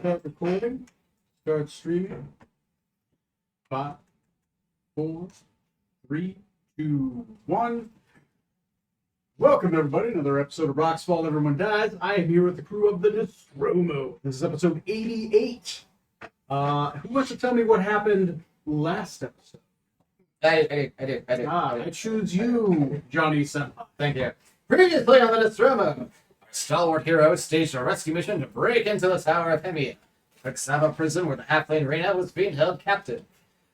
Start recording. Start streaming. 5, 4, 3, 2, 1. Welcome, everybody, to another episode of Rocks Fall Everyone Dies. I am here with the crew of the Nostromo. This is episode 88. Who wants to tell me what happened last episode? I do. I choose you, Johnny Senpai. Thank you. Previously on the Nostromo, our stalwart hero staged a rescue mission to break into the Tower of Hemia, Quixava prison where the halfling Reyna was being held captive.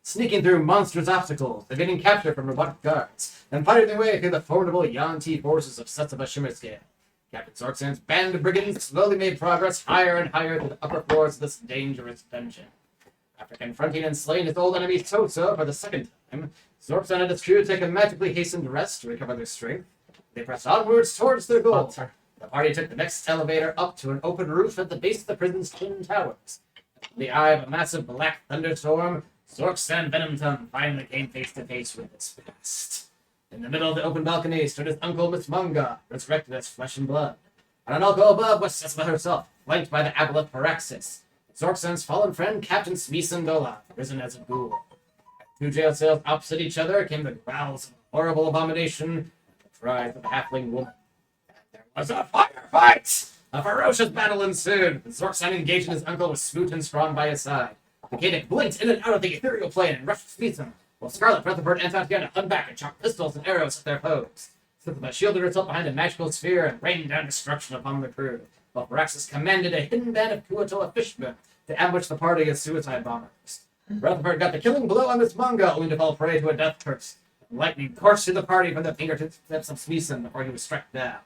Sneaking through monstrous obstacles, evading capture from robotic guards, and fighting their way through the formidable Yuan-Ti forces of Setsuba Shimmerscale. Captain Zorksan's band of brigands slowly made progress higher and higher to the upper floors of this dangerous dungeon. After confronting and slaying his old enemy Sosa for the second time, Zorksan and his crew take a magically hastened rest to recover their strength. They press onwards towards their goal. The party took the next elevator up to an open roof at the base of the prison's twin towers. In the eye of a massive black thunderstorm, Zorksan Venomton finally came face to face with its past. In the middle of the open balcony stood his uncle Mismanga, resurrected as flesh and blood. On an alcove above was Setsuba herself, flanked by the aboleth Paraxis. Zorksan's fallen friend, Captain Smisandola, risen as a ghoul. At two jail cells opposite each other came the growls of a horrible abomination and the cries of a halfling woman. And there was a firefight! A ferocious battle ensued. Zorksan engaged his uncle with Smoot and Strong by his side. The Kadic blinked in and out of the ethereal plane and rushed to meet them, while Scarlet, Rutherford, and Tatiana hung back and shot pistols and arrows at their foes. Setsuba shielded herself behind a magical sphere and rained down destruction upon the crew, while Paraxis commanded a hidden band of Kuatoa fishmen to ambush the party as suicide bombers. Rutherford got the killing blow on this manga, only to fall prey to a death curse. Lightning coursed through the party from the fingertips of Smeeson before he was struck down.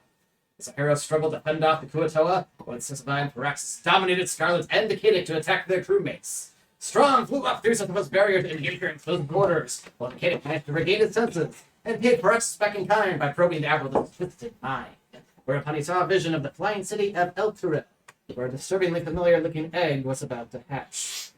As the heroes struggled to fend off the Kuatoa, both Setsuba and Paraxis dominated Scarlet and the Kadic to attack their crewmates. Strong flew up through Setsuba's barrier to engage her in close quarters, while the Kadic managed to regain his senses and paid Paraxis back in kind by probing the Aboleth's twisted mind. Whereupon he saw a vision of the flying city of El Turel, where a disturbingly familiar-looking egg was about to hatch.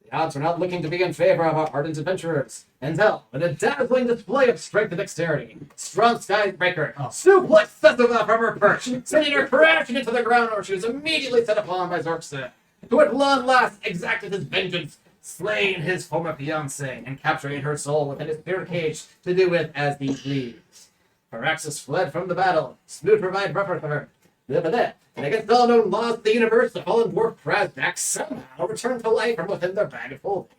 The odds were not looking to be in favor of our ardent adventurers, until, with a dazzling display of strength and dexterity, Strong Skybreaker suplexed Setsuba from her perch, sending her crashing into the ground where she was immediately set upon by Zorksan, who at long last exacted his vengeance, slaying his former fiancée and capturing her soul within his spirit cage to do with as he pleased. Paraxis fled from the battle, Smoot provided buffer for her. And against all known laws of the universe, the fallen dwarf Krasnak somehow returned to life from within their bag of holding.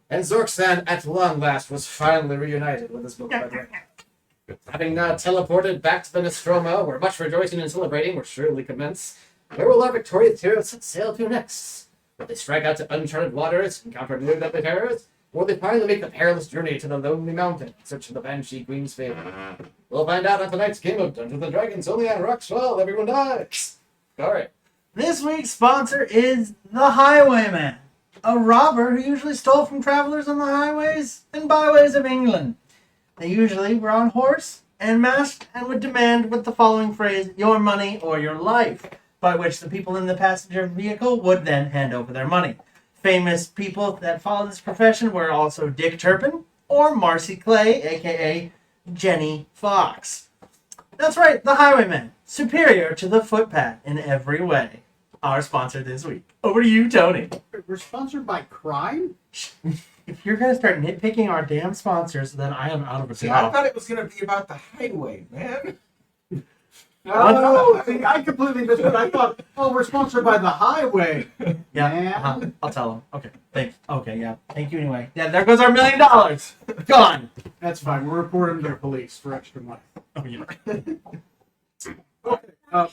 And Zorksan, at long last, was finally reunited with his beloved Reyna. Having now teleported back to the Nostromo, where much rejoicing and celebrating will surely commence, where will our victorious heroes set sail to next? Will they strike out to uncharted waters, encounter new deadly terrors, or will they finally make the perilous journey to the Lonely Mountain in search of the Banshee Queen's favor? We'll find out on tonight's game of Dungeons and Dragons, only on Rocks Fall Everyone Dies. Alright. This week's sponsor is The Highwayman, a robber who usually stole from travelers on the highways and byways of England. They usually were on horse and masked and would demand with the following phrase, "your money or your life," by which the people in the passenger vehicle would then hand over their money. Famous people that followed this profession were also Dick Turpin or Marcy Clay, aka Jenny Fox. That's right, The Highwayman, superior to the footpad in every way. Our sponsor this week. Over to you, Tony. We're sponsored by crime? If you're gonna start nitpicking our damn sponsors, then I am out of a See, I job. thought it was going to be about the highway, man. Oh, see, I completely missed it. I thought, we're sponsored by the highway. Yeah, Man. I'll tell them. Okay, thanks. Okay, yeah, thank you anyway. Yeah, there goes our $1 million. Gone. That's fine. We're reporting to the police for extra money. Oh, yeah. Okay.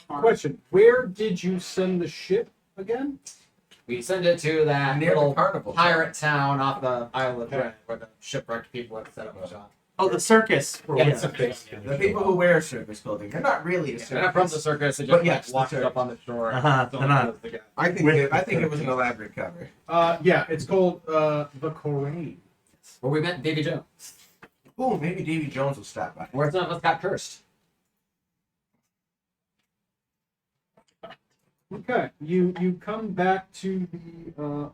Question: where did you send the ship again? We send it to that Near the little carnival. pirate town off the Isle of Dread, where the shipwrecked people had set up a shop. Oh, the circus. Yeah, it's a base. The people who wear circus clothing, they're not really a circus. They're not from the circus, they But just yes, the washed circus. up on the shore. They're not. I think it was an elaborate cover. Yeah, it's called the Koran. Where we met Davy Jones. Oh, maybe Davy Jones will stop by. Where some of us got cursed. Okay, you come back to the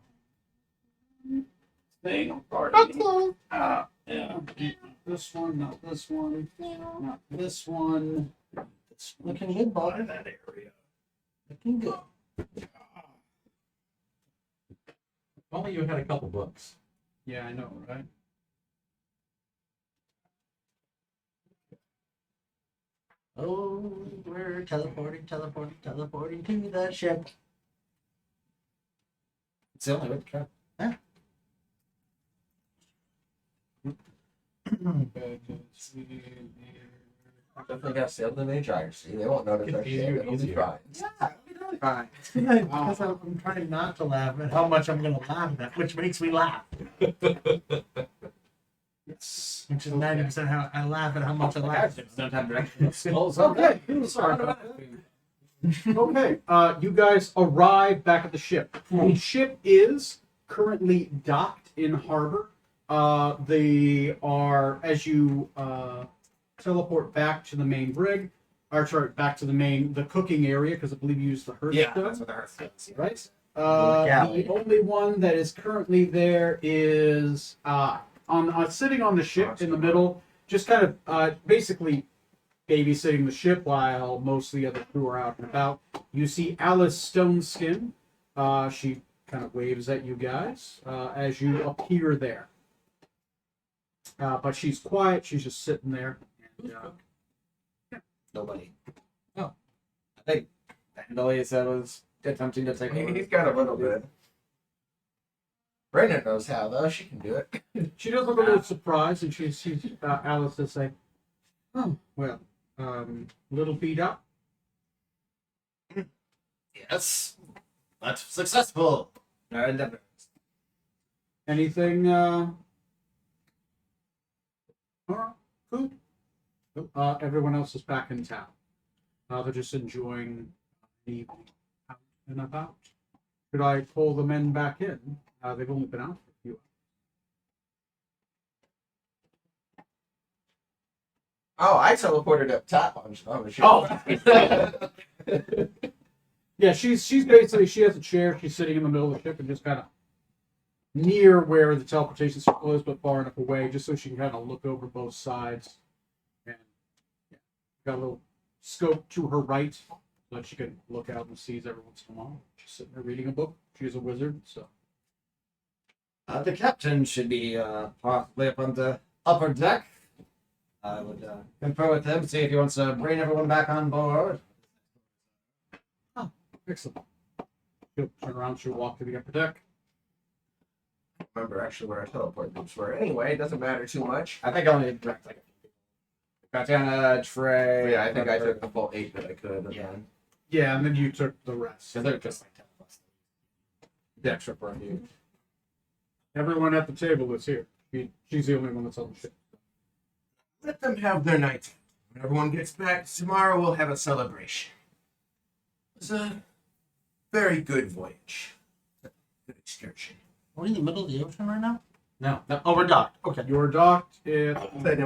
Thing party. Yeah. this one, not this one, not this one. Looking good, By Bob. that area. Looking good. Only you had a couple books. Yeah, I know, right? Oh, we're teleporting to the ship. It's the only way to travel. Definitely got sailed in the geography. They won't notice our Easier shit. and It'll be easier. fine. Fine. Because I'm trying not to laugh at how much I'm going to laugh at, which makes me laugh. Yes. Which is 90% how I laugh at how much I laugh. Don't have directional skulls. Okay. Sorry about that. Okay. You guys arrive back at the ship. The ship is currently docked in harbor. They are, as you teleport back to the main brig, or sorry, back to the cooking area, because I believe you used the hearth Yeah, stone. that's what the hearth is. Right. Galley. The only one that is currently there is on sitting on the ship in the middle, just kind of basically babysitting the ship while most of the other crew are out and about. You see Alice Stoneskin. She kind of waves at you guys as you appear there. But she's quiet. She's just sitting there. And, Nobody. Oh. I think Dandelion said was attempting to take over. He's got a little bit. Brandon knows how, though. She can do it. she does look a little surprised, and she sees Alice to say, "Oh, well, little beat up." Yes. But successful. Our endeavor. Anything? All right, cool. Everyone else is back in town. They're just enjoying the evening out and about. Should I pull the men back in? They've only been out for a few Oh, I teleported up top on the ship. hours. Yeah, she's basically, she has a chair. She's sitting in the middle of the ship and just kind of near where the teleportation circle is, but far enough away, just so she can kind of look over both sides. And yeah, got a little scope to her right, so that she can look out and sees every once in a while. She's sitting there reading a book. She's a wizard, so. The captain should be possibly up on the upper deck. I would confer with him, see if he wants to bring everyone back on board. Excellent. She'll turn around, she'll walk to the upper deck. Remember actually where our teleport loops were. Anyway, it doesn't matter too much. I think I only direct like a few people. Tatiana, Trey. Yeah, I think I took the full 8 that I could. And Yeah. then Yeah, and then you took the rest. So they're just like 10 plus. The extra for you. Everyone at the table is here. She's the only one that's on the ship. let them have their night. When everyone gets back tomorrow, we'll have a celebration. It was a very good voyage. Good excursion. Are we in the middle of the ocean right now? No. Oh, we're docked. Okay. You're docked. Did they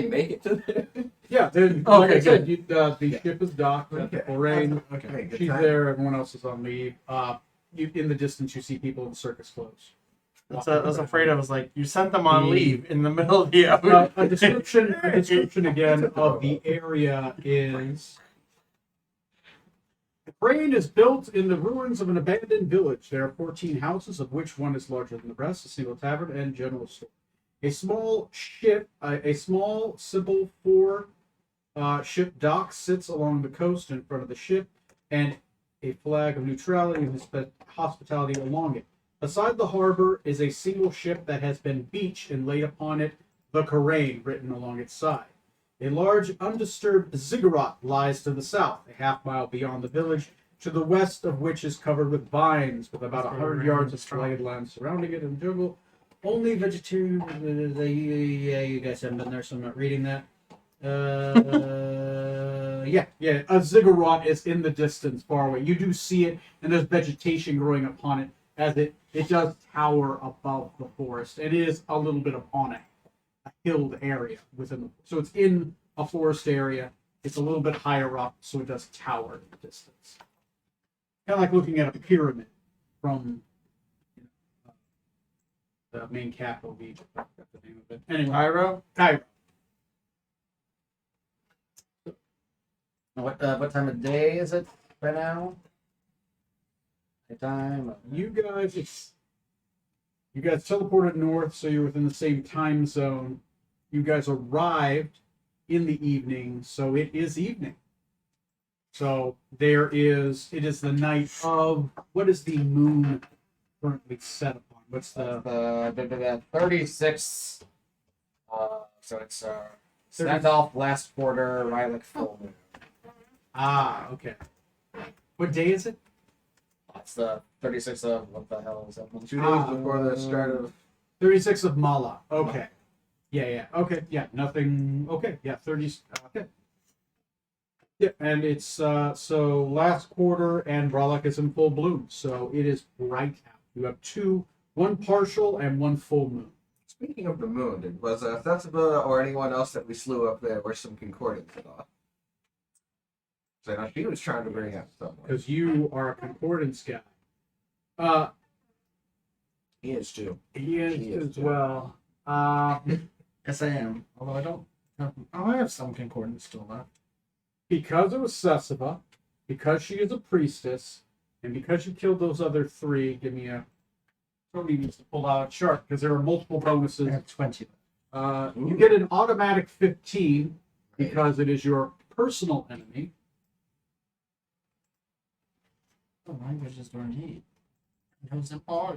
make it to there? Yeah, then, Okay, like I said, good. the ship is docked. Okay. Lorraine, Okay, good she's time. there. Everyone else is on leave. In the distance, you see people in circus clothes. I was afraid. I was like, you sent them on leave in the middle of the ocean. A description again of the area is: the crane is built in the ruins of an abandoned village. There are 14 houses, of which one is larger than the rest, a single tavern and general store. A small ship, a small, simple ship dock sits along the coast in front of the ship, and a flag of neutrality and hospitality along it. Beside the harbor is a single ship that has been beached and laid upon it the Karain written along its side. A large, undisturbed ziggurat lies to the south, a half-mile beyond the village, to the west of which is covered with vines, with about 100 yards of flagged land surrounding it in the jungle. Only vegetarian. Yeah, you guys haven't been there, so I'm not reading that. Yeah. A ziggurat is in the distance, far away. You do see it, and there's vegetation growing upon it, as it does tower above the forest. It is a little bit upon a hilled area within the. So it's in a forest area. It's a little bit higher up, so it does tower in the distance. Kind of like looking at a pyramid from the main capital of Egypt. I forgot the name of it. Anyway, Cairo. What time of day is it right now? The time. You guys, You guys teleported north, so you're within the same time zone. You guys arrived in the evening, so it is evening. So it is the night of, what is the moon currently set upon? What's the, The 36. So it's Standoff last quarter, Rylic full moon. okay. What day is it? That's the 36 of what the hell is that? 2 days before the start of 36 of Mala. Okay. Yeah. Okay. Yeah. Nothing. Okay. Yeah. 30. Okay. Yeah, and it's so last quarter, and Bralak is in full bloom, so it is bright out. You have one partial and one full moon. Speaking of the moon, was Thetsaba or anyone else that we slew up there were some concordance at all? So now she was trying to bring up someone. Because you are a concordance guy. He is too. He is He is as too. well. Yes, I am. Although I don't. I have some concordance still left. Because it was Sesaba, because she is a priestess, and because you killed those other three, give me a. Somebody needs to pull out a chart because there are multiple I bonuses. have 20. You get an automatic 15 because it is your personal enemy. Oh, languages don't need. Knows them all.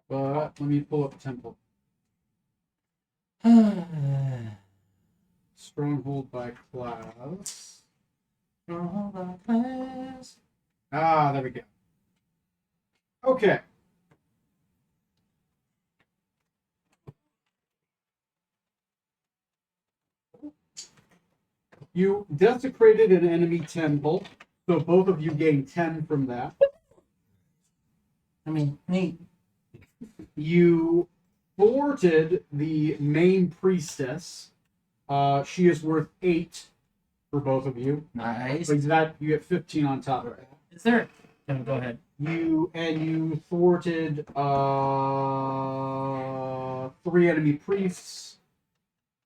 But let me pull up Temple. Stronghold by class. There we go. Okay. You desecrated an enemy temple, so both of you gain 10 from that. I mean, neat. You thwarted the main priestess. She is worth 8 for both of you. Nice. So that you get 15 on top of that. Is there? Go ahead. You thwarted 3 enemy priests,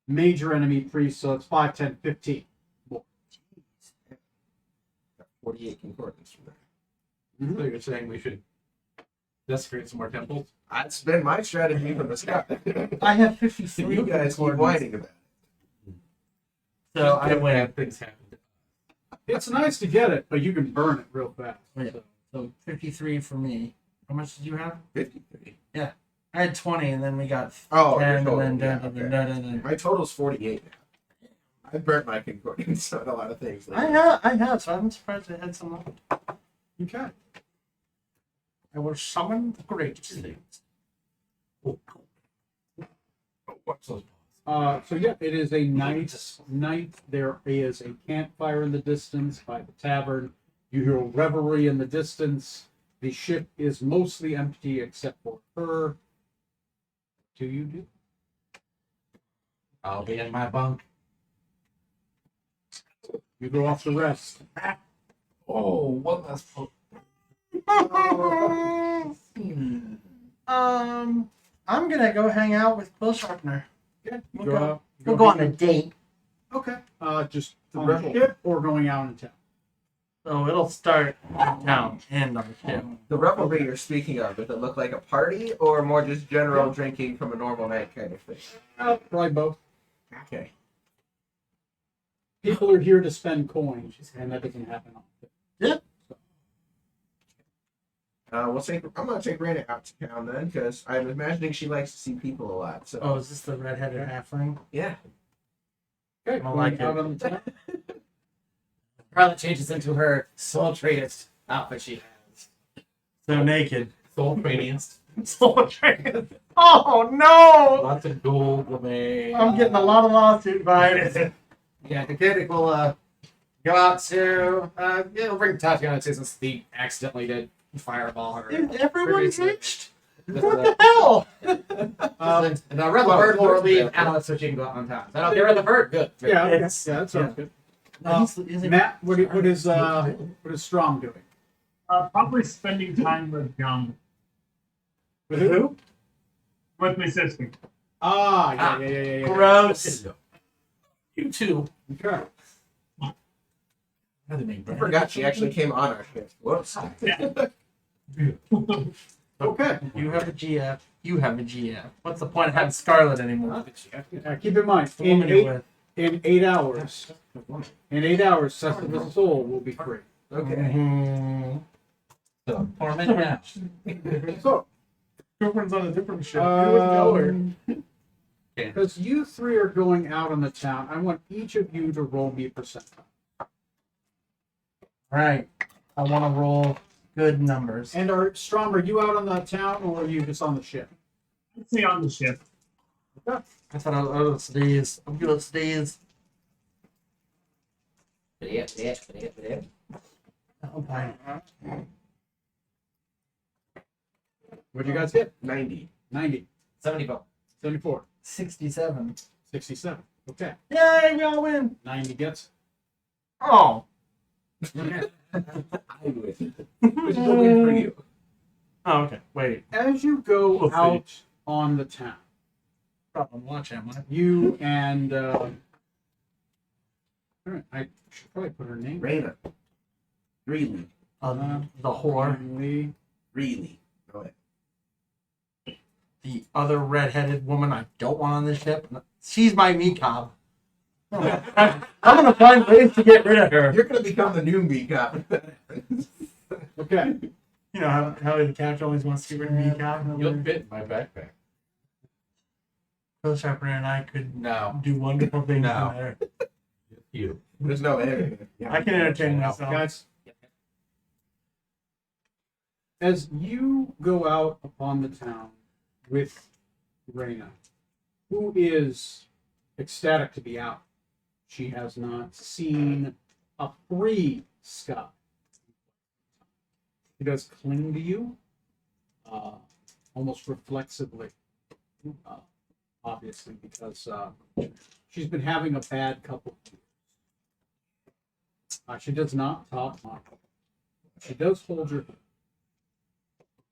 major enemy priests, so it's 5, 10, 15. 48 concordance from there. Mm-hmm. So you're saying we should desecrate some more temples? That's been my strategy from the start. I have 53. You guys keep concordance. whining about it. So I Just win. bad things happen. It's nice to get it, but you can burn it real fast. Yeah. So. So 53 for me. How much did you have? 53. I had 20, and then we got Oh, 10, your and then total, yeah, dun, okay. dun, dun, dun. My total's 48 now. I burnt my concordance on a lot of things. I have, so I'm surprised I had some left. Okay. I will summon the great things. Oh, watch those. So yeah, it is a nice night. There is a campfire in the distance by the tavern. You hear revelry in the distance. The ship is mostly empty except for her. What do you do? I'll be in my bunk. You go off to rest. Oh, one last poke. I'm gonna go hang out with Bill Sharpner. Yeah, you We'll go- out- We'll go on a date. Okay. Just The on the rebel. ship or going out in town. So it'll start in town and on the ship. The revelry you're speaking of, does it look like a party or more just general drinking from a normal night kind of thing? Probably both. Okay. People are here to spend coins, and that doesn't happen often. I'm gonna take Raina out to town then, because I'm imagining she likes to see people a lot. So Oh, is this the redheaded halfling? yeah, Okay. I like out it. on the town. Probably changes into her sultriest outfit she has. So naked. Soul Craniest. Oh no! Lots of gold, LeMay. I'm getting a lot of lawsuit vibes. Yeah, the kid will go out to we'll bring Tatiana to since the accidentally did fireball her. Dude, everyone's previously. hitched. This, What the hell? the Red Bird will relieve Alice so she can go out on time. I don't get rid of the bird. Good. Yeah, okay. It's- That sounds good. Is it- Matt, what is Strom doing? Probably spending time with John, With who? with my sister. Yeah. Gross. You too. Okay. Another name, I forgot she actually came on our shift. Whoops. Okay. You have a GF. You have a GF. What's the point of having Scarlet anymore? Keep in mind, The woman you're with. in 8 hours, Cess of the Soul will be free. Okay. Mm-hmm. So, Torment now. So, Girlfriend's on a different ship. You wouldn't know her. because you three are going out on the town, I want each of you to roll me a percentile. Right. I want to roll good numbers. And are Strom, are you out on the town or are you just on the ship? I'd say on the ship. I thought I was these. I'm good at these. Oh, fine. What'd you guys get? 90. 90, 74. 74, 67. 67. Okay. Yay, we all win. 90 gets. Oh. I would. Which is a win for you. Oh, okay. Wait. As you go We'll see. out on the town, I'm watching. you and all right, I should probably put her name. Raina. Really. The whore. Lee. Really. Go ahead. The other redheaded woman I don't want on this ship. She's my Mecob. I'm gonna find ways to get rid of her. You're going to become the new me cop. Okay. You know how the cat always wants to get rid of Mecob. You'll fit in my backpack. Phil Sharpener and I could No. do wonderful things No. in there. You. There's no air. I can entertain myself. Guys, as you go out upon the town with Raina, who is ecstatic to be out, she has not seen a free sky. She does cling to you, almost reflexively, obviously, because she's been having a bad couple of years. She does not talk much. She does hold your hand.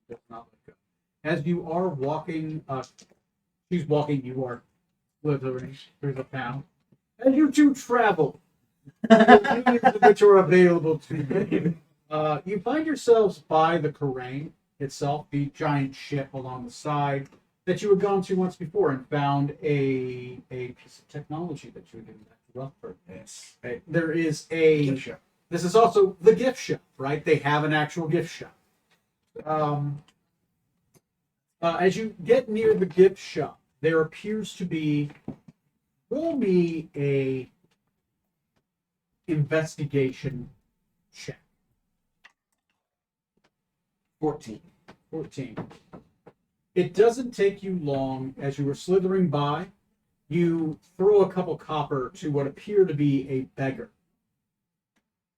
Does not let go. As you are walking, she's walking, you are slithering through the town. As you two travel, the means which are available to you, you find yourselves by the Karain itself, the giant ship along the side that you had gone to once before and found a piece of technology that you had given back to Rutherford. Yes. Right? There is a Gift shop. This is also the gift shop, right? They have an actual gift shop. As you get near the gift shop, there appears to be, roll me a investigation check. 14. 14. It doesn't take you long. As you were slithering by, you throw a couple copper to what appear to be a beggar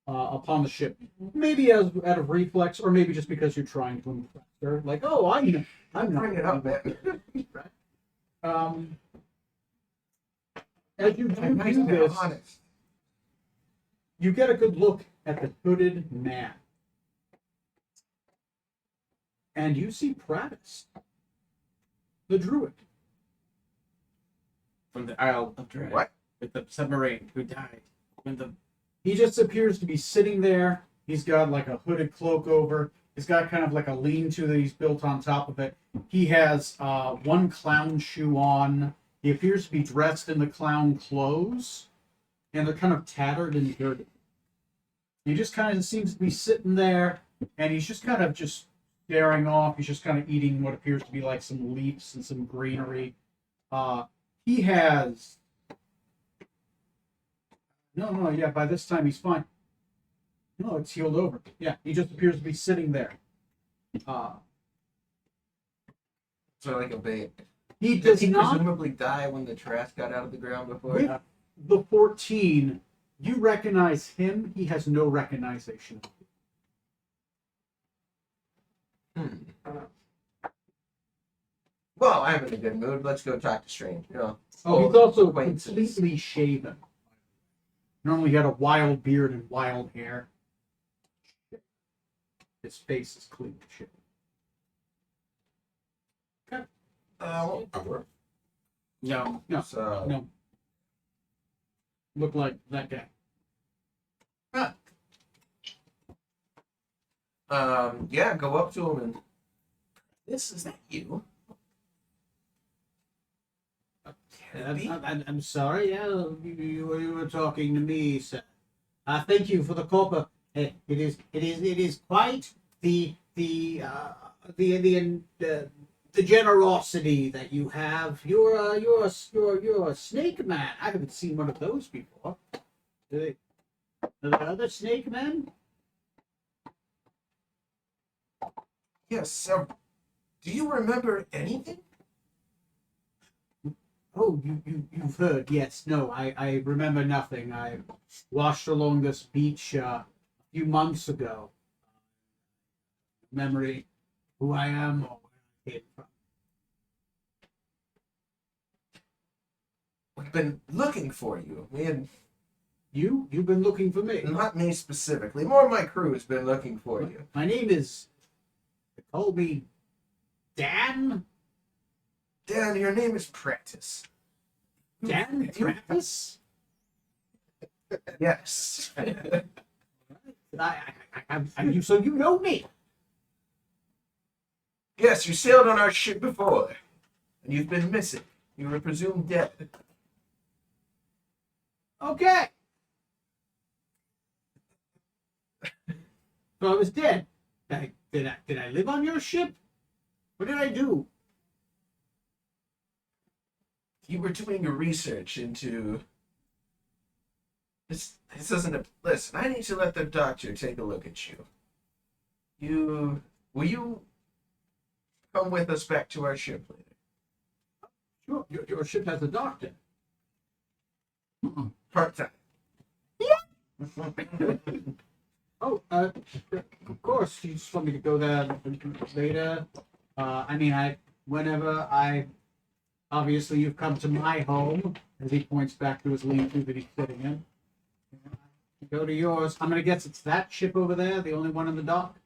upon the ship. Maybe as out of reflex, or maybe just because you're trying to impress her. Like, oh, I'm not. Bring it up, man. As you I'm nice do now, this, honest. you get a good look at the hooded man. And you see Pratis, the druid. From the Isle of Dread. What? With the submarine who died. When the He just appears to be sitting there. He's got like a hooded cloak over. He's got kind of like a lean-to that he's built on top of it. He has one clown shoe on. He appears to be dressed in the clown clothes, and they're kind of tattered and dirty. He just kind of seems to be sitting there, and he's just kind of just staring off. He's just kind of eating what appears to be like some leaves and some greenery. He has... No, yeah, by this time he's fine. No, it's healed over. Yeah, he just appears to be sitting there. So like a babe. He Did does he not... presumably die when the trash got out of the ground before? With the 14, you recognize him. He has no recognition. Well, I'm in a good mood. Let's go talk to Strange. You know. Oh, he's also acquaintances. completely shaven. Normally he had a wild beard and wild hair. His face is clean as shit. no. No, So no. Look like that guy. Yeah, go up to him and. Is that you? I'm sorry. Yeah, you were talking to me, sir. Thank you for the copper. It is quite the generosity that you have. You're a snake man. I haven't seen one of those before. Are there other snake men? Yes, so. Do you remember anything? Oh, you've heard. Yes. No, I remember nothing. I washed along this beach a few months ago. Memory who I am or where I came from. We've been looking for you. Me and You've been looking for me. not me specifically. More of my crew has been looking for you. My name is. They call me Dan. Dan, your name is Practice. Dan Travis. Yes. So you know me. Yes, you sailed on our ship before, and you've been missing. You were presumed dead. Okay. So I was dead. Did I live on your ship? What did I do? You were doing your research into. This isn't. Listen, I need to let the doctor take a look at you. Will you come with us back to our ship later? Sure. Your ship has a doctor. Part-time. Oh, of course. You just want me to go there later. Whenever obviously you've come to my home, as he points back to his lean-to that he's sitting in. Go to yours. I'm gonna guess it's that ship over there, the only one in the dock.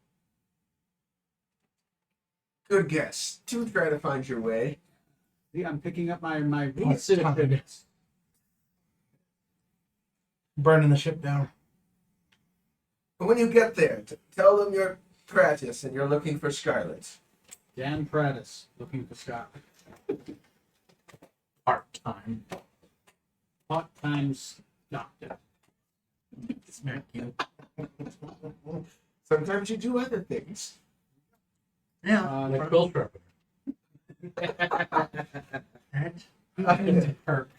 Good guess. Do try to find your way. See, I'm picking up my research. Burning the ship down. But when you get there, tell them you're Practice and you're looking for Scarlet. Dan Prattis, looking for Scott. Part-time. Part-time doctor. It's very cute. Sometimes you do other things. Yeah. Like Bill Sharp. It's a perk.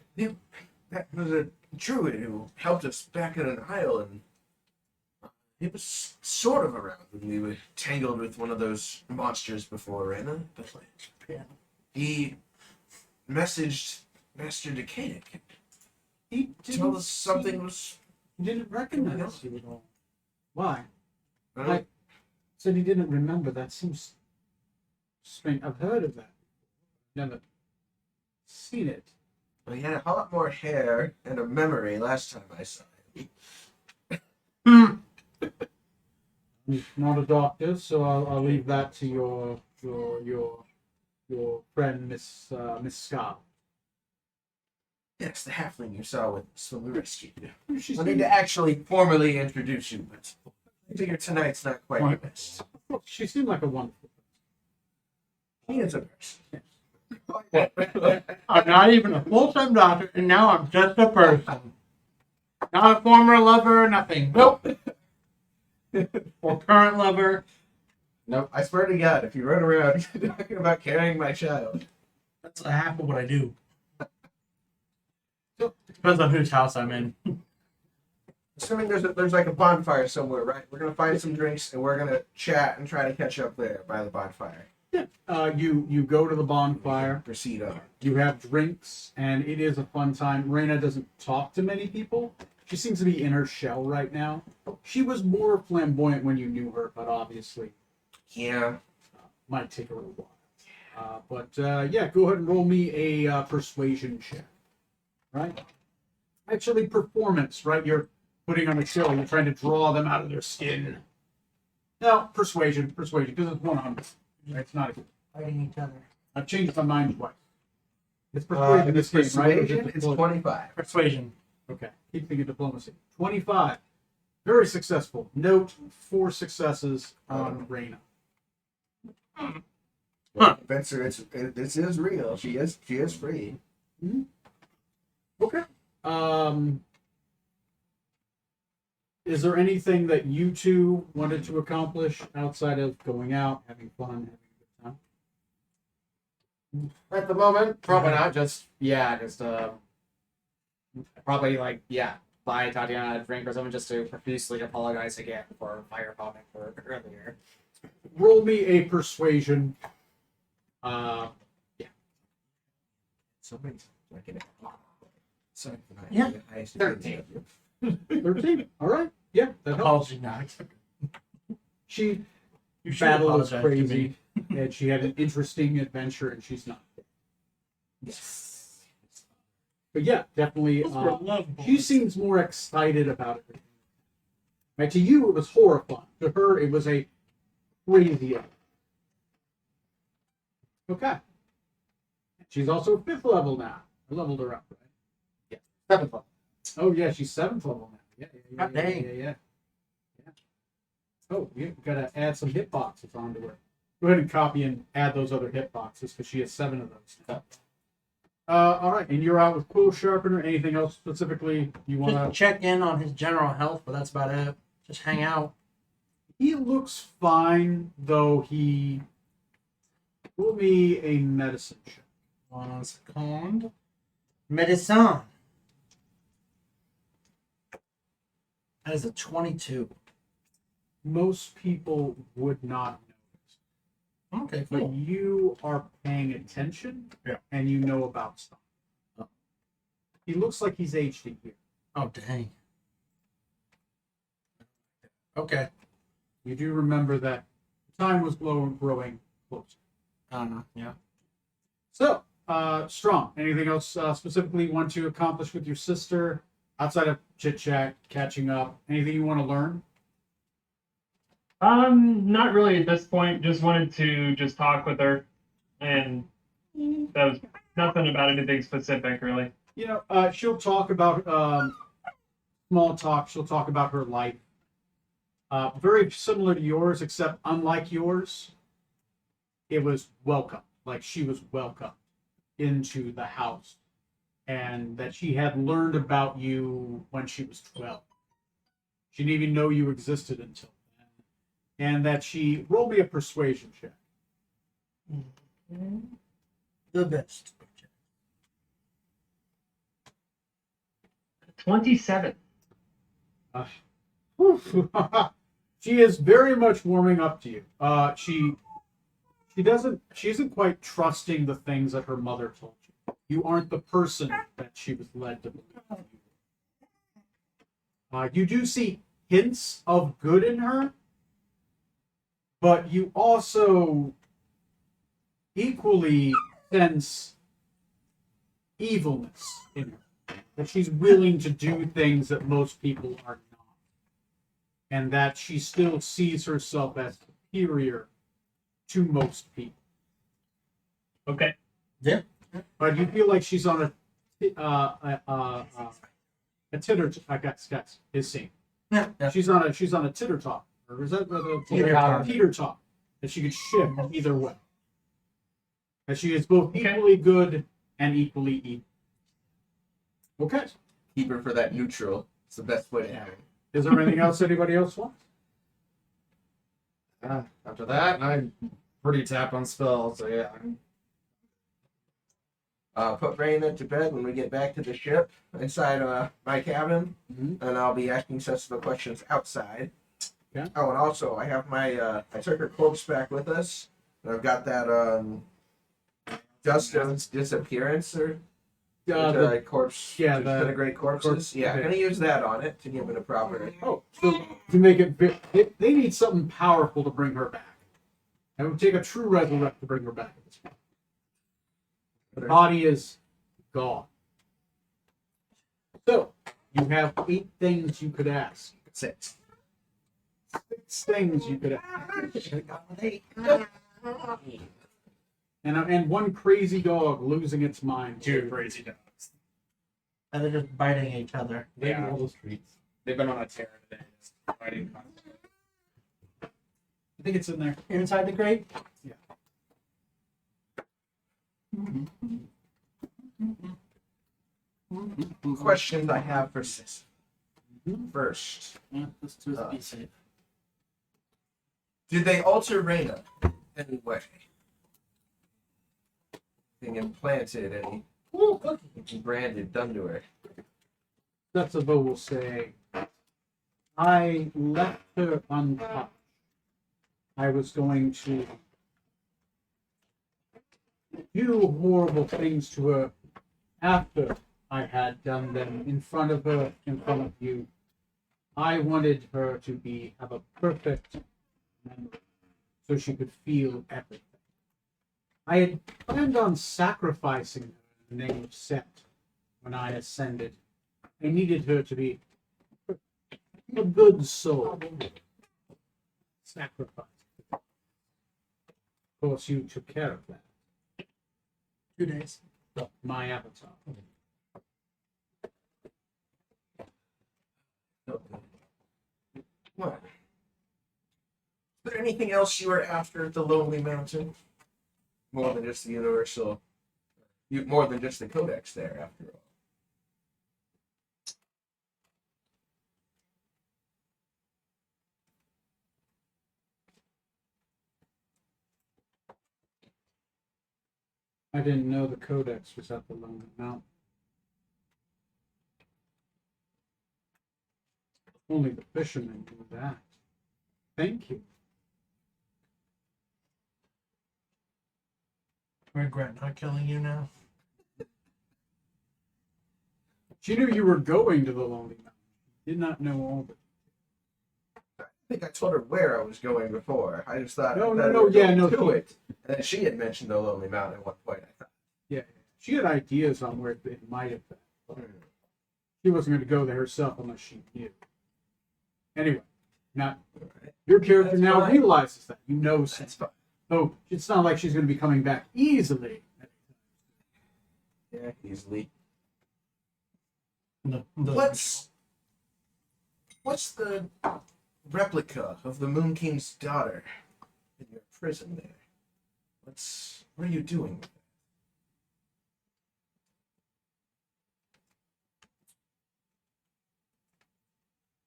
That was a druid who helped us back in an isle, and he was sort of around when we were tangled with one of those monsters before, Rana. But he messaged Master Decadic. He Told us something was. He didn't recognize you at all. Why? I don't- Like, said he didn't remember. That seems strange. I've heard of that. Never seen it. Well, he had a lot more hair and a memory last time I saw him. I'm not a doctor, so I'll leave that to your friend Miss Scott. Yes, the halfling you saw with us when we rescued you. She's I need to actually formally introduce you, but I figure tonight's not quite the best. She seemed like a wonderful He is a person. I'm not even a full-time doctor, and now I'm just a person. Not a former lover or nothing. Nope. Or current lover. Nope. I swear to God, if you run around talking about carrying my child. That's half of what I do. Depends on whose house I'm in. Assuming there's like a bonfire somewhere, right? We're gonna find some drinks and we're gonna chat and try to catch up there by the bonfire. You go to the bonfire. Proceed on. You have drinks, and it is a fun time. Raina doesn't talk to many people. She seems to be in her shell right now. She was more flamboyant when you knew her, but obviously Yeah. might take a little while. Yeah, go ahead and roll me a persuasion check. Right? Actually, performance, right? You're putting on a show. You're trying to draw them out of their skin. No, persuasion, because it's 100. It's not a good. Fighting each other. I've changed my mind twice. It's persuasion in this game, right? Or is it Persuasion, it's diplomacy? 25. Persuasion. Okay, keep thinking diplomacy. 25. Very successful. Note 4 successes on Reyna. Spencer, this is real. She is free. Okay. Is there anything that you two wanted to accomplish outside of going out, having fun, having a good time? At the moment, probably not. Just probably buy Tatiana a drink or something just to profusely apologize again for firebombing her earlier. Roll me a persuasion. So many like an sorry. Yeah. 13. 13. All right. Yeah, that helps. Apology not accepted. She You should battle is apologize to crazy, me. and she had an interesting adventure, and she's not. Yes. But yeah, definitely. She seems more excited about it. Right, to you, it was horrifying. To her, it was a crazy. Okay. She's also 5th level now. I leveled her up, right? 7th level. Oh yeah, she's 7th level now. Yeah. God dang. Yeah. Oh, we gotta add some hitboxes onto her. Go ahead and copy and add those other hitboxes because she has 7 of those now. All right, and you're out with Quill Sharpener. Anything else specifically you want Just to? check in on his general health, but that's about it. Just hang out. He looks fine, though. He roll me a medicine check. 1 second. Medicine. That is a 22. Most people would not know Okay, it, but you are paying attention, Yeah. and you know about stuff. He looks like he's aged a year. Oh, dang. Okay. You do remember that time was growing closer. Yeah. So, Strong, anything else specifically you want to accomplish with your sister outside of chit chat, catching up? Anything you want to learn? Not really at this point. Just wanted to just talk with her, and that was nothing about anything specific, really. You know, she'll talk about small talk. She'll talk about her life. Very similar to yours, except unlike yours, it was welcome. Like she was welcomed into the house, and that she had learned about you when she was 12. She didn't even know you existed until then, and that she rolled me a persuasion check. The best. 27. She is very much warming up to you. She isn't quite trusting the things that her mother told you. You aren't the person that she was led to believe you were. You do see hints of good in her, but you also equally sense evilness in her. That she's willing to do things that most people are not. And that she still sees herself as superior to most people. Okay. But you feel like she's on a titter. I guess his scene. Yeah. She's on a titter talk, or is that the Teeter-totter. teeter talk? That she could shift either way. That she is both equally good and equally evil. Okay. Keep her for that neutral. It's the best way to have it. Is there anything else anybody else wants? After that, I'm pretty tapped on spells, so yeah. Put Raina to bed when we get back to the ship inside my cabin, Mhm. and I'll be asking sensible questions outside. Okay. Oh, and also I have my I took her corpse back with us, and I've got that Justin's disappearance or corpse. yeah, the disintegrate corpses. corpse- Yeah, I'm okay. gonna use that on it to give it a proper. Oh, so to make it, they need something powerful to bring her back. It would take a true resurrect to bring her back at this point. The body is gone. So you have 8 things you could ask. 6. 6 things you could ask. And one crazy dog losing its mind. 2 crazy dogs. And they're just biting each other. Yeah. All the streets. They've been on a tear today. Just fighting constantly. I think it's in there. Inside the crate? Yeah. Questions I have for Sis. First, Yeah, let's just be safe. did they alter Reyna in any way? Being implanted, any branded done to her? Setsubo will say, I left her untouched. I was going to do horrible things to her after I had done them in front of her, in front of you. I wanted her to have a perfect memory so she could feel everything. I had planned on sacrificing her in the name of Set when I ascended. I needed her to be a good soul. Sacrifice. Of course, you took care of that. 2 days. My avatar. What? Is there anything else you were after at the Lonely Mountain? More than just the universal, more than just the codex there, after all. I didn't know the Codex was at the Lonely Mountain. Only the fishermen knew that. Thank you. Regret not killing you now. She knew you were going to the Lonely Mountain. Did not know all of it. I think I told her where I was going before. I just thought No, that no, we no, were yeah, going no, to she- it. And then she had mentioned the Lonely Mountain at one point. I thought, Yeah, she had ideas on where it might have been. But she wasn't going to go there herself unless she knew. Anyway, not your character That's now fine. realizes that. You know something. that's fine. Oh, it's not like she's going to be coming back easily. Yeah, easily. No, What's the replica of the Moon King's daughter in your prison there? What are you doing with it?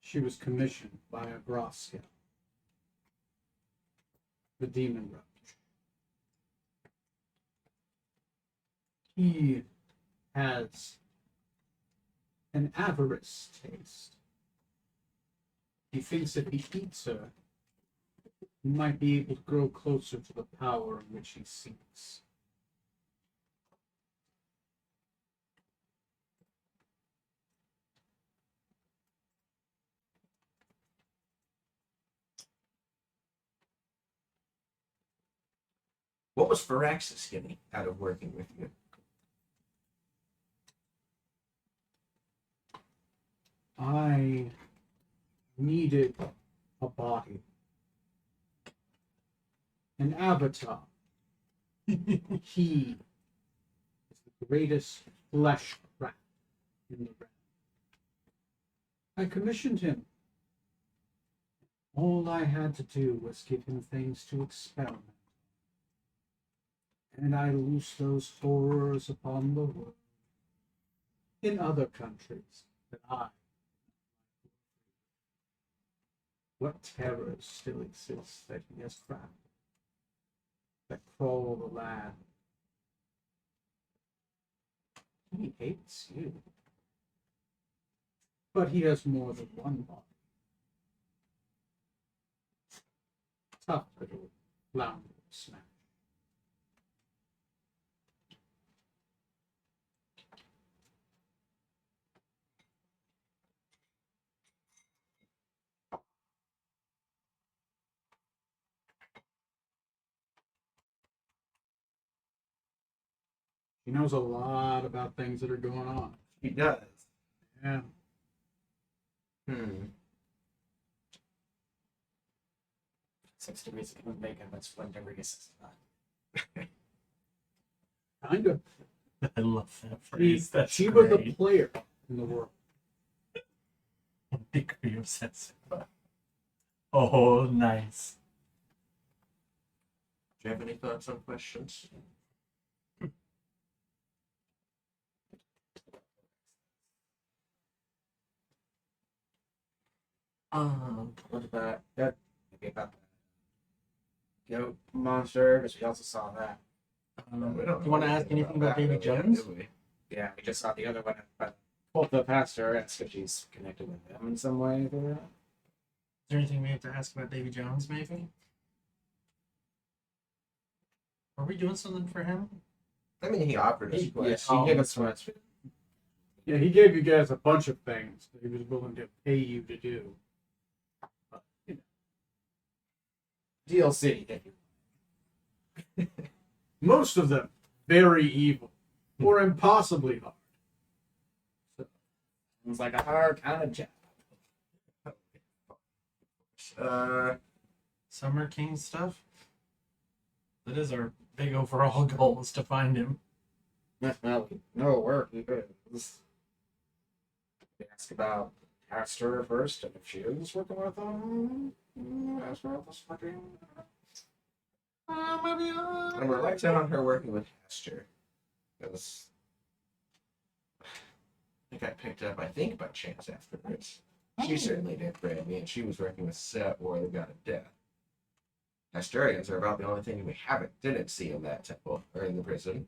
She was commissioned by a Grosska, the demon roach. He has an avarice taste. He thinks if he eats her, he might be able to grow closer to the power in which he seeks. What was Firaxis getting out of working with you? I needed a body, an avatar. He is the greatest flesh craft in the realm. I commissioned him. All I had to do was give him things to experiment. And I loosed those horrors upon the world in other countries that I. What terrors still exist that he has crafted, that crawl the land? He hates you. But he has more than one body. Tough little flounder smash. He knows a lot about things that are going on. He does. Yeah. Seems to me it's going to make him much fun to race. Kind of. I love that She, phrase. That's she was a great. player in the world. Degree of sensitive. Oh, nice. Do you have any thoughts on questions? What about that? Maybe about the goat monster, because we also saw that. We Do don't you want to know ask anything that, about Davy really, Jones? do we? Yeah, we just saw the other one, but both the pastor asked if she's connected with them in some way. For that. Is there anything we have to ask about Davy Jones, maybe? Are we doing something for him? I mean, he offered us He questions. gave us much. Yeah, he gave you guys a bunch of things that he was willing to pay you to do. But, DLC. Thank you. most of them very evil or impossibly hard. It's like a hard kind of job. Summer King stuff? That is our big overall goal, is to find him. Well, no work. We ask about Pastor first, and if she is working with them, ask her if it's working. Maybe. I'm reluctant on her working with Hester. Because I got picked up, I think, by chance afterwards. She certainly did brand me, and she was working with Set or the God of Death. Hesterians are about the only thing we didn't see in that temple or in the prison.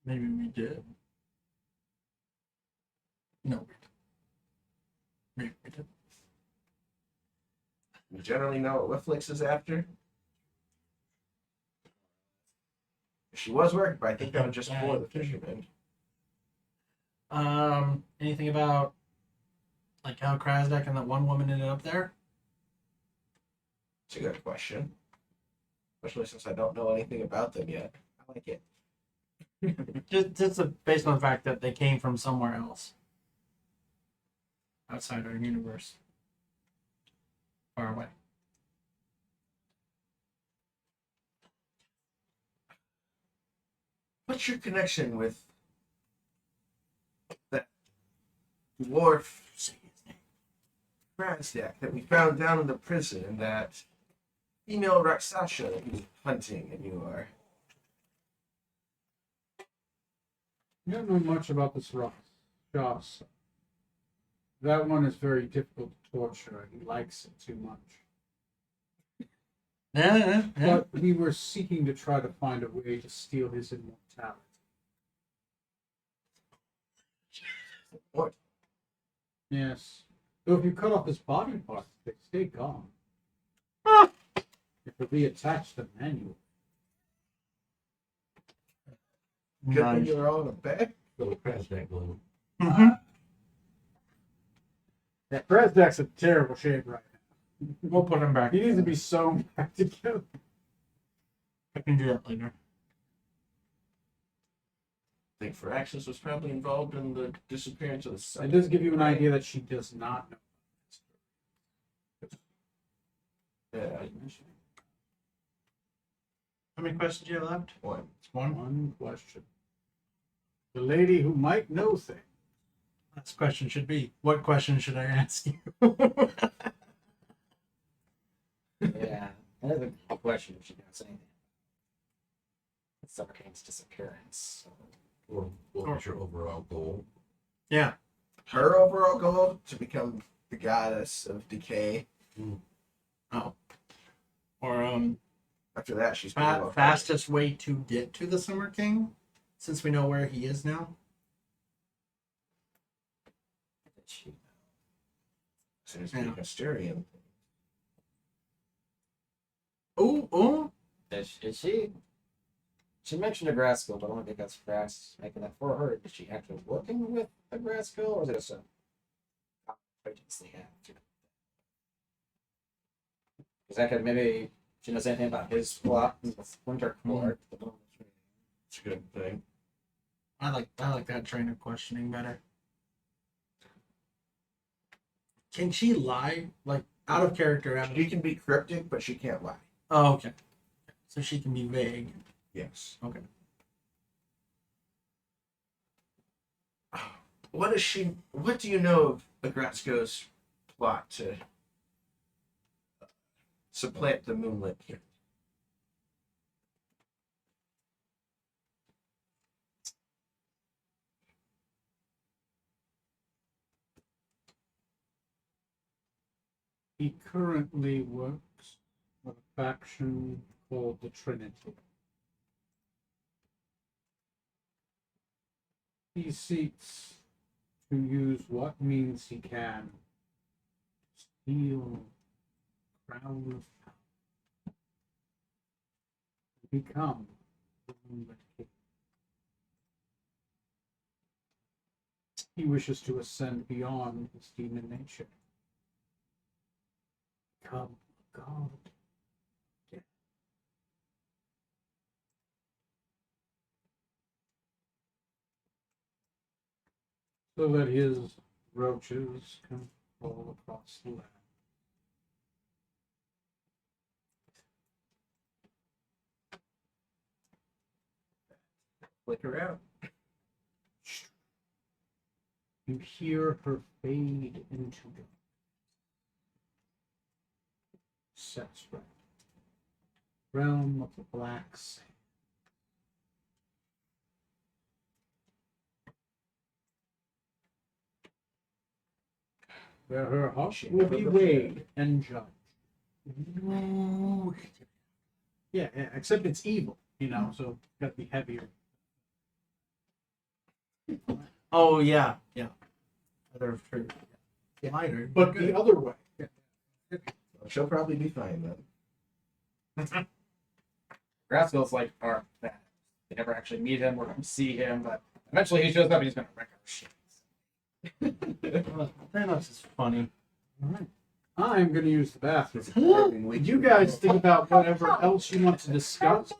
Maybe we did. No, we didn't. Maybe we did. We generally know what Whifflix is after. She was working, but I think that was just for the fishermen. Anything about like how Krasdak and that one woman ended up there? It's a good question. Especially since I don't know anything about them yet. I like it. Just based on the fact that they came from somewhere else. Outside our universe. Far away. What's your connection with that dwarf Krasdak that we found down in the prison and that female Raksasha that he's hunting and you are? You don't know much about this Ross. That one is very difficult to torture. He likes it too much. Yeah. But we were seeking to try to find a way to steal his immortality. What? Yes. Though if you cut off his body parts, they stay gone. It will be attached to manual. Good thing you're all in a bed? Little Krasdak glue. Yeah, Krasdak's in terrible shape right now. We'll put him back. He needs to be sewn back together. I can do that later. I think Firaxis was probably involved in the disappearance of the son. It does give you an idea that she does not know. Yeah, How many questions do you have left? one. It's one. One question. The lady who might know things. Last question should be, what question should I ask you? Yeah, that is a question if she knows anything. Summer King's disappearance. Or what was your overall goal? Yeah. Her overall goal to become the goddess of decay. Or After that, she's pretty well fastest way to get to the Summer King, since we know where he is now. Did she know? Seems to be Hesterian. Oh. Is she? She mentioned a grass school, but I don't think that's Grass making that for her. Is she actually working with a grass school, or is it just a acquaintance they have? Because that could maybe she knows anything about his plot in the Winter Court. It's a good thing. I like that train of questioning better. Can she lie? Like, out of character? She can be cryptic, but she can't lie. Oh, okay. So she can be vague. Yes. Okay. What do you know of Agratsko's plot to supplant the moonlit king. He currently works with a faction called the Trinity. He seeks to use what means he can to steal the crown of power, to become the Moonlit King. He wishes to ascend beyond his demon nature, become a god. So that his roaches can fall across the land. Flicker out. You hear her fade into the sets right. Realm of the Black Sand. Where her heart will be weighed and judged. Yeah, except it's evil, so it's got to be heavier. Oh yeah, yeah. Other fruit. Yeah. Lighter. But the other way. She'll probably be fine then. Graskell's like are bad. They never actually meet him or see him, but eventually he shows up and he's gonna wreck our shit. Thanos is funny. All right. I'm going to use the bathroom. Would you guys think about whatever else you want to discuss?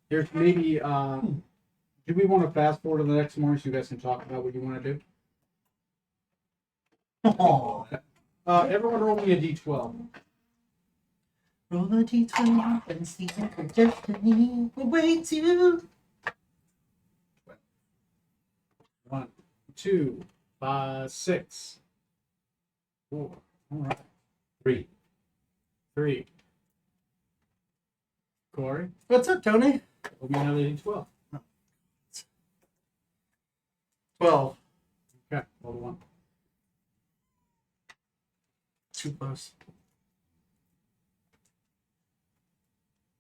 There's maybe, do we want to fast forward to the next morning so you guys can talk about what you want to do? Oh. Everyone roll me a d12. Roll the d20 and see your destiny. Way to 1, 2, 5, 6, 4. All right. 3. Corey, What's up, Tony? roll me another d12. 12. Okay, roll the 1. Too close.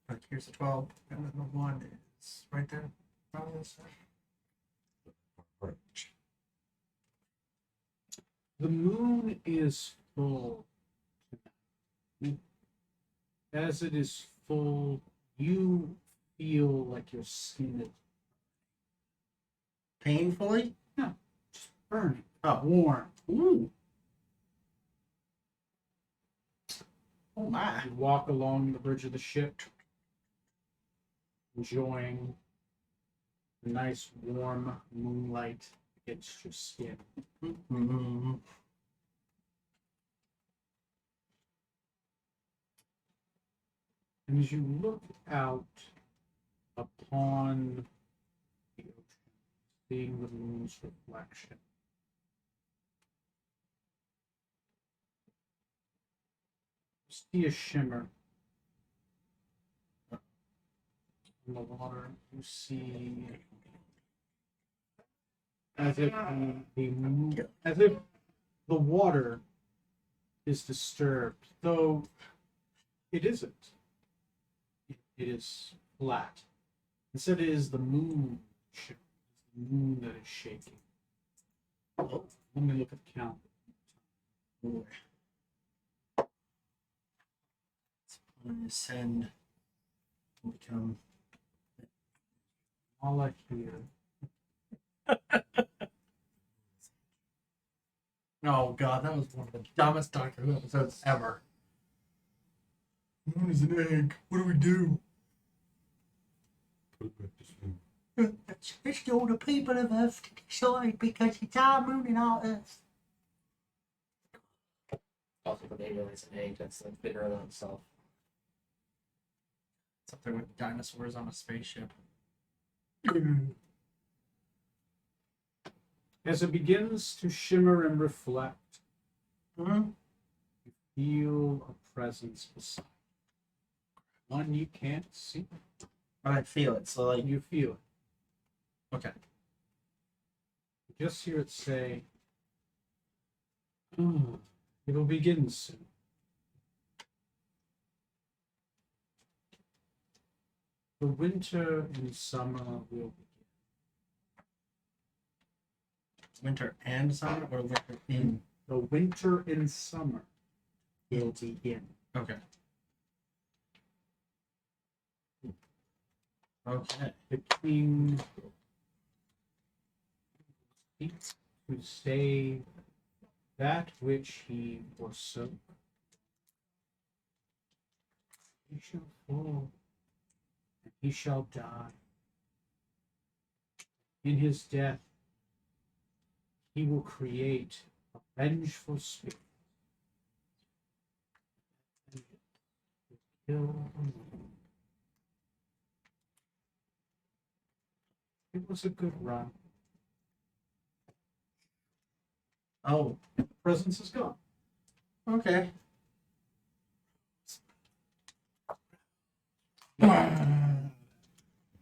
Look, here's the 12. And then the 1 is right there. On this side. The moon is full tonight. As it is full, you feel like your skin is Painfully? burning, Oh. warm. Ooh. Oh my. You walk along the bridge of the ship, enjoying the nice warm moonlight against your skin. Mm-hmm. And as you look out upon the ocean, seeing the moon's reflection, you see a shimmer in the water. You see as if the water is disturbed, though it isn't. It is flat. Instead, it is the moon. It's the moon that is shaking. Oh, let me look at the count. Ascend and become. All I hear. Oh god, that was one of the dumbest Doctor Who episodes ever. Moon is an egg. What do we do? It's all the people of Earth to decide because it's our moon and our Earth. Also, the baby is an egg that's like bigger than himself. Something with dinosaurs on a spaceship. As it begins to shimmer and reflect, Mm-hmm. feel a presence beside you. One you can't see. I feel it. So like, You feel it. okay. You just hear it say, "Oh, it'll begin soon." The winter and summer will begin. Winter and summer, or winter in The winter and summer will in. begin. Okay. Okay. The king seeks to save that which he forsook. He shall fall, and he shall die. In his death, he will create a vengeful spirit. And will kill them all. It was a good run. Oh, Presence is gone. okay.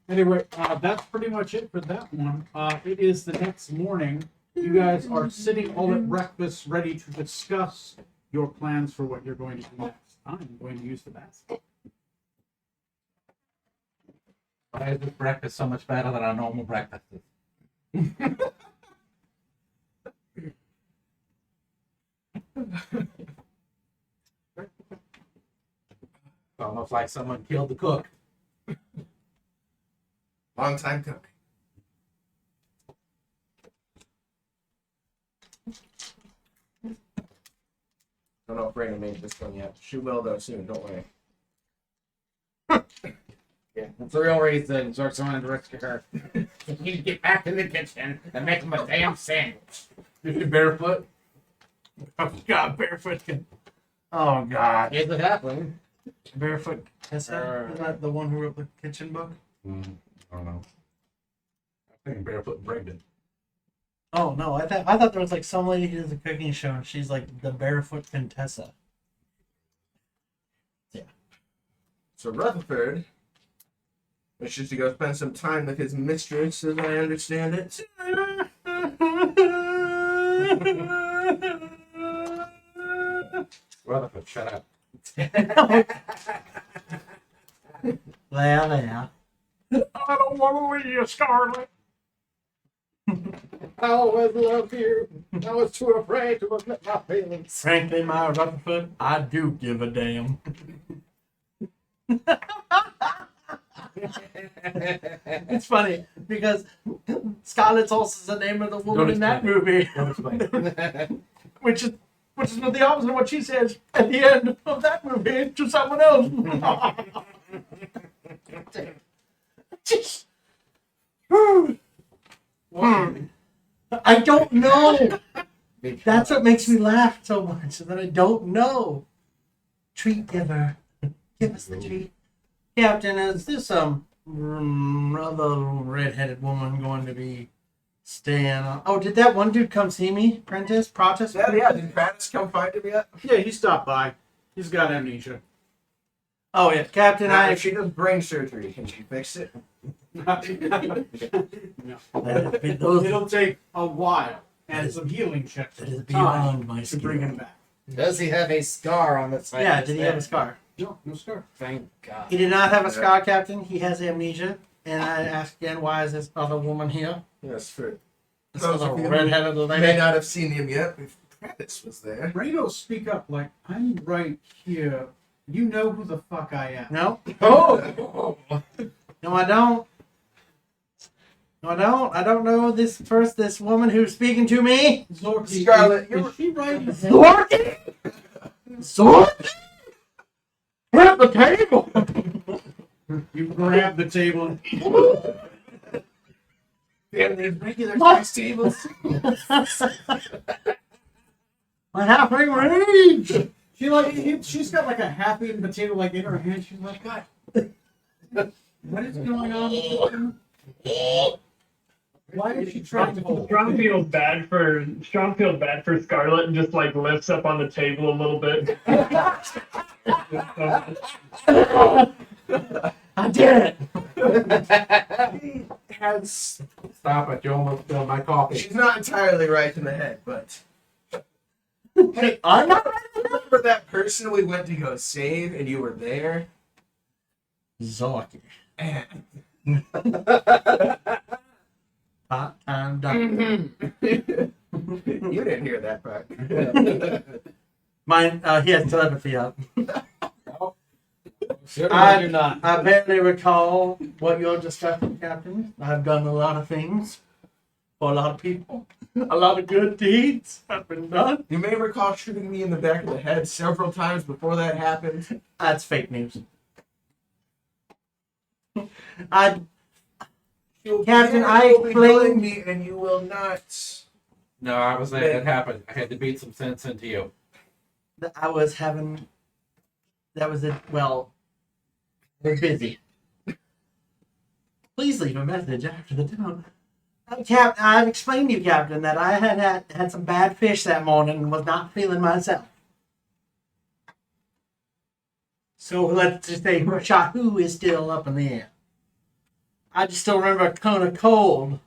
Anyway, that's pretty much it for that one. It is the next morning. You guys are sitting all at breakfast, ready to discuss your plans for what you're going to do next. I'm going to use the bathroom. Why is this breakfast so much better than our normal breakfasts? Almost like someone killed the cook. Long time coming. Don't know if Raina made this one yet. She will though soon. Don't worry. Yeah, that's the real reason Zork's wanted to rescue her. You need to get back in the kitchen and make him a damn sandwich. You're barefoot. Oh God, barefoot. Oh God. Here's what happened. Barefoot Tessa? Is that the one who wrote the kitchen book? I don't know. I'm thinking barefoot and Brendan. Oh no, I thought there was like some lady who does a cooking show and she's like the Barefoot Contessa. So Rutherford wishes to go spend some time with his mistress, as I understand it. Rutherford, shut up. There. I don't want to leave you, Scarlet. I always loved you. I was too afraid to admit my feelings. Frankly, my Rutherford, I do give a damn. It's funny because Scarlett's also the name of the woman in that movie, Don't explain. which is the opposite of what she says at the end of that movie to someone else. Just, I don't know. That's what makes me laugh so much, is that I don't know. Treat giver. Give us the treat. Captain, is this other red-headed woman going to be staying on? Oh, did that one dude come see me? Prentice? Yeah. Did Prentice come find him yet? Yeah, he stopped by. He's got amnesia. Oh, yeah. Captain, Now, I... if she does brain surgery, can she fix it? No. Those, It'll take a while and some healing checks that is time beyond my to bring skill. him back. Does he have a scar on the side? Yeah, of his did he have a head? scar? No, no scar. Thank God. He did not have a scar, Captain. He has amnesia. And I asked again, why is this other woman here? Yes, for This those other of you who red-headed may lady. not have seen him yet. If Prentice was there. Rado, speak up like, I'm right here. You know who the fuck I am. No? Oh! No, I don't. No, I don't. I don't know this woman who's speaking to me. Zorky, Scarlet, is she right? Zorky? Zorky? Grab the table. You grab the table. Damn, these regular size tables. My halfling rage. She's got like a half-eaten potato like in her hand. She's like, God, what is going on? Why is she trying to hold? Strong feels bad for Scarlet and just like lifts up on the table a little bit. I did it. She has. Stop it! You almost spilled my coffee. She's not entirely right in the head, but. Hey, I'm not. remember that person we went to go save and you were there? Zorky. And Part-time doctor. you didn't hear that part. Mine, he has telepathy up. Sure, I- you're not. I barely recall what you're discussing, Captain. I've done a lot of things for a lot of people. A lot of good deeds have been done. You may recall shooting me in the back of the head several times before that happened. That's fake news. I You Captain, I will be explained- killing me, and you will not. No, I was there. It happened. I had to beat some sense into you. was having. That was it. Well, we're busy. Please leave a message after the tone. Captain, I've explained to you, Captain, that I had some bad fish that morning and was not feeling myself. So let's just say Shahu is still up in the air. I just still remember kind of cold.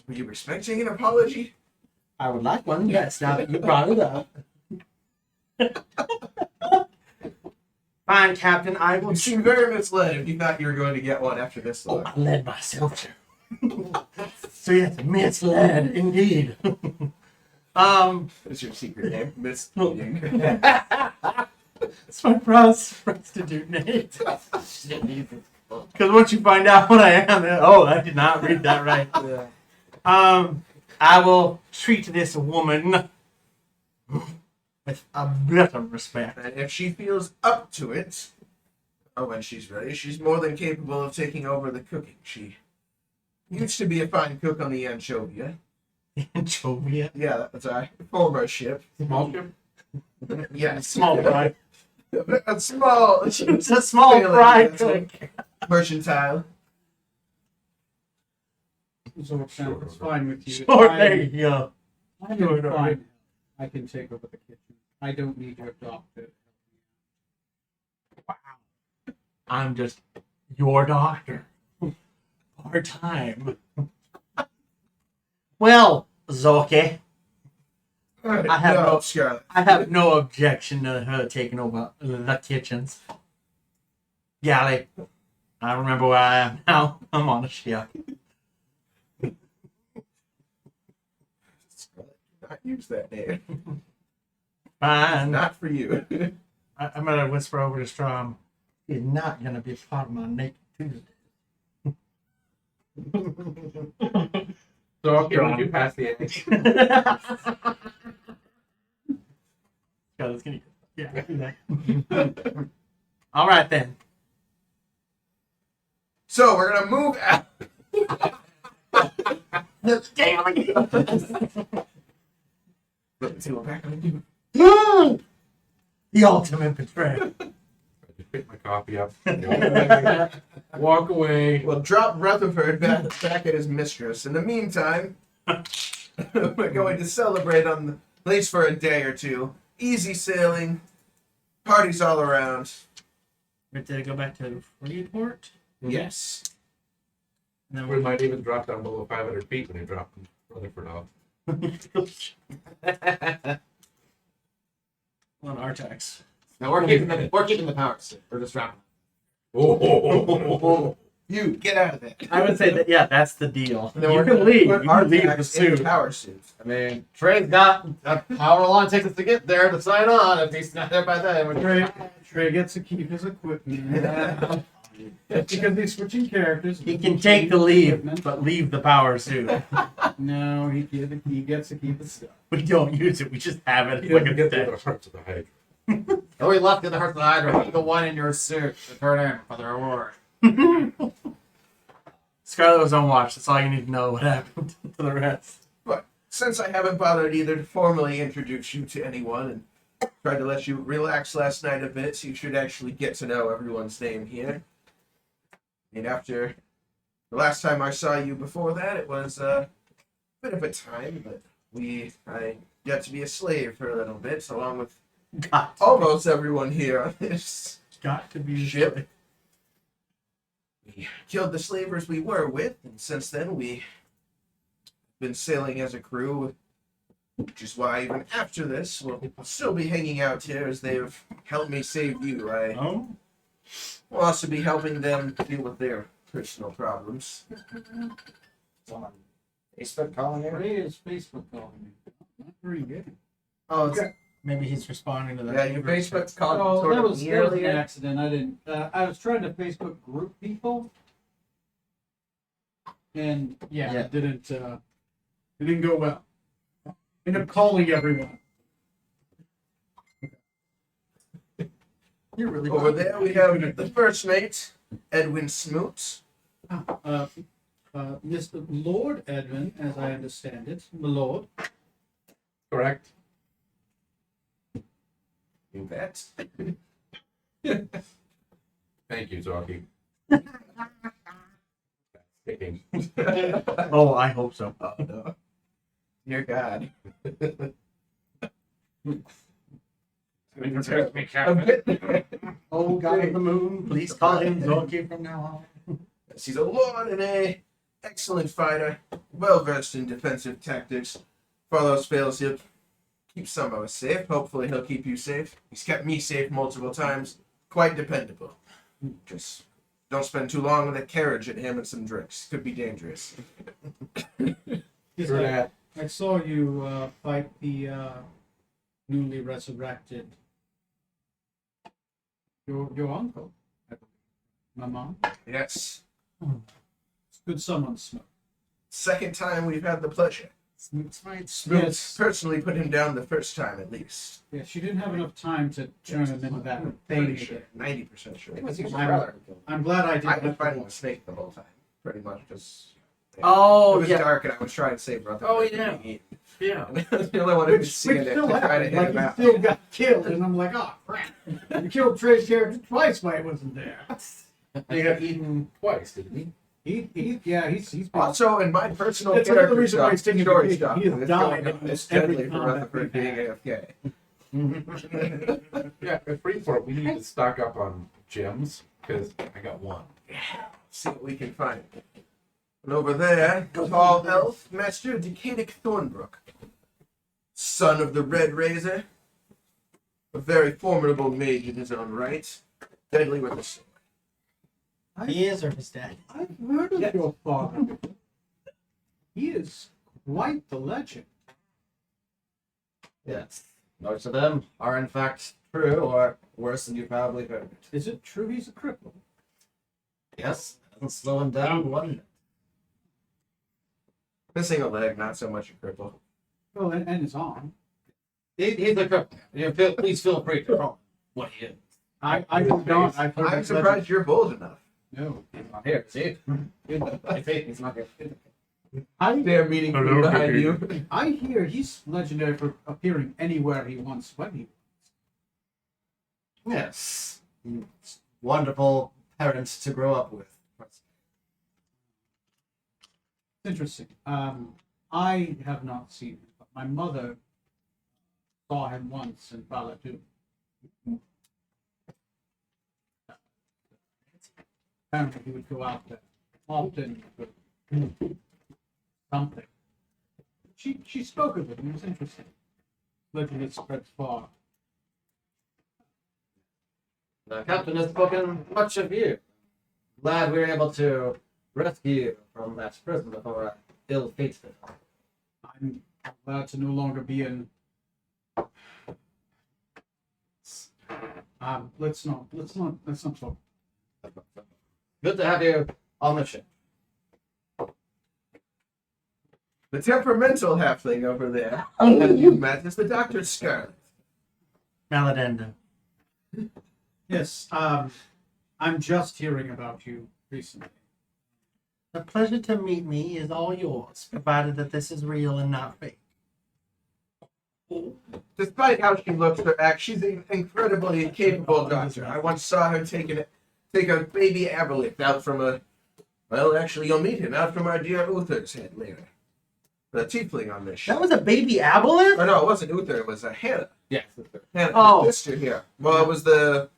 Were you expecting an apology? I would like one, yes, now that you brought it up. Fine, Captain, I will You seem very misled if you thought you were going to get one after this Oh, long. I led myself to. So yes, misled indeed. That's your secret name, misleading. It's my prostitute name. Because once you find out what I am, I did not read that right. I will treat this woman with a bit of respect. And if she feels up to it, or when she's ready, she's more than capable of taking over the cooking. She used to be a fine cook on the Anchovia. Anchovia. Yeah, that's our former ship. Small ship. Yes. Small fry. A small. It's a small Sailing fry vessel. cook. Mercantile. So it sounds fine with you. Sure, there you go. I'm Sure, fine. I can take over the kitchen. I don't need your doctor. I'm just your doctor. Part-time. Well, Zorky, I have no- Scarlet. I have no objection to her taking over the kitchens. Galley, I remember where I am now. I'm on a ship. Scarlet, do not use that name. Fine. Not for you. I'm going to whisper over to Strom. He's not going to be part of my Naked Tuesday. So okay, would you pass the egg? God, it's gonna, yeah, do that. All right, then. So we're gonna move out. Put the table back on you. The ultimate betrayal. I just pick my coffee up. Walk away. We'll drop Rutherford back at his mistress. In the meantime, we're going to celebrate at least for a day or two. Easy sailing, parties all around. We're to go back to Freeport. Yes. And then We might even drop down below 500 feet when you drop Rutherford off. on Artax. No, we're keeping the power suit. We're just dropping. Oh, You get out of there. I would say that, yeah, that's the deal. Then You we're can gonna leave. put You can leave the Artax in the suit. power suit. I mean, Trey's got however long it takes us to get there to sign on. If he's not there by then, we're Trey gets to keep his equipment. Because he's switching characters. He can take the leave, but leave the power suit. No, he gets to keep the stuff. We don't use it. We just have it he like doesn't a get to the stick. hearts of the Hydra. Oh, we left in the Hearts of the Hydra. Keep the one in your suit to turn in for the reward. Scarlet was on watch. That's all you need to know what happened to the rest. But since I haven't bothered either to formally introduce you to anyone and tried to let you relax last night a bit, so you should actually get to know everyone's name here. And after The last time I saw you before that, it was a bit of a time, but I got to be a slave for a little bit, along with Got almost everyone here on this got to be ship. We killed the slavers we were with, and since then we've been sailing as a crew, which is why even after this we'll still be hanging out here as they've helped me save you. I Oh, will also be helping them deal with their personal problems. Someone Facebook calling you? What is Facebook calling me? Not very good. Oh, it's, maybe he's responding to that. yeah, your Facebook called Oh, sort that of was, me that was an earlier. accident. I didn't. I was trying to Facebook group people, and yeah, Yeah. it didn't. It didn't go well. Ended up calling everyone. You're really Over there we have the first mate, Edwin Smoot. Mr. Lord Edwin, as I understand it, my lord. Correct. You bet. Thank you, Zorky. Sticking. Oh, I hope so. Oh no. Dear God. A bit- Oh, God of the moon, please call him Zorky from now on. He's a lord and a excellent fighter, well versed in defensive tactics. If all else fails, he'll keep some of us safe. Hopefully, he'll keep you safe. He's kept me safe multiple times. Quite dependable. Just don't spend too long with a carriage at him and some drinks. Could be dangerous. Yes, True that. I saw you fight the newly resurrected your uncle, I believe. My mom. Yes. It's good someone smoke. Second time we've had the pleasure. Smoots fights. Smoot Yes. personally put him down the first time at least. Yeah, she didn't have enough time to turn him into that thing Pretty sure. again. 90% sure. It was your I'm- brother. I'm glad I did I've been that. fighting the snake the whole time, pretty much, because Oh, it was yeah. dark and I was trying to save brother. Oh, from yeah. being eaten. Yeah. I was the only one who could Which see it still to try to happened. hit Like him he out. still got killed, and I'm like, oh crap! You killed Trey's character twice while I wasn't there. He got eaten twice, didn't he? He's been. Also, in my personal That's another character reason why he's stuff, taking story vacation. stuff, He has it's died going in on. almost It's deadly every for combat Rutherford we've being had. AFK. Yeah, at Freeport, we need to stock up on gems, because I got one. See what we can find. And over there, tall elf, Master Decadic Thornbrook. Son of the Red Razor. A very formidable mage in his own right. Deadly with a sword. He is or his dad. I've heard of your father. He is quite the legend. Yes. Most of them are in fact true, or worse than you probably heard. Is it true he's a cripple? Yes. Doesn't slow him down one bit. Missing a leg, not so much a cripple. Well, and his arm. He's a cripple. Please feel free to call him what he is. I do not. I've heard I'm that surprised you're bold enough. legend. No. He's not here, see? He's not here. They're meeting Hello, behind baby. you. I hear he's legendary for appearing anywhere he wants when he. Yes. Wonderful parents to grow up with. Interesting. I have not seen him, but my mother saw him once in Baladu. Apparently, he would go out there often for something. She spoke of it. It was interesting. Legend had spread far. The captain has spoken much of you. Glad we were able to rescue you from that prison before our ill fate befell. I'm glad to no longer be in. Let's not talk. Good to have you on the ship. The temperamental halfling over there that you met is the Dr. Scarlet. Maladendo. Yes, I'm just hearing about you recently. The pleasure to meet me is all yours, provided that this is real and not fake. Despite how she looks, she's an incredibly capable doctor. I once saw her take a baby aboleth out from a Well, actually, you'll meet him out from our dear Uther's head later. The tiefling on this ship. That was a baby aboleth? Oh, no, it wasn't Uther. It was Hannah. Yes. Hannah, Oh. his sister here. Well, it was the.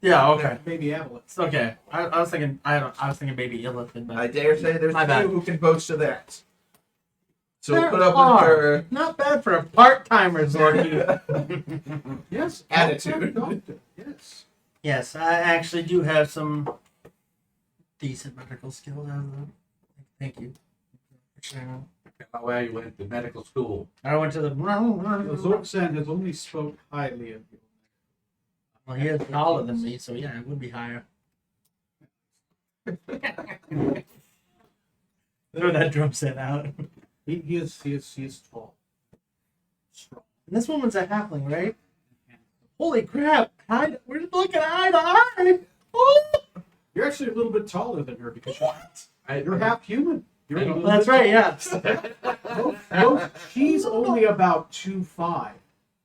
Yeah, okay. Baby Avalon. It's okay. I was thinking I was thinking baby Illithid, but I dare say there's My few bad. who can boast of that. So There put up are. with her not bad for a part-timer, Zordy. Yes. Attitude. Doctor. Yes. Yes, I actually do have some decent medical skills. Thank you. How you went to medical school. I went to the. Zorksan has only spoke highly of you. Well, he is taller than me, so yeah, it would be higher. Throw that drum set out. And He is tall. Strong. this woman's a halfling, right? Holy crap! We're looking eye to eye. Oh! You're actually a little bit taller than her because you're half human. You're a little That's bit right. Yeah. She's only about 2'5".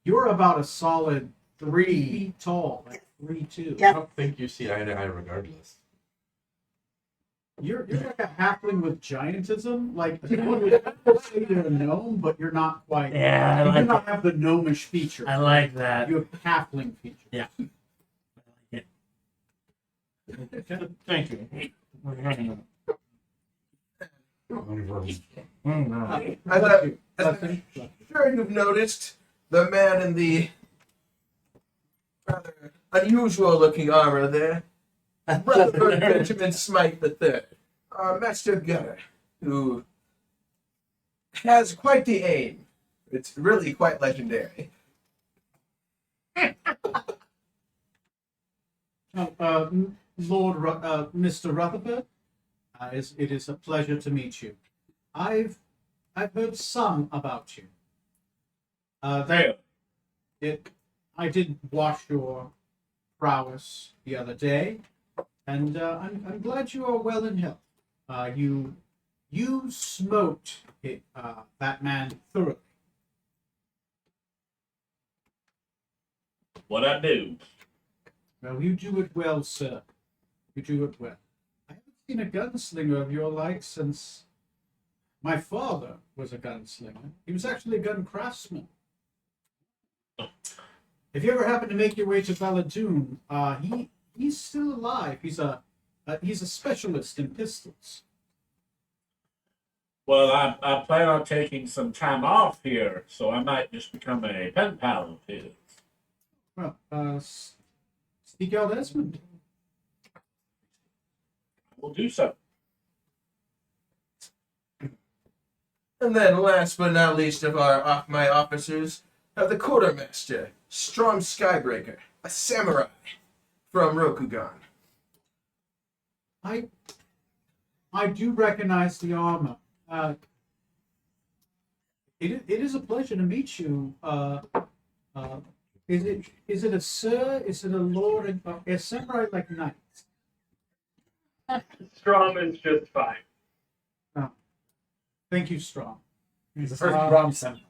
You're about a solid 3 feet tall, like 3'2". Yeah. I don't think you see eye to eye regardless. You're like a halfling with giantism. Like someone would say you're a gnome, but you're not quite. Yeah, I You do like not it. have the gnomish features. I like that. You have halfling features. Yeah. Thank you. As I'm sure you've noticed, the man in the rather unusual looking armor there, Rutherford Benjamin Smythe III, our Master Gunner, who has quite the aim. It's really quite legendary. Mr. Rutherford, it is a pleasure to meet you. I've heard some about you. I did watch your prowess the other day, and I'm glad you are well in health. You smoked that man thoroughly. What I do? Well, you do it well, sir. You do it well. I haven't seen a gunslinger of your like since my father was a gunslinger. He was actually a gun craftsman. If you ever happen to make your way to Valadoon, he's still alive. He's a specialist in pistols. Well, I plan on taking some time off here, so I might just become a pen pal of his. Well, speak out, Esmond. We'll do so. And then, last but not least of my officers, the quartermaster, Storm Skybreaker, a samurai from Rokugan. I do recognize the armor. It is a pleasure to meet you. Is it a sir? Is it a lord? A samurai like knight? Strom is just fine. Thank you, Strong. He's a first Bromson.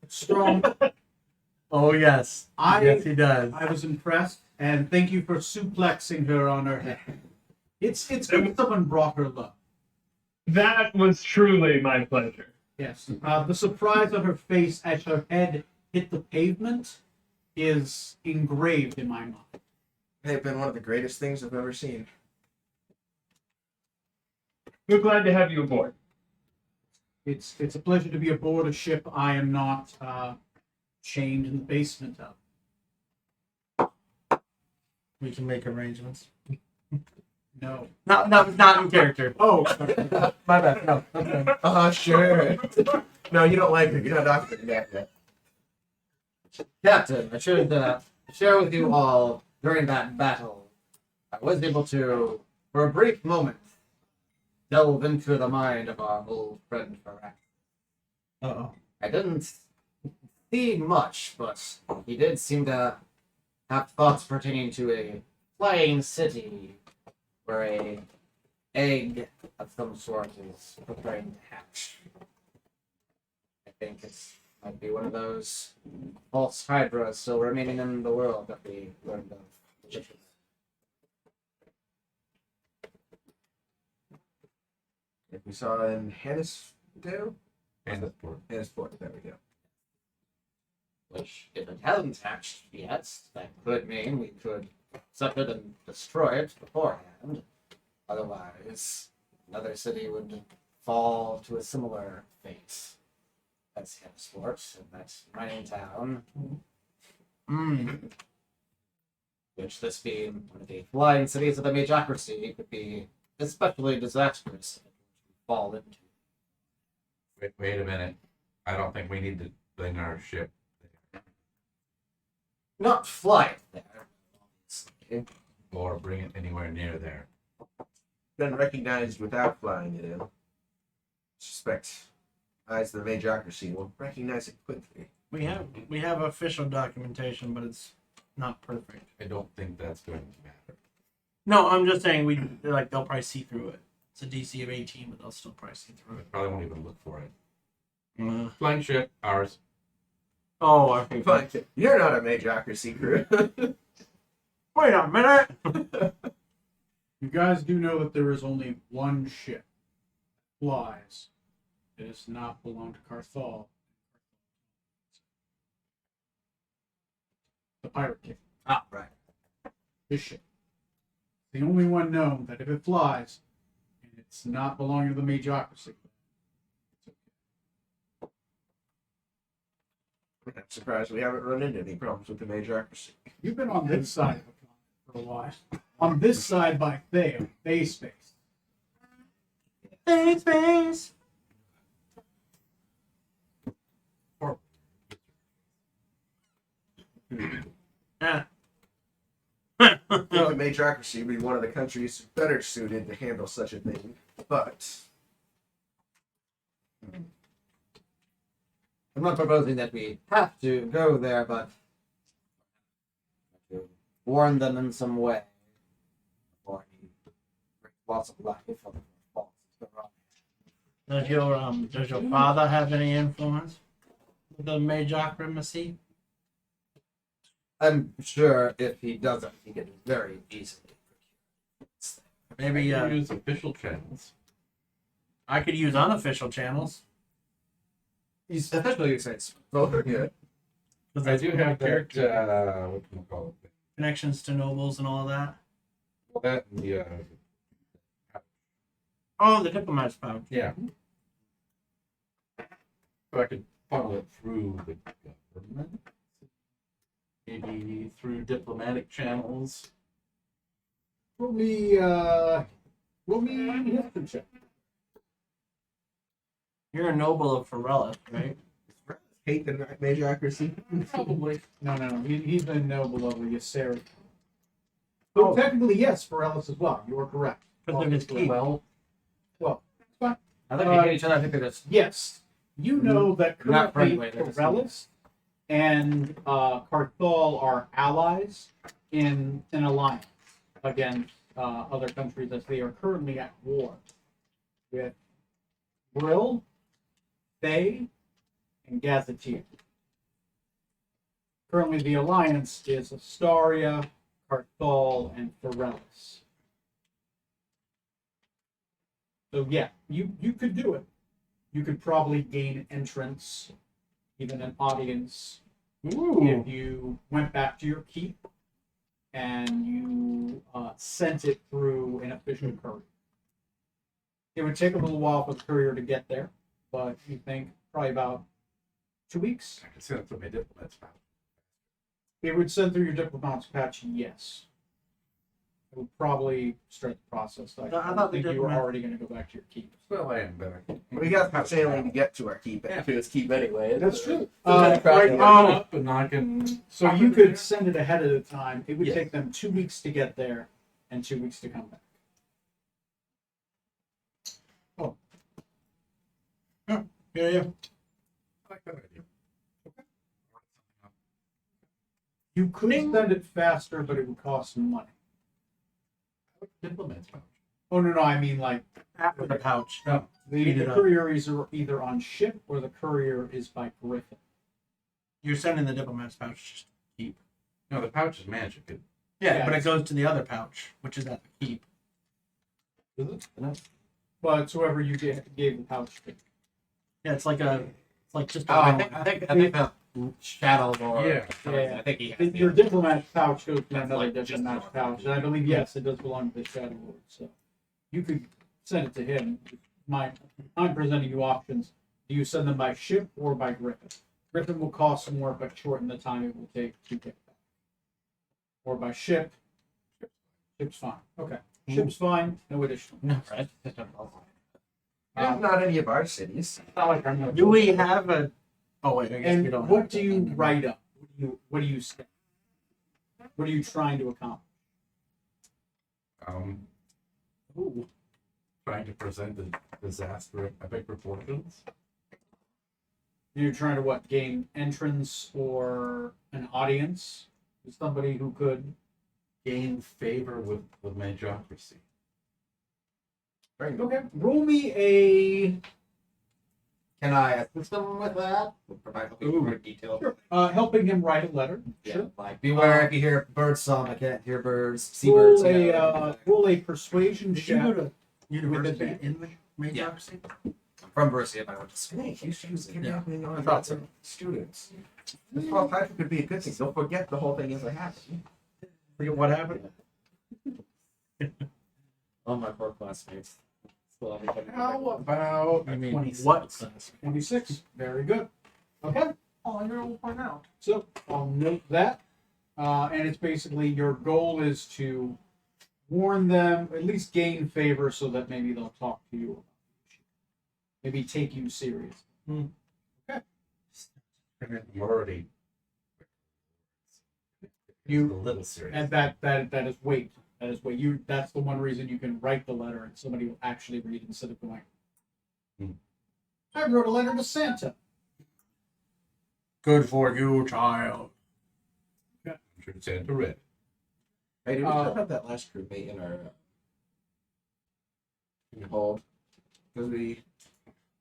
Strong. Oh yes. Yes, he does. I was impressed, and thank you for suplexing her on her head. It's good someone brought her love. That was truly my pleasure. Yes. The surprise on her face as her head hit the pavement is engraved in my mind. They've been one of the greatest things I've ever seen. We're glad to have you aboard. It's a pleasure to be aboard a ship I am not chained in the basement of. We can make arrangements. No. Not in character. Oh, My bad. No. Okay. Sure. No, you don't like it. You're not doctoring that yet. Captain, I should share with you all during that battle. I was able to, for a brief moment, delve into the mind of our old friend Farak. Uh-oh. I didn't see much, but he did seem to have thoughts pertaining to a flying city where a egg of some sort is preparing to hatch. I think it might be one of those false hydras still remaining in the world that we learned of. we saw in Hannisdale? Hannisport. Hannisport, there we go. Which, if it hasn't hatched yet, that could mean we could accept it and destroy it beforehand. Otherwise, another city would fall to a similar fate as Hannisport, in that mining town. Which, this being one of the flying cities of the Majocracy, could be especially disastrous if it were to fall into. Wait a minute. I don't think we need to bring our ship there. Not fly it there, obviously. Or bring it anywhere near there. Been recognized without flying it in. Suspect eyes of the Majocracy will recognize it quickly. We have official documentation, but it's not perfect. I don't think that's going to matter. No, I'm just saying they'll probably see through it. It's a DC of 18, but they'll still probably see through I it. probably won't even look for it. Uh, Flying ship, ours. oh, I think. But you're not a Majocracy crew. Wait a minute. You guys do know that there is only one ship that flies. It does not belong to Carthal. The Pirate King. Ah, right. This ship. The only one known that if it flies, and it's not belonging to the Majocracy, it's okay. I'm surprised we haven't run into any problems with the Majocracy. You've been on this side of the continent for a while. On this side by Thea, Bay Space. Space. Yeah. I think the Majocracy would be one of the countries better suited to handle such a thing, but I'm not proposing that we have to go there, but to warn them in some way before he brings lots of life of falls to the wrong. Does your father have any influence with the Majocracy? I'm sure if he doesn't, he can very easily procure. Maybe I can use official channels. I could use unofficial channels. He's especially excited. both are good. Because I do have that, what can we call it? connections to nobles and all of that. Well, that and the, Oh, the diplomat's pouch. yeah. So I could funnel it through the government. Maybe through diplomatic channels. We'll be history check. You're a noble of Ferellis, right? Hate the Majocracy. Probably. No. He's been noble of the Yseri. But technically, yes, Forellis as well. You are correct. Because of his keep. Well, Fine. I think they hate each other. I think they're just Yes, you know that Not currently friendly, they're just- Forellis and Carthal are allies in an alliance against other countries as they are currently at war with Brill, Thay, and Gazetteer. Currently, the alliance is Astaria, Carthal, and Forellis. So yeah, you could do it. You could probably gain entrance, even an audience, if you went back to your keep and you sent it through an official courier. It would take a little while for the courier to get there, but you think probably about 2 weeks. I can send it to my diplomats now. It would send through your diplomat's patch, yes. It would probably start the process. I thought the think you were diplomat- already going to go back to your keep. Well, I am back. We got sailing to get to our keep, to his keep anyway. That's true. Right Right Now, now, up and I can. so you could send it ahead of the time. It would take them 2 weeks to get there and 2 weeks to come back. Yeah. I like that idea. You could send it faster, but it would cost some money. Diplomats pouch. Oh no, I mean like After the pouch. no, the Speed it up. courier is either on ship or the courier is by Griffin. You're sending the diplomat's pouch. Just keep. No, the pouch is magic. Yeah, Yeah. but it goes to the other pouch, which is at the keep. Is it? Well, it's whoever you gave the pouch to. Yeah, it's like just a Oh, I round. think the Shadow Lord. Yeah. I think he has Your diplomat pouch goes to That's another like just diplomat normal. pouch, and I believe yes, it does belong to the Shadow Lord. So you could send it to him. I'm presenting you options. Do you send them by ship or by Griffin? Griffin will cost more, but shorten the time it will take to get back. Or by ship. Ship's fine. Okay. Ship's fine. No additional. No, right? And not any of our cities. Not like I'm Do we have a? Oh wait, I guess we And don't. what do you write up? What do you say? What are you trying to accomplish? Ooh. Trying to present the disaster of epic proportions. You're trying to what? Gain entrance or an audience with somebody who could. Gain favor with the Majocracy. Very good. Okay. Roll me a. Can I assist them with that? We'll provide more detail. Sure. Helping him write a letter. Yeah, Sure. like beware if you hear bird song, I can't hear birds, Roll seabirds. a roll a persuasion Did you check. go to university advantage. in Majocracy? I'm from Bercia, but I went to school. Hey, you should use kidnapping I on thought so. students. This 12 type could be a good thing. Don't forget the whole thing ever happened. Forget what happened. All my poor classmates. Still everybody. How about I mean, 26? what? 26. Very good. Okay. Oh, I will point out. So I'll note that. And it's basically your goal is to warn them, at least gain favor so that maybe they'll talk to you. Maybe take you serious. I'm already. You- a little serious. And that is weight. That is weight. That's the one reason you can write the letter and somebody will actually read it instead of going. I wrote a letter to Santa. Good for you, child. I'm sure Santa read. Hey, did we still have that last crewmate in our hold? Because we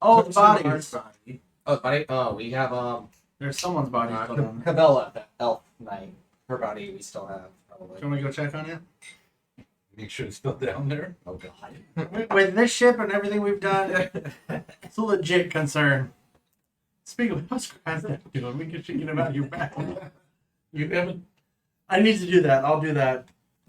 Oh, took the some of bodies. our body. Oh, buddy. Oh, we have There's someone's body still on there. Cabela, the elf knight. Her body we still have, probably. Do you want me to go check on it? Make sure it's still down there. Oh god. With this ship and everything we've done, it's a legit concern. Speaking of, how's that doing? We should get him out of your back. You haven't. I need to do that. I'll do that.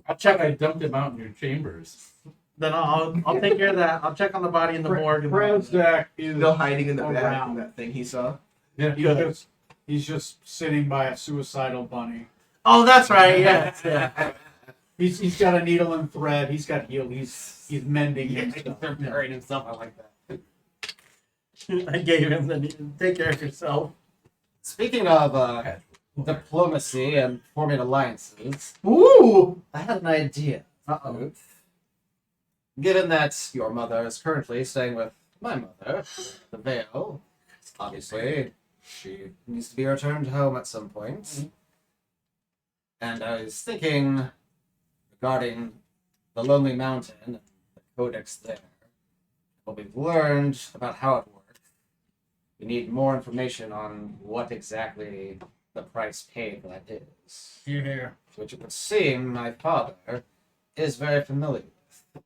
I'll check. I dumped him out in your chambers. Then I'll take care of that. I'll check on the body in the morgue. and- Razdak is Still hiding in the back around. from that thing he saw. He's just sitting by a suicidal bunny. Oh, that's right. Yes. Yeah. He's got a needle and thread. He's got heal. He's mending Yeah, himself. they're burying himself. I like that. I gave him the take care of yourself. Speaking of diplomacy and forming alliances, Ooh. I had an idea. Uh-oh. Given that your mother is currently staying with my mother, the Vale, obviously she needs to be returned home at some point. And I was thinking regarding the Lonely Mountain and the codex there. What we've learned about how it works. We need more information on what exactly the price paid for that is. You're here. Which it would seem my father is very familiar with.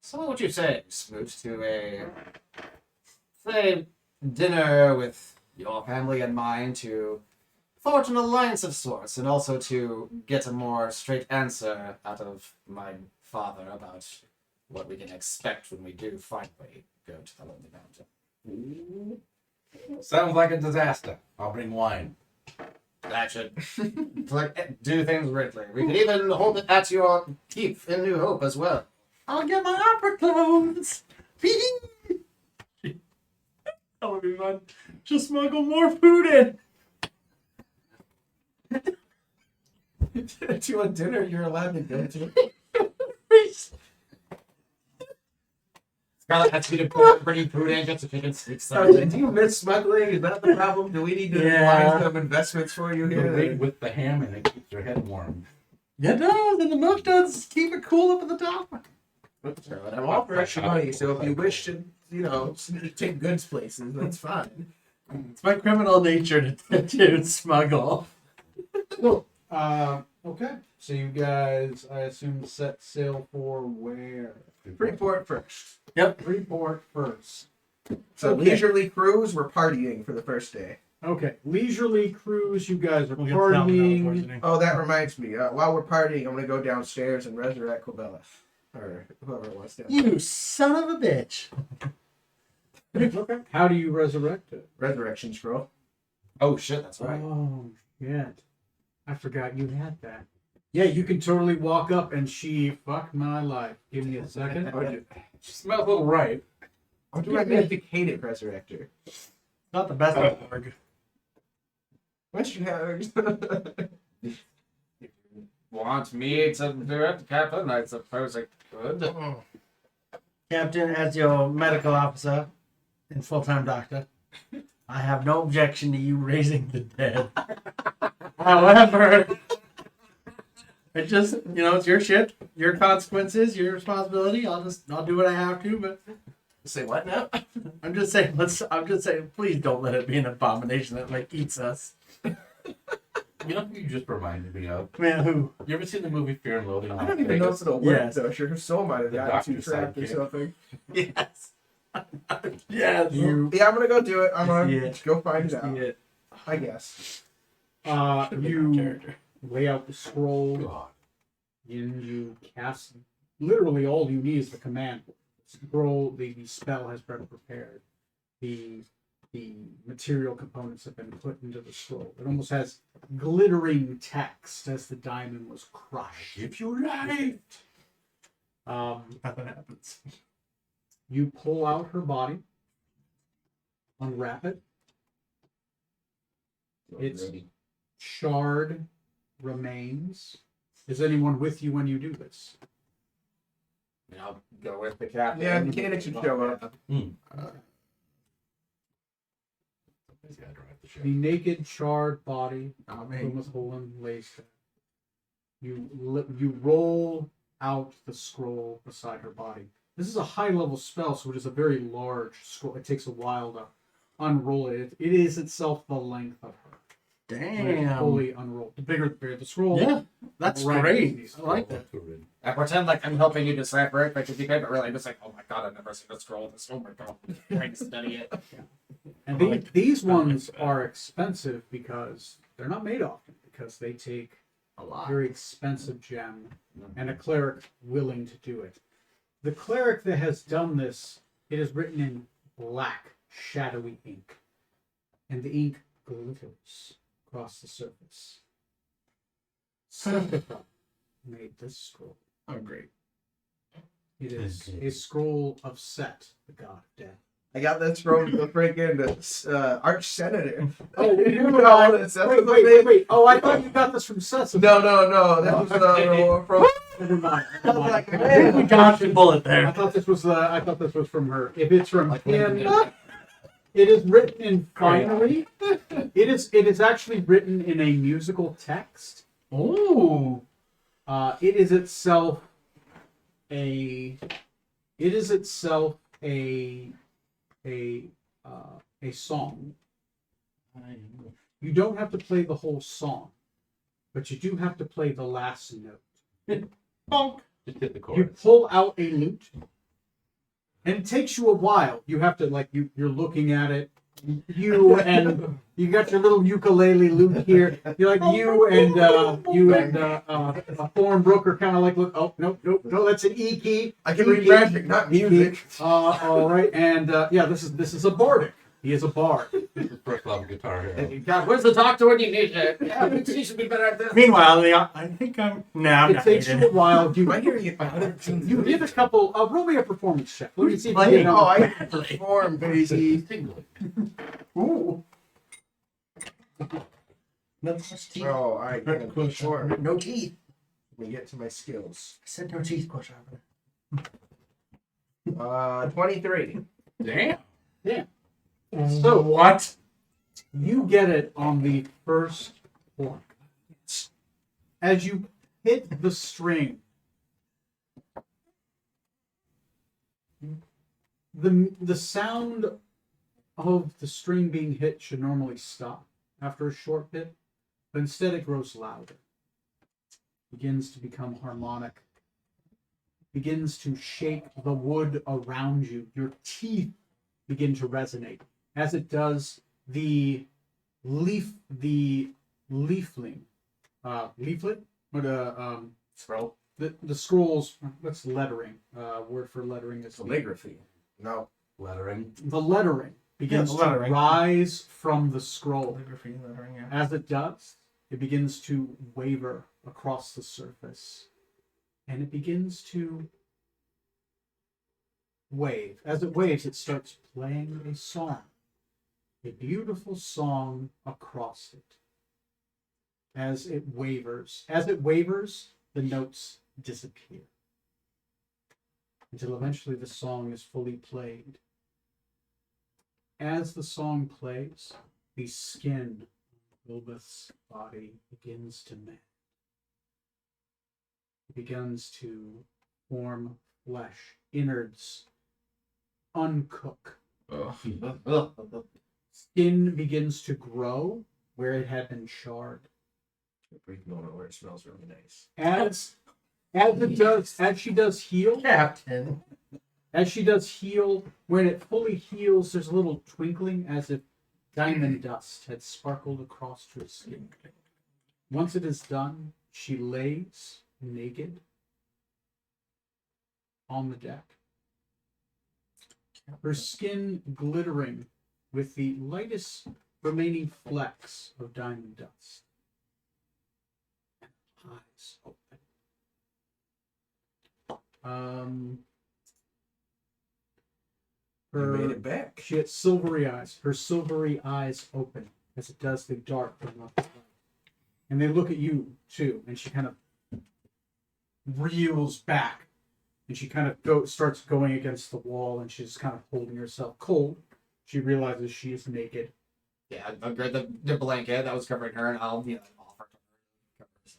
So what would you say, Smoot, to say, dinner with your family and mine to forge an alliance of sorts, and also to get a more straight answer out of my father about what we can expect when we do finally go to the Lonely Mountain. Sounds like a disaster. I'll bring wine. That should do things rightly. We could even hold it at your keep in New Hope as well. I'll get my opera clothes. That would be fun. Just smuggle more food in. To a dinner you're allowed to go to. Scarlet has to be to bring food in just so she can sneak Do you miss smuggling? Is that the problem? Do we need to Yeah. find some investments for you You wait here? with the ham and it keeps your head warm. It does, and the milk does keep it cool up at the top. I'm all for extra money, so if you wish to, take goods places, that's fine. It's my criminal nature to smuggle. Okay. So you guys, I assume, set sail for where? Freeport first. Freeport first. So Okay. leisurely cruise. We're partying for the first day. Okay. Leisurely cruise. You guys are We'll get to that one now, partying. unfortunately. Oh, that reminds me. While we're partying, I'm gonna go downstairs and resurrect Cobella, or whoever it was down there. You son of a bitch. Okay. How do you resurrect it? Resurrection scroll. Oh shit, that's right. Oh, shit. I forgot you had that. Yeah, you can totally walk up and she fucked my life. Give me a second. She smells a little right. I'll do my medicated resurrector. Not the best org. Once you have. Want me to do it, Captain? I suppose I could. Captain, as your medical officer and full-time doctor, I have no objection to you raising the dead. However, it just, it's your shit, your consequences, your responsibility. I'll do what I have to, but Say what now? I'm just saying, please don't let it be an abomination that eats us. You know who you just reminded me of? Man, who? You ever seen the movie Fear and Loathing in I Las don't even know if Vegas? it'll work Yes. though. Her soul might have The gotten too doctor's trapped or sidekick. something. Yes. Yes. You Yeah, I'm gonna go do it. I'm gonna Yeah. go find it out. Yeah. I guess. you lay out the scroll God. and you cast. Literally, all you need is the command. Scroll. The spell has been prepared. The material components have been put into the scroll. It almost has glittering text as the diamond was crushed. If you like. Nothing happens. You pull out her body, unwrap it. It's charred remains. Is anyone with you when you do this? I'll go with the captain. Yeah, the mechanic should show up. Somebody's gotta drive the ship. The naked, charred body Not of me. Thomas Holland lays there. You roll out the scroll beside her body. This is a high-level spell, so it is a very large scroll. It takes a while to unroll it. It is itself the length of her. When it's Damn. fully unrolled. The bigger the scroll. Yeah, that's Right. great. I like that. I pretend like I'm helping you decipher it, but but really I'm just like, oh my god, I've never seen a scroll this. Oh my god, I'm trying to study it. And these ones are expensive because they're not made often, because they take A lot. very expensive gem and a cleric willing to do it. The cleric that has done this, it is written in black, shadowy ink, and the ink glitters across the surface. Sephiroth made this scroll. Oh, great. It is a scroll of Set, the god of death. I got this from the freaking arch senator. Oh, You know what it says on the thing? wait. Oh, I thought you got this from Sessa. No. That was from. Never mind. Like, I think we dodged a bullet I there. thought this was from her. If it's from him, it is written in finery. It is actually written in a musical text. Ooh. It is itself a song. You don't have to play the whole song, but you do have to play the last note. Bonk. Just hit the You chorus. pull out a lute, and it takes you a while. You have to you're looking at it. You got your little ukulele lute here. You're like you and a foreign broker kind of look. Oh no, that's an E key. I can read magic, not music. All right, and this is a bardic. He is a bard. This is first level guitar hero. God, where's the doctor when you need it? Yeah, she should be better at this. Meanwhile, I think I'm. Nah, I'm It not takes you a needed. while. I hear you. You did a couple. Roll me a performance check. Let me see if you Playing. get Oh, on. I can perform, baby. Tingling. Ooh. No teeth. Oh, I can Push. perform. No teeth. Let me get to my skills. I said no teeth. Push over. 23. Damn. So what? you get it on the first one. As you hit the string, the sound of the string being hit should normally stop after a short bit, but instead it grows louder. begins to become harmonic, begins to shake the wood around you. Your teeth begin to resonate. As it does, the leafling, leaflet, or Scroll. the scrolls. What's lettering? Word for lettering is Calligraphy. No. Lettering. the lettering begins Yeah, the lettering. to rise from the scroll. Calligraphy, lettering, yeah. As it does, it begins to waver across the surface. And it begins to wave. As it waves, it starts playing a song. A beautiful song across it. As it wavers, the notes disappear. Until eventually the song is fully played. As the song plays, the skin of Lilbeth's body begins to mend. It begins to form flesh, innards, uncook. Skin begins to grow where it had been charred. Brief moment where it smells really nice. As she does heal, Captain. when it fully heals, there's a little twinkling as if diamond dust had sparkled across her skin. Once it is done, she lays naked on the deck, her skin glittering with the lightest remaining flecks of diamond dust. And eyes open. You made it back. She had silvery eyes. Her silvery eyes open as it does the dark from left to right. And they look at you too. And she kind of reels back. And she kind of starts going against the wall, and she's kind of holding herself cold. She realizes she is naked. Yeah, I'll grab the blanket that was covering her, and I'll offer to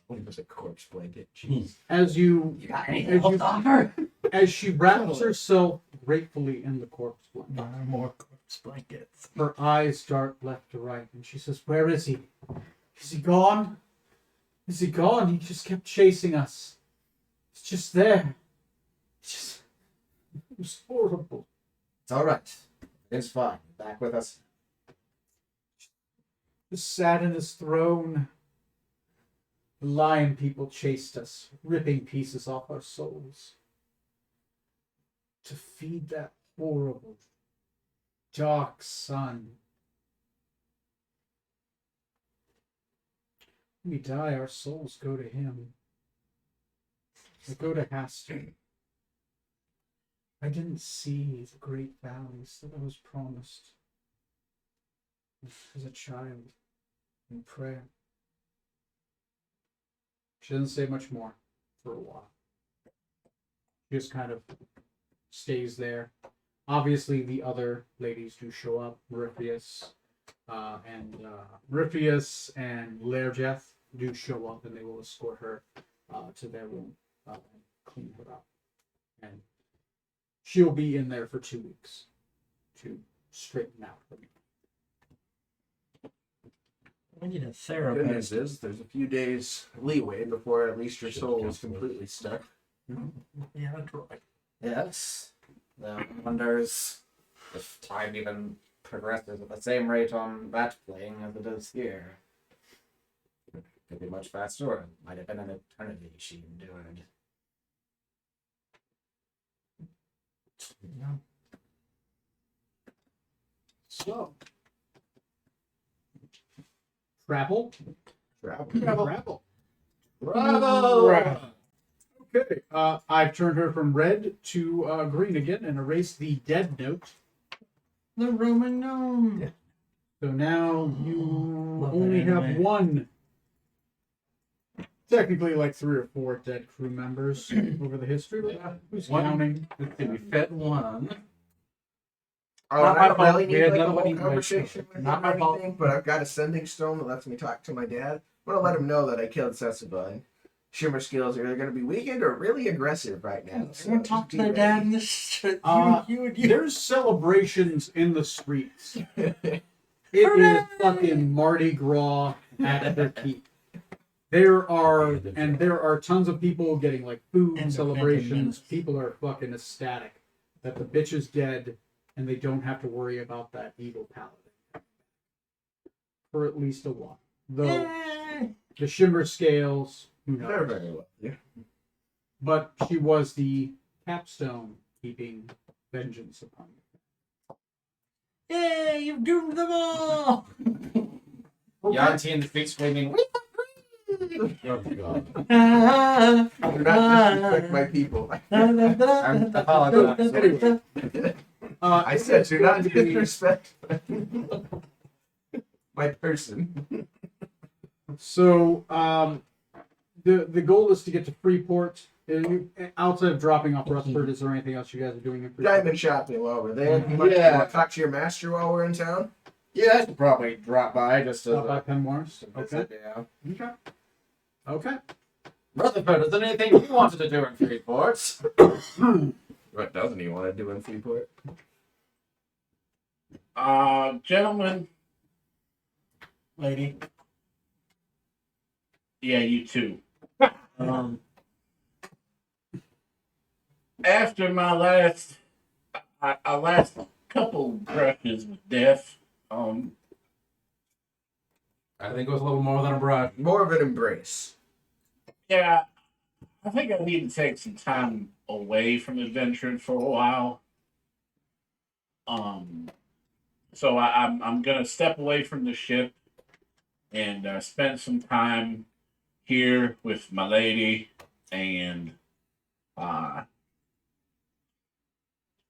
her. It was a corpse blanket. Jeez. As you got any as, else you, to offer? as she wraps herself gratefully in the corpse blanket, Buy more corpse blankets. her eyes dart left to right, and she says, "Where is he? Is he gone? Is he gone? He just kept chasing us. It's just there. It was horrible." It's all right. It's fine. Back with us. Just sat in his throne. The lion people chased us, ripping pieces off our souls. To feed that horrible, dark sun. When we die, our souls go to him. They go to Hastur. I didn't see the great valleys that I was promised as a child in prayer. She doesn't say much more for a while. She just kind of stays there. Obviously, the other ladies do show up. Merifius and Lerjeth do show up, and they will escort her to their room and clean her up. And she'll be in there for 2 weeks to straighten out her. We need a Good therapist. news is there's a few days leeway before at least your soul is completely stuck. Yeah, that's right. Yes. One wonders if time even progresses at the same rate on that plane as it does here. Could be much faster, or it might have been an eternity she endured. Yeah. So, travel. Travel. Bravo! Okay. I've turned her from red to green again and erased the dead note. The Roman gnome. So now you Love only that have anime. one. Technically, like 3 or 4 dead crew members over the history. But who's One. counting? We fed one. Oh, Not I my don't fault. really We need had like a nobody whole in my conversation show. with Not him my or fault. anything, but I've got a sending stone that lets me talk to my dad. I'm gonna let him know that I killed Sesaba, and Shimmer skills are either gonna be weakened or really aggressive right now. I'm gonna talk to be their ready. dad in this. You and you. There's celebrations in the streets. It is Hooray! fucking Mardi Gras at their peak. there are tons of people getting like food And celebrations. People are fucking ecstatic that the bitch is dead and they don't have to worry about that evil paladin for at least a while. Though Yay! the Shimmer Scales, who They're knows? very well. Yeah. But she was the capstone keeping vengeance upon you. Yay! You've doomed them all. Yanti in the feet screaming, "We Oh, God. Do not disrespect my people. I'm apologizing. Anyway. I said do not disrespect my person. So the goal is to get to Freeport. Outside of dropping off Rutherford, is there anything else you guys are doing in Freeport? Diamond shopping while we're there. You might Yeah. want to talk to your master while we're in town. Yeah, I should probably drop by just to. Stop by Penmore's. Okay. Yeah. Okay. Okay. Rutherford, is there anything you wanted to do in Freeport? What doesn't he want to do in Freeport? Gentlemen, Lady. yeah, you too. After my last couple brushes with death, I think it was a little more than a brush. More of an embrace. yeah, I think I need to take some time away from adventuring for a while. So I'm gonna step away from the ship and spend some time here with my lady and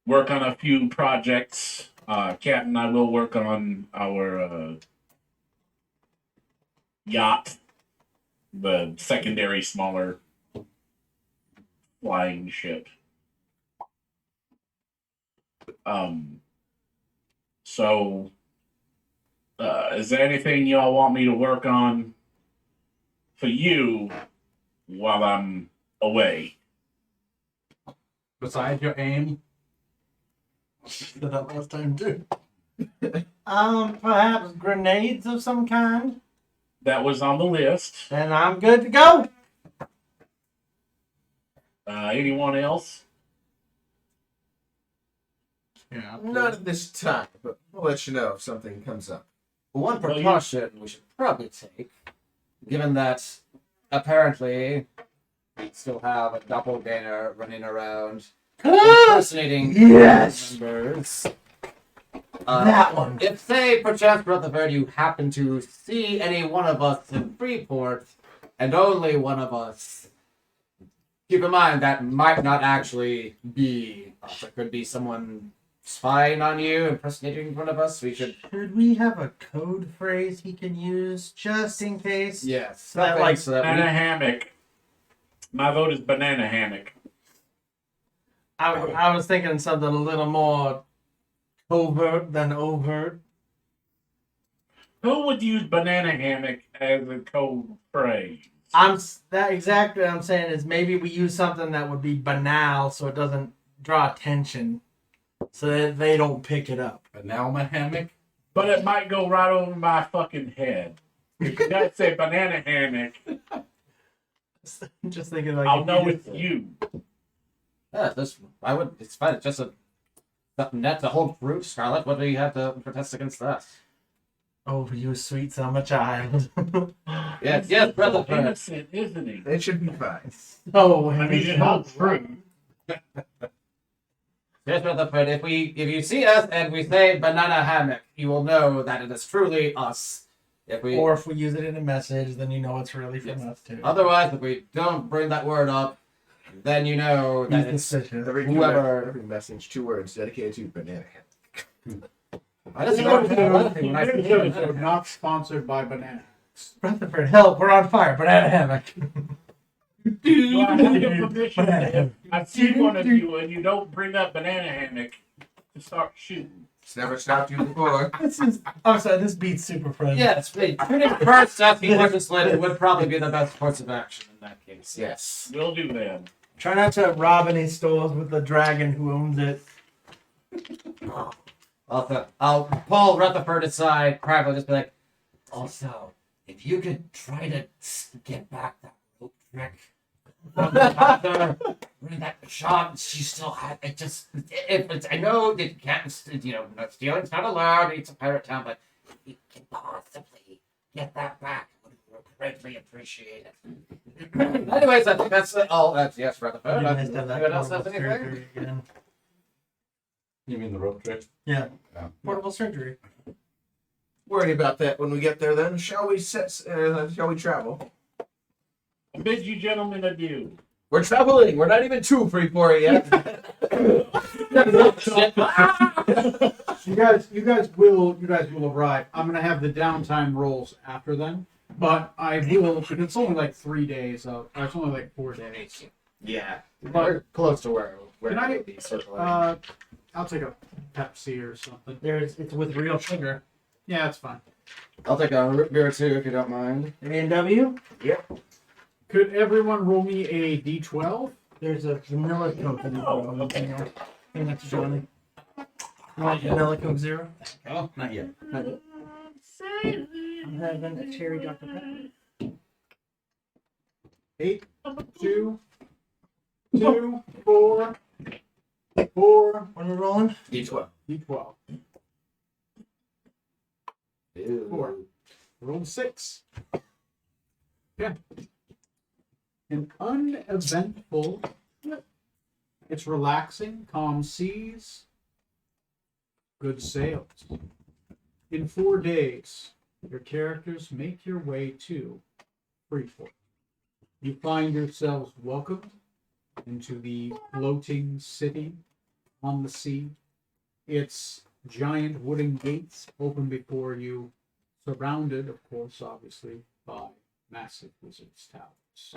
work on a few projects. Captain, I will work on our yacht, the secondary smaller flying ship. So is there anything y'all want me to work on for you while I'm away? Besides your aim, Did that last time too. Perhaps grenades of some kind, That was on the list. and I'm good to go. Anyone else? Yeah. Not at this time, but we'll let you know if something comes up. One Well, you- precaution we should probably take, given that apparently we still have a doppelganger running around impersonating Yes! members. That one. If, say, perchance, Rutherford, you happen to see any one of us in Freeport, and only one of us, keep in mind that might not actually be us. It could be someone spying on you, impersonating one of us. We should. Should we have a code phrase he can use just in case? Yes. So that, like, so that we- Banana hammock. My vote is banana hammock. I was thinking something a little more covert than overt. Who would use banana hammock as a code phrase? That exactly what I'm saying is maybe we use something that would be banal so it doesn't draw attention, so that they don't pick it up. a Nalma hammock. But it might go right over my fucking head. If you guys say banana hammock, Just thinking like I'll if know you it's just- you. Yeah, this I would. It's fine. It's just a net to hold fruit, Scarlet. What do you have to protest against that? Oh, you sweet summer child. Yes, So Rutherford. innocent, isn't he? It should be fine. Oh, I mean, it holds fruit. Yes, Rutherford. If you see us and we say banana hammock, you will know that it is truly us. If we Or if we use it in a message, then you know it's really from Yes. us too. otherwise, if we don't bring that word up, then you know He's that it's suspicious. whoever. message, 2 words dedicated to banana hammock. I just want to know one thing when I This see episode not sponsored by Banana. Rutherford, help! We're on fire! Banana hammock. Do I have your permission if I see one of you and you don't bring up banana hammock to start shooting? It's never stopped you before. I'm sorry, this beats Super Friends. Yes, please. Shooting first, asking questions later would probably be the best course of action in that case. Yes. We'll do that. Try not to rob any stores with the dragon who owns it. I'll pull Rutherford aside, privately, just be like, also, if you could try to get back that rope trick from the doctor, in that shop, she still had it. Just if it's, I know that you can't, stealing's not allowed. It's a pirate town, but if you can possibly get that back, I would greatly appreciate it. Anyways, I think that's all. That's yes, Rutherford. It'd be nice to have that Anyone else have portable anything? surgery again. You mean the rope trick? Yeah. Yeah. Portable surgery. Worry about that when we get there. Then shall we shall we travel? I bid you gentlemen adieu. We're traveling. We're not even to Freeport yet. You guys will arrive. I'm gonna have the downtime rolls after then, but I will. It's only like 3 days. It's only like 4 days. Yeah, But we're close to where Can I, we'll be circling. I'll take a Pepsi or something. It's with real sugar. Yeah, that's fine. I'll take a root beer too, if you don't mind. A&W? Could everyone roll me a d12? There's a vanilla Coke in the Hand that to Johnny. You want vanilla Coke Zero? Oh, not yet. I'm having a cherry Dr. Pepper. 8, 2, 2, 4, 4, When we're rolling? D12. d12. 4. Roll 6. Yeah. An uneventful. It's relaxing, calm seas, good sails. In 4 days, your characters make your way to Freeport. You find yourselves welcomed into the floating city on the sea. Its giant wooden gates open before you, surrounded, of course, obviously, by massive wizard's towers.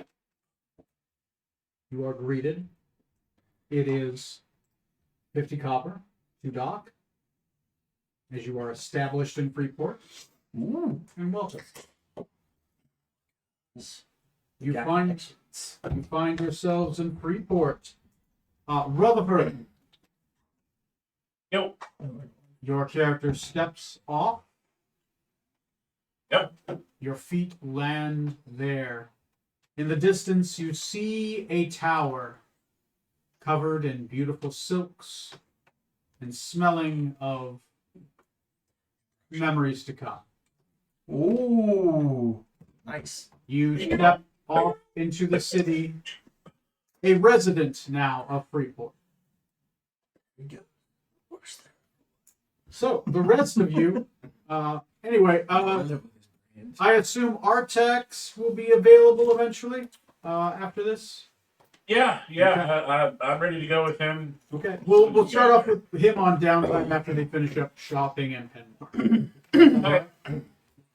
You are greeted. It is 50 copper to dock, as you are established in Freeport. And welcome. You find yourselves in Freeport. Rutherford, Yo. your character steps off. Yep. Your feet land there. In the distance, you see a tower covered in beautiful silks and smelling of memories to come. Ooh. Nice. You step off into the city, a resident now of Freeport. So, the rest of you, anyway, I assume Artex will be available eventually after this. Yeah. I'm ready to go with him. Okay, we'll start off with him on downtime after they finish up shopping and Penmar.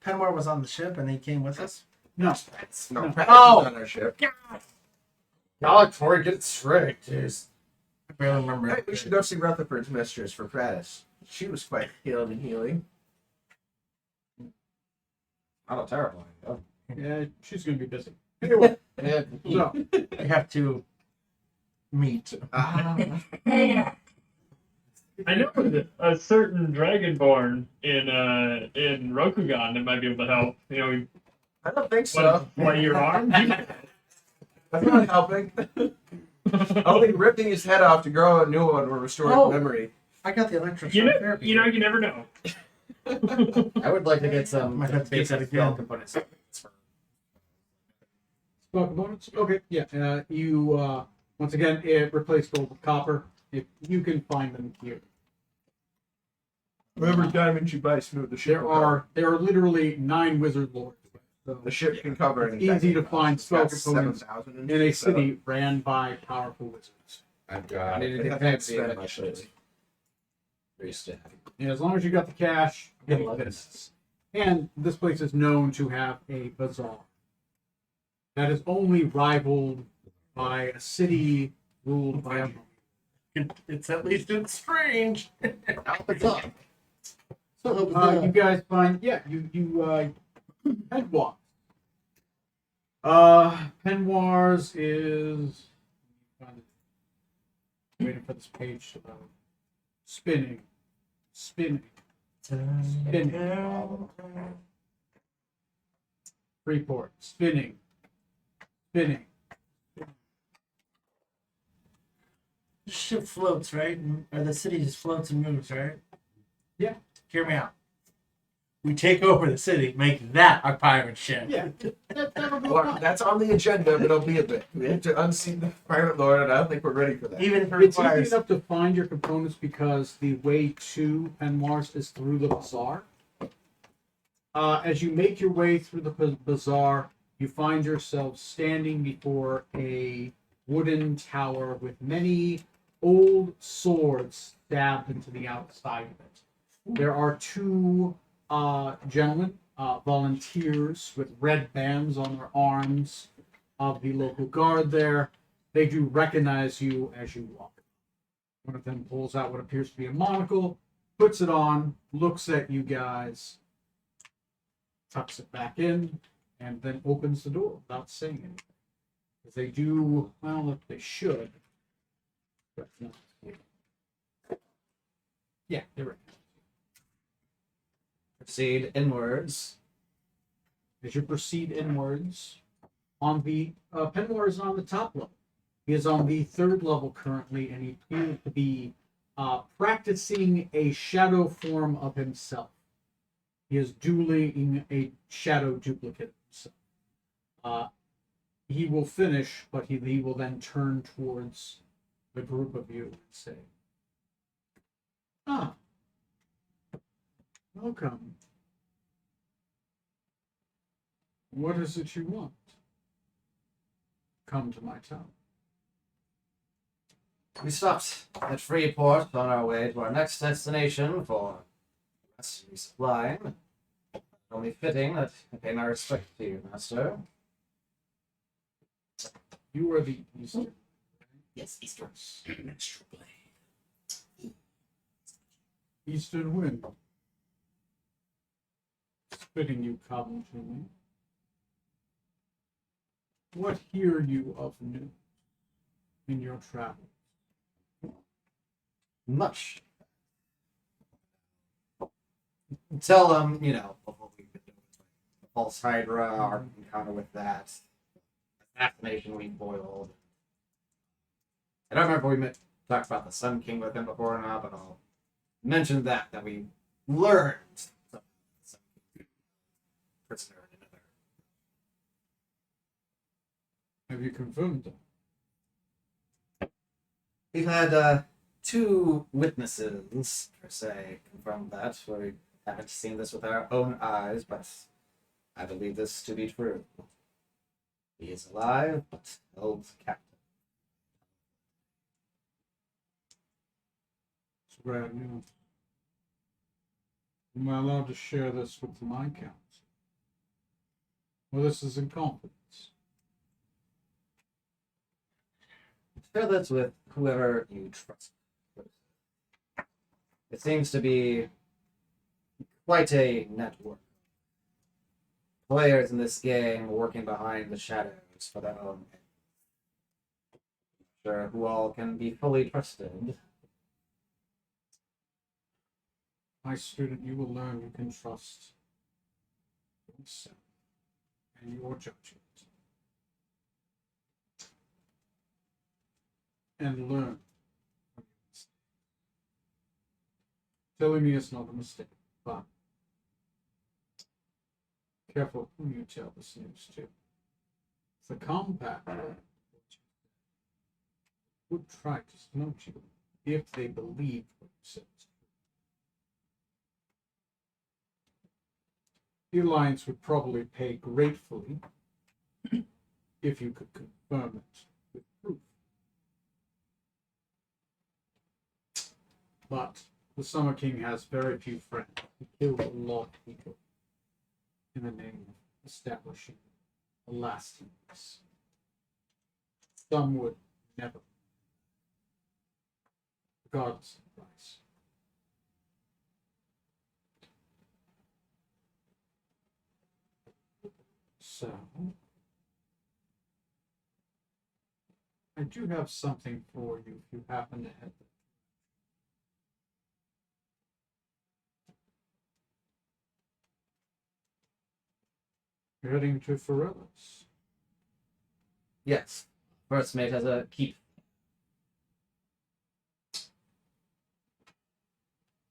Penmar was on the ship and he came with us. No, No, No. Pratt Oh! was on our ship. God, Tori, get it straight, jeez. I barely remember. Hey, we should go see Rutherford's mistress for Pratis. She was quite healed and healing. Not a terrible idea. yeah, she's gonna be busy. Anyway, Yeah. so We have to meet. I know a certain Dragonborn in Rokugan that might be able to help. You know, I don't think so. play your arm. That's not helping. Only ripping his head off to grow a new one will restore Oh. memory. I got the electric you therapy. you never know. I would like to get some Might have to get basic that spell again. components. spell components. Okay, yeah. You once again it replaced gold with copper. If you can find them here. Whatever diamond you buy, smooth the ship. There are literally 9 wizard lords. So The ship can cover It's anything. easy to find spell It's got components 7,000 in a city ran by powerful wizards. I've I got need to I get haven't fancy, spent but much lately. very stiff. And as long as you got the cash, Good get luck. this. And this place is known to have a bazaar that is only rivaled by a city ruled by a monk. It's at least it's strange. So you guys find you Penwar. Penwar's is waiting for this page to load. Spinning. Freeport, spinning, spinning. The ship floats, right? Or the city just floats and moves, right? Yeah. Hear me out. We take over the city, make that our pirate ship. Yeah, that'll be Well, fun. that's on the agenda, but it'll be a bit. We have to unseat the pirate lord, and I don't think we're ready for that. Even if it It's easy requires. enough to find your components because the way to Penmars is through the bazaar. As you make your way through the bazaar, you find yourself standing before a wooden tower with many old swords stabbed into the outside of it. There are two gentlemen, volunteers with red bands on their arms of the local guard there. They do recognize you as you walk. One of them pulls out what appears to be a monocle, puts it on, looks at you guys, tucks it back in, and then opens the door without saying anything. Because they do, well, they should. But no. Yeah, they're right. Proceed inwards. As you proceed inwards, on the Penmore is on the top level. He is on the 3rd level currently, and he appears to be practicing a shadow form of himself. He is dueling a shadow duplicate of himself. He will finish, but he will then turn towards the group of you and say, "Ah, welcome. What is it you want? Come to my town." We stopped at Freeport on our way to our next destination for rest and resupplying. Only fitting that I pay my respect to you, master. You are the Eastern. Yes, Eastern. Eastern wind. Spitting you come to me. What hear you of new in your travel? Much. Tell them, what we've been doing. The false Hydra, our encounter with that, assassination we boiled. I don't remember if we talked about the Sun King with him before or not, but I'll mention that we learned something. Sun King prisoner in another. Have you confirmed them? We've had 2 witnesses, per se, confirm that. We haven't seen this with our own eyes, but I believe this to be true. He is alive, but held captive. It's bad news. Am I allowed to share this with my council? Well, this is in confidence. Share this with whoever you trust. It seems to be quite a network. Players in this game working behind the shadows for their own. Sure, who all can be fully trusted. My student, you will learn you can trust yourself and your judgment. And learn from your mistakes. Telling me is not a mistake, but careful who you tell this news to. The compact would try to smote you if they believed what you said. The Alliance would probably pay gratefully if you could confirm it with proof. But the Summer King has very few friends. He killed a lot of people in the name of establishing a lasting peace. Some would never, regardless of the price. So, I do have something for you if you happen to head there. You're heading to Forellis. Yes. First mate has a keep.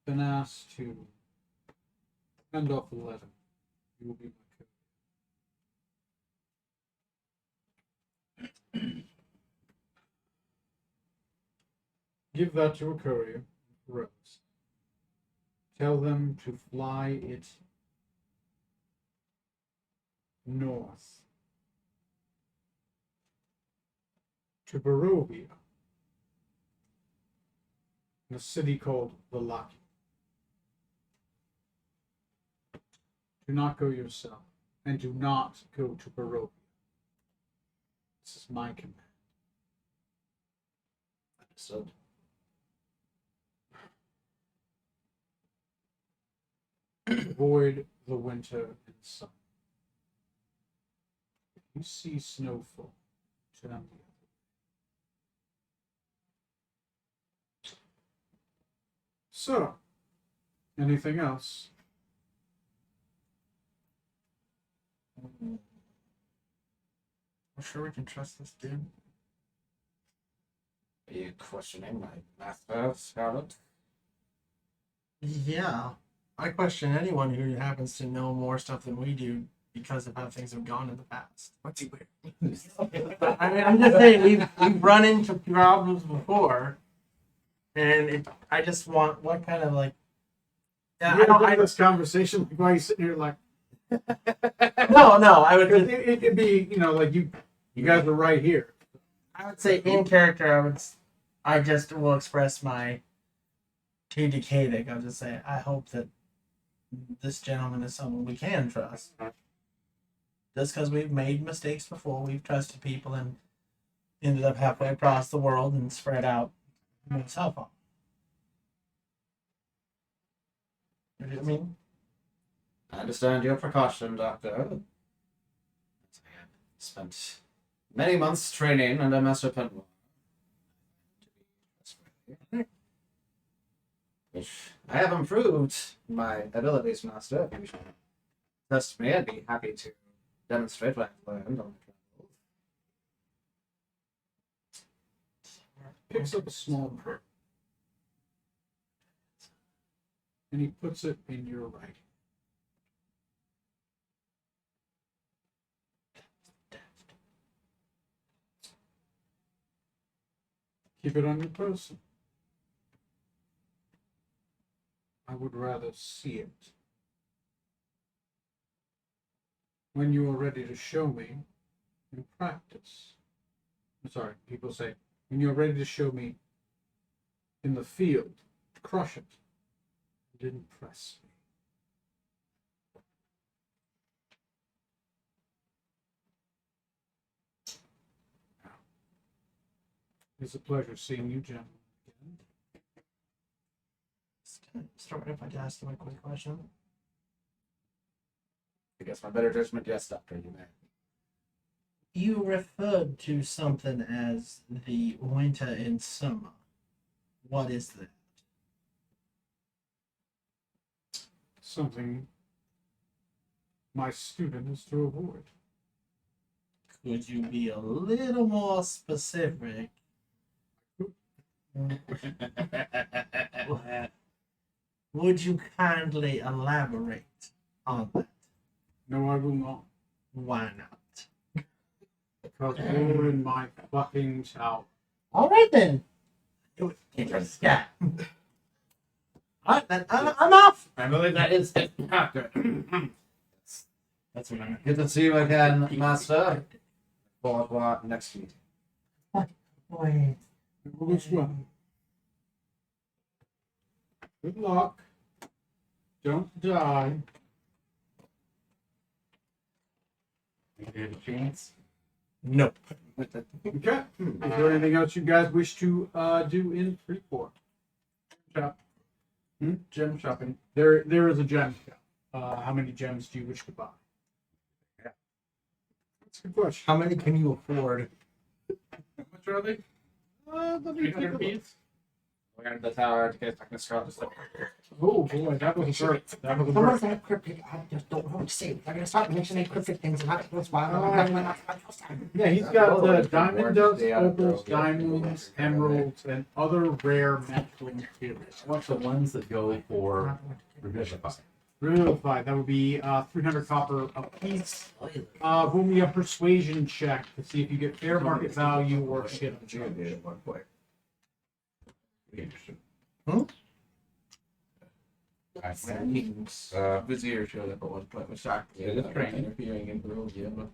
Been asked to send off a letter. You will be my courier. Give that to a courier in Forellis. Tell them to fly it north to Barovia, in a city called Valaki. Do not go yourself, and do not go to Barovia. This is my command. Understood. Avoid the winter and summer. If you see snowfall, turn the other way. So, anything else? I'm sure we can trust this dude. Are you questioning my master, Scarlet? Yeah. I question anyone who happens to know more stuff than we do because of how things have gone in the past. What's he wearing? I mean, I'm just saying we've run into problems before, and I just want what kind of like. Yeah, You have this conversation while you're sitting here like, no, I would because it could be, like you guys are right here. I would say in character I just will express my to Decadic. I'll just say I hope that this gentleman is someone we can trust. Just because we've made mistakes before, we've trusted people and ended up halfway across the world and spread out cell phone. You know what I mean? I understand your precaution, Doctor. I have spent many months training under Master Penwell. Which I have improved my abilities, Master. If you should test me, I'd be happy to demonstrate what I've learned on the travels. Picks up a small pearl. And he puts it in your right. Keep it on your person. I would rather see it. When you are ready to show me in practice. I'm sorry, people say, when you're ready to show me in the field, crush it. It impress me. It's a pleasure seeing you, gentlemen. Start if I could ask you a quick question. I guess my better judgment, yes, Doctor, you may. You referred to something as the winter and summer. What is that? Something my student is to avoid. Could you be a little more specific? Would you kindly elaborate on that? No, I will not. Why not? Because you're in my fucking tower. All right then. Yeah. All right then. I'm off. I believe that is it, Doctor. That's what I'm. Good to see you again, Master. For our next meeting. Wait. This one. Good luck. Don't die. You have a chance. Nope. Okay. Is there anything else you guys wish to do in Freeport? Shop. Gem shopping. There is a gem shop. How many gems do you wish to buy? Yeah. That's a good question. How many can you afford? How much are they? Let me take a look. We're going to the tower to get back to Scarlet. Oh boy, that was a burp. That was a The burp. ones that are cryptic, I just don't know what to say. They're gonna start mentioning cryptic things, and that's why I'm Yeah, he's got Oh, the it's been diamond warned. dust, Stay out of opals, trouble. diamonds, emeralds, and other rare magical materials. I want the ones that go for Revivify. Revivify, that would be 300 copper a piece. Roll me a persuasion check to see if you get fair market value or shit. At one point. Interesting. Hmm? Vizier showed up at one point. Was shocked. Yeah, that's right. Interfering in Barovia.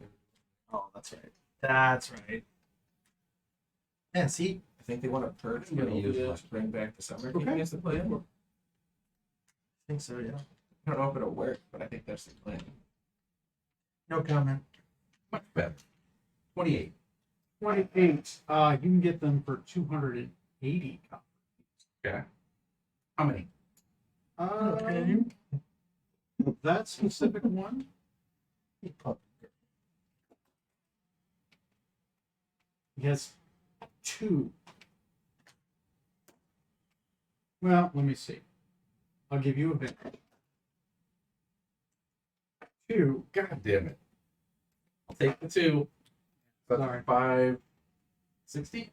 Oh, that's right. That's right. And see, I think they want to purge I'm gonna use Barovia one. to bring back the summer Okay. king as the plan. I think so, yeah. I don't know if it'll work, but I think that's the plan. No comment. Much better. 28. 28. You can get them for 280 copper. Okay. How many? That specific one. He has 2. Well, let me see. I'll give you a bit. 2. God damn it. I'll take the 2. That's Sorry. 560?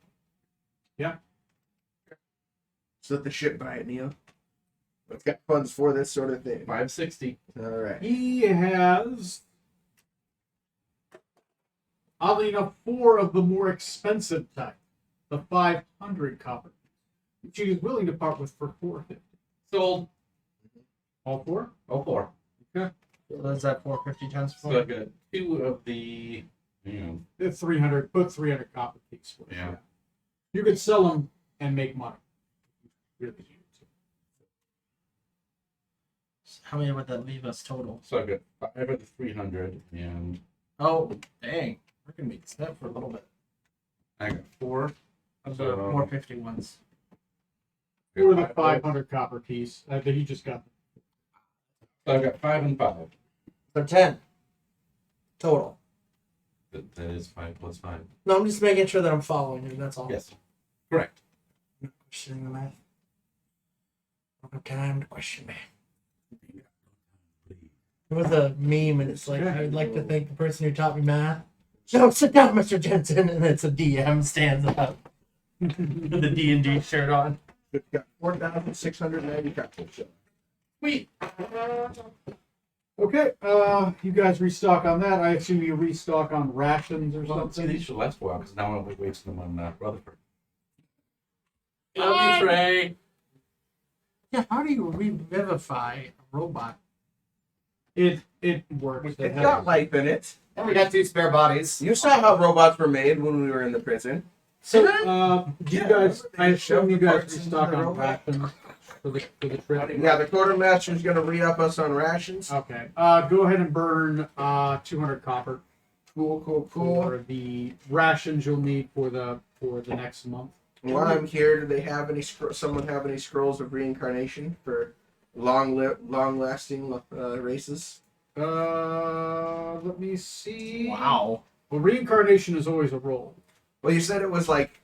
So let the ship buy it, Neil. It's got funds for this sort of thing. 560. All right. He has, oddly enough, 4 of the more expensive type, the 500 copper, which he is willing to part with for 450. Sold. All 4? Oh, 4. So that's that 450 times So 4. I've got 2 of the, It's 300. Put 300 copper piece for it. Yeah. You could sell them and make money. Really need to. How many would that leave us total? So I've got 5 of the 300, and Oh, dang. We're going to be set for a little bit. I got 4. Of So- the 450 ones. Or the 500 copper piece that he just got. So I've got 5 and 5. So 10 total. That is 5 plus 5. No, I'm just making sure that I'm following you. That's all. Yes. Correct. I'm questioning the math. I don't have time to question math. It was a meme, and it's like, I'd like to thank the person who taught me math. No, sit down, Mr. Jensen, and it's a DM stands up with the D&D shirt on. It's got 4,690 copies. So. Sweet. Okay, you guys restock on that. I assume you restock on rations or Well, see, something. these should last a while because now I'll be wasting them on Rutherford. Love you, Trey. Yeah, how do you revivify a robot? It works. It's got life in it. And we got 2 spare bodies. You saw how robots were made when we were in the prison. So, you Yeah, guys, I they assume shove you the guys parts into restock the on robot. rations for the trip. Yeah, the quartermaster's going to re-up us on rations. Okay. Go ahead and burn 200 copper Cool. for the rations you'll need for the next month. While I'm here, do they have any? Someone have any scrolls of reincarnation for long-lasting races? Let me see. Wow. Well, reincarnation is always a roll. Well, you said it was like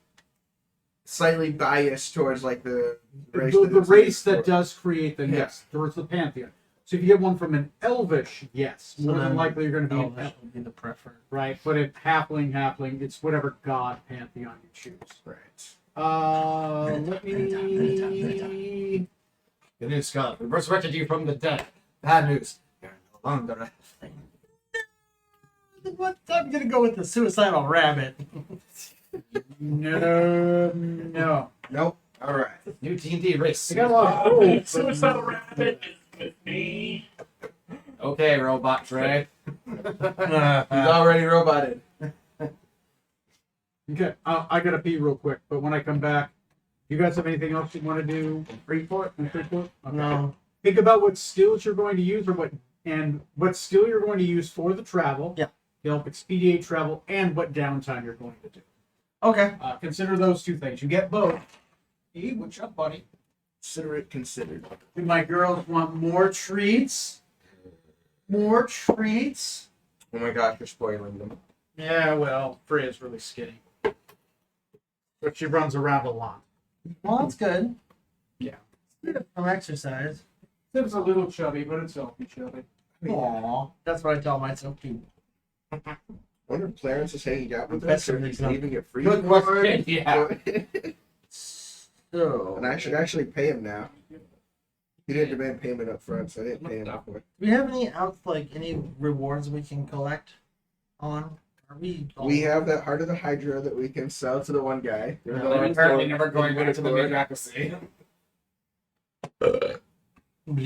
slightly biased towards like the race. The it's race made that for. does create them, Yeah. yes, towards the pantheon. So if you get one from an elvish, yes, So more than then likely you're going to be an Elvish elf, would be the preferred. right? But if halfling, it's whatever god pantheon you choose. Right. Let me. Good news, Scarlet. We resurrected you from the dead. Bad news. You're no longer a thing. What? I'm going to go with the suicidal rabbit. No. Nope. All right. New D&D race. I got a lot of holes, but- Suicidal rabbit is with me. Okay, Robot Trey. He's already roboted. Okay, I gotta pee real quick, but when I come back, you guys have anything else you want to do? Freeport? Okay. No. Think about what skills you're going to use, or what skill you're going to use for the travel. Yeah. To help expedite travel, and what downtime you're going to do. Okay. Consider those 2 things. You get both. Hey, what's up, buddy? Consider it considered. Do my girls want more treats? More treats? Oh my gosh, you're spoiling them. Yeah, well, Freya's really skinny. But she runs around a lot. Well, that's good. Yeah. From exercise. Tim's a little chubby, but it's healthy chubby. Aw, that's what I tell myself too. I wonder if Clarence is hanging out with That's us or what he's he's leaving it free. Good question. Yeah. So, And I should actually pay him now. He didn't demand payment up front, so I didn't pay him before. do we have any rewards we can collect on? Are we? We have that Heart of the Hydra that we can sell to the one guy. No, we're apparently never going back to the bureaucracy. Don't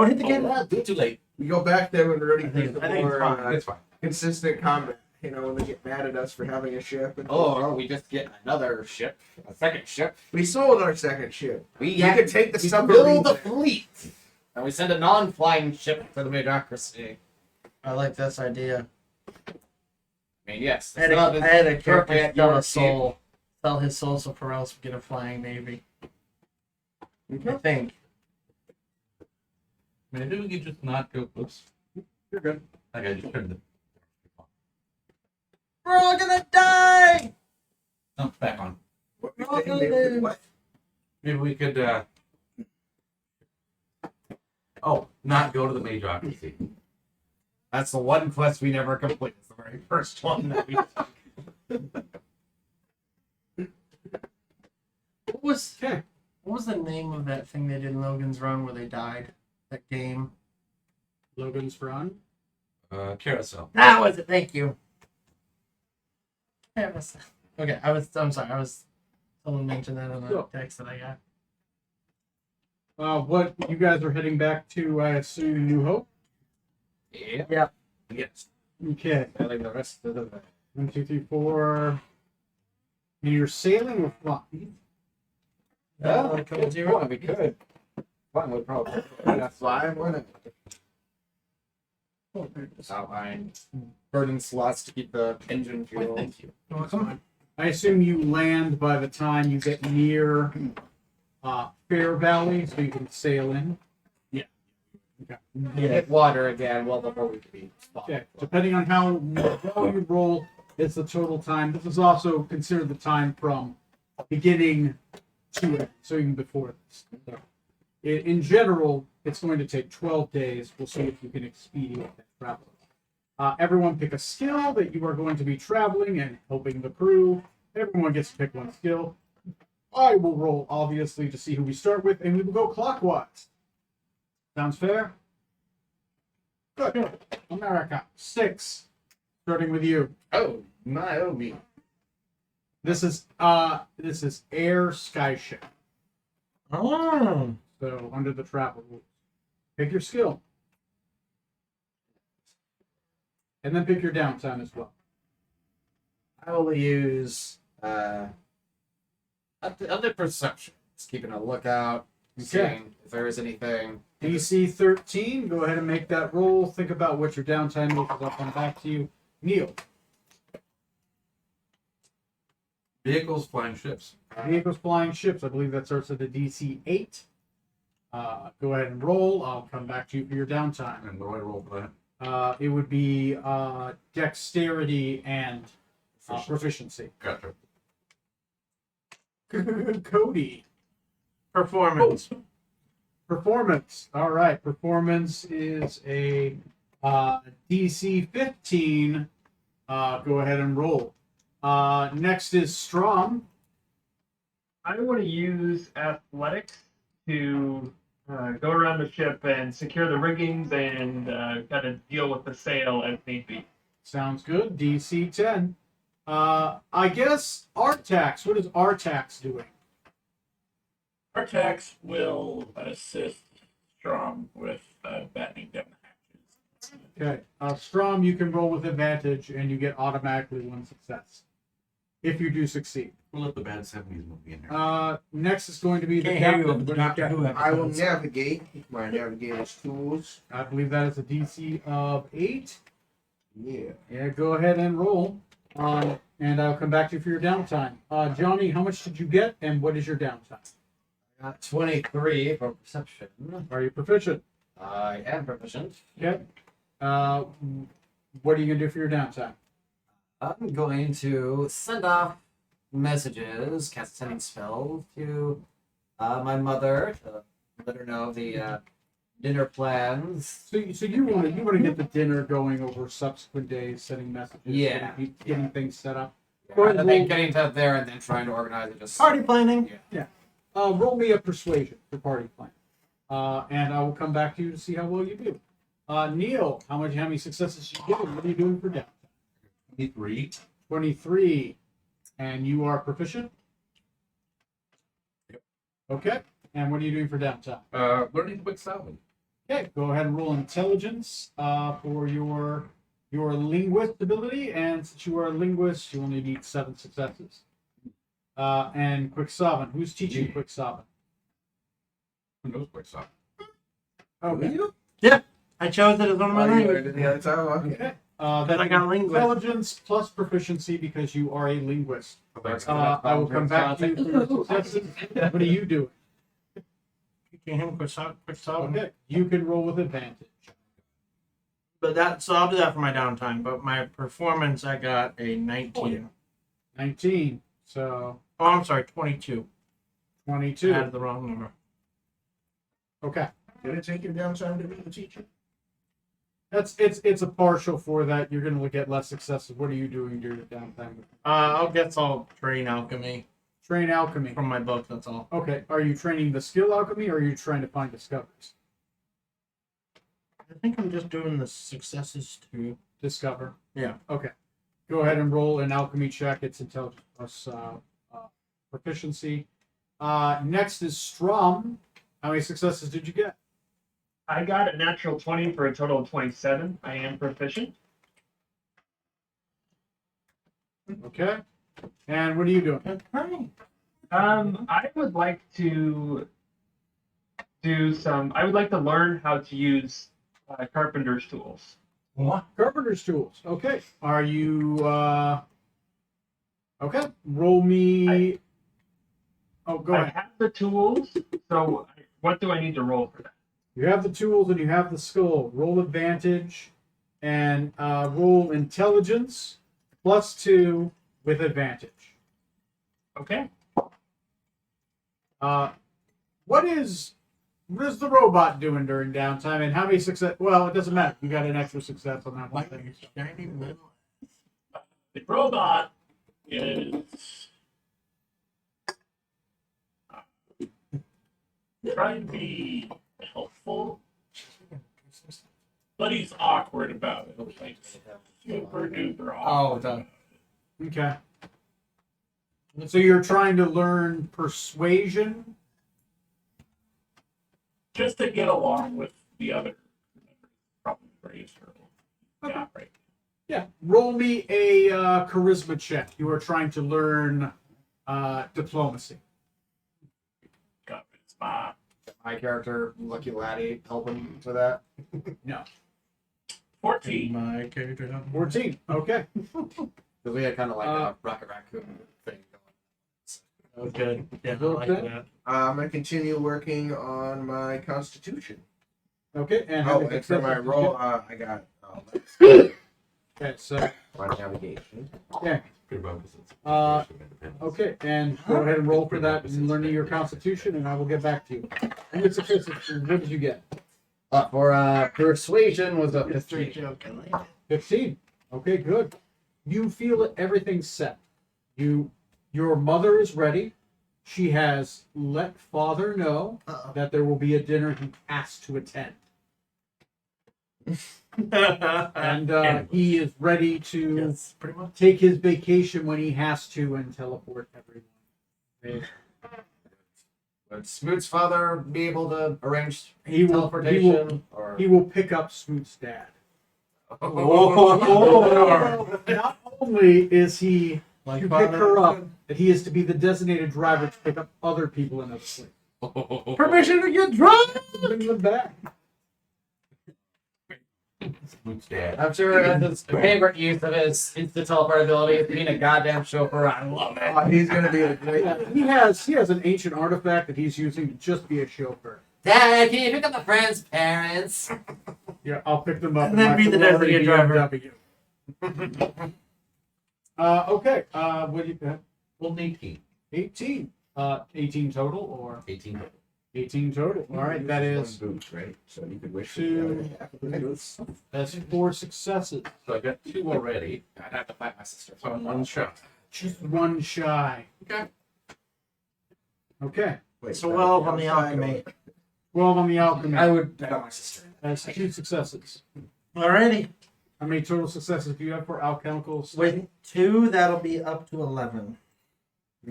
hit the kid. Too late. We go back there when we're ready I for think the it's more fine. It's fine. consistent combat. You know, when they get mad at us for having a ship. And Or we just get another ship, a second ship. we sold our second ship. We could take the we submarine build a there. fleet, and we send a non-flying ship to the bureaucracy. I like this idea. I mean, yes, I had it's not a as character appropriate sell your a soul. Sell his soul so Pharrell's get a flying baby. I think. Maybe we could just not go. Oops. You're good. Like I just turned the. We're all gonna die! No, back on. What Oh, we did, what? Maybe we could. Oh, not go to the Majocracy. That's the one quest we never complete. It's the very first one that we. What was Okay. what was the name of that thing they did in Logan's Run where they died? That game. Logan's Run. Carousel. That was it. Thank you. Okay, I'm sorry. Someone mentioned that on the So- text that I got. What you guys are heading back to? I assume New Hope. Yeah. Yes. Okay. Like the rest of the. 1, 2, 3, 4. And you're sailing or flying? Oh, a couple zero. we could. Fun would probably. Fly and run it. Outline. Burning slots to keep the engine fuel. Thank you. I assume you land by the time you get near Fair Valley, so you can sail in. Yeah. Okay. Hit water again. Well, before we could be. Okay. Depending on how well you roll, it's the total time. This is also considered the time from beginning to end, so even before this. So, in general, it's going to take 12 days. We'll see if you can expedite that travel. Everyone pick a skill that you are going to be traveling and helping the crew. Everyone gets to pick one skill. I will roll, obviously, to see who we start with, and we will go clockwise. Sounds fair? Good. America, 6. Starting with you. Oh, my, oh, me. This is air skyship. Oh. So under the travel rules. Pick your skill. And then pick your downtime as well. I will use under perception. Just keeping a lookout, seeing if there is anything. DC 13, go ahead and make that roll. Think about what your downtime is, because I'll come back to you. Neil, Vehicles, flying ships. vehicles, flying ships. I believe that starts at a DC 8. Go ahead and roll. I'll come back to you for your downtime. And what do I roll for that? It would be dexterity and proficiency. Gotcha. Cody. Performance. Performance. All right. Performance is a DC 15. Go ahead and roll. Next is Strom. I want to use athletics to go around the ship and secure the riggings and kind of deal with the sail as need be. Sounds good. DC 10. I guess Artax. What is Artax doing? Artax will assist Strom with battening down the hatches. Okay. Strom, you can roll with advantage, and you get automatically one success. If you do succeed. We'll let the bad 70s movie in there. Next is going to be the Can't hear you captain. over the Doctor Who I will episodes. navigate my navigator's tools. I believe that is a DC of 8. Yeah. Yeah, go ahead and roll. And I'll come back to you for your downtime. Johnny, how much did you get, and what is your downtime? Got 23 for perception. Are you proficient? I am proficient. Okay. What are you going to do for your downtime? I'm going to send off messages, cast sending spell to my mother to let her know of the dinner plans. So you want to get the dinner going over subsequent days, sending messages, Yeah. getting things set up. I think getting to there and then trying to organize it just Party planning. Roll me a persuasion for party plan, and I will come back to you to see how well you do. Neil, how many successes you get? And what are you doing for downtime? 23. 23, and you are proficient. Yep. Okay, and what are you doing for downtime? Learning quick salvage. Okay, go ahead and roll intelligence for your linguist ability, and since you are a linguist, you only need 7 successes. And quick savant. Who's teaching quick savant? Who knows quick salvage? Oh, you? I chose it as one of my languages. The other time. Okay. Okay. Because I got linguist. Intelligence plus proficiency because you are a linguist. Thanks. I will come back to you for your successes. What are you doing? Teaching him quick solve. Okay, you can roll with advantage. But so I'll do that for my downtime. But my performance, I got a 19. 19. So Oh, I'm sorry, 22. 22. I added the wrong number. Okay. Did it take your downtime to be the teacher? It's a partial for that. You're gonna get less successes. What are you doing during the downtime? I'll train alchemy Train alchemy. from my book. That's all. Okay. Are you training the skill alchemy or are you trying to find discoveries? I think I'm just doing the successes to. Discover. Yeah. Okay. Go ahead and roll an alchemy check. It's intelligence plus proficiency. Next is Strum. How many successes did you get? I got a natural 20 for a total of 27. I am proficient. Okay. And what are you doing? Hi. I would like to do some. I would like to learn how to use carpenter's tools. What? Carpenter's tools. Okay. Are you okay? Roll me. Oh, go I ahead. have the tools, so what do I need to roll for that? You have the tools and you have the skill. Roll advantage and roll intelligence +2 with advantage. Okay. What is the robot doing during downtime, and how many success? Well, it doesn't matter. You got an extra success on that one thing. Shiny little. The robot is trying to be helpful, but he's awkward about it. Like super duper awkward. done. Okay. So you're trying to learn persuasion. Just to get along with the other probably raised or yeah, right. Yeah. Roll me a charisma check. You are trying to learn diplomacy. Got his mom. My character, Lucky Laddie, helping with that. No. 14. My character helped me. 14. Okay. Because we had kind of like a Rocket Raccoon thing going. Oh, good. Yeah, I like Okay. that. I'm gonna continue working on my constitution. Okay. And how Oh, many and for my successes did you roll, get? I got. Okay. So My navigation. Prerequisites. Uh, Independence. okay, and go ahead and roll for that and learning your constitution, and I will get back to you. How many successes? What did you get? For persuasion was a Straight 15. joke. I like it. 15. Okay, good. You feel that everything's set. Your mother is ready. She has let father know Uh-oh. that there will be a dinner he has to attend, and he is ready to Yes, pretty much. take his vacation when he has to and teleport everyone. Would Smoot's father be able to arrange He will. teleportation? Or He will pick up Smoot's dad. Oh. Not only is he Like to pick her up, but he is to be the designated driver to pick up other people in other places. Permission to get drunk. Bring them back. Luke's dad. I'm sure that's his favorite use of his instant teleport ability is being a goddamn chauffeur. I love it. He's gonna be a great. Yeah, he has an ancient artifact that he's using to just be a chauffeur. Dad, can you pick up the friend's parents? Yeah, I'll pick them up. And then be the designated driver. BMW. Okay. What do you have? Well, 18. 18. 18 total, or 18. 18 total. All right, that is one boost, right? So you could wish for two- the other half of the boost. that's 4 successes. So I got 2 already. I'd have to fight my sister. So I'm 1 shot. Just 1 shy. Okay. Okay. Wait, So that 12 on the downside or- alchemy. 12 on the alchemy. I would bet on my sister. That's 2 successes. Alrighty. How many total successes do you have for alchemical? With 2, that'll be up to 11.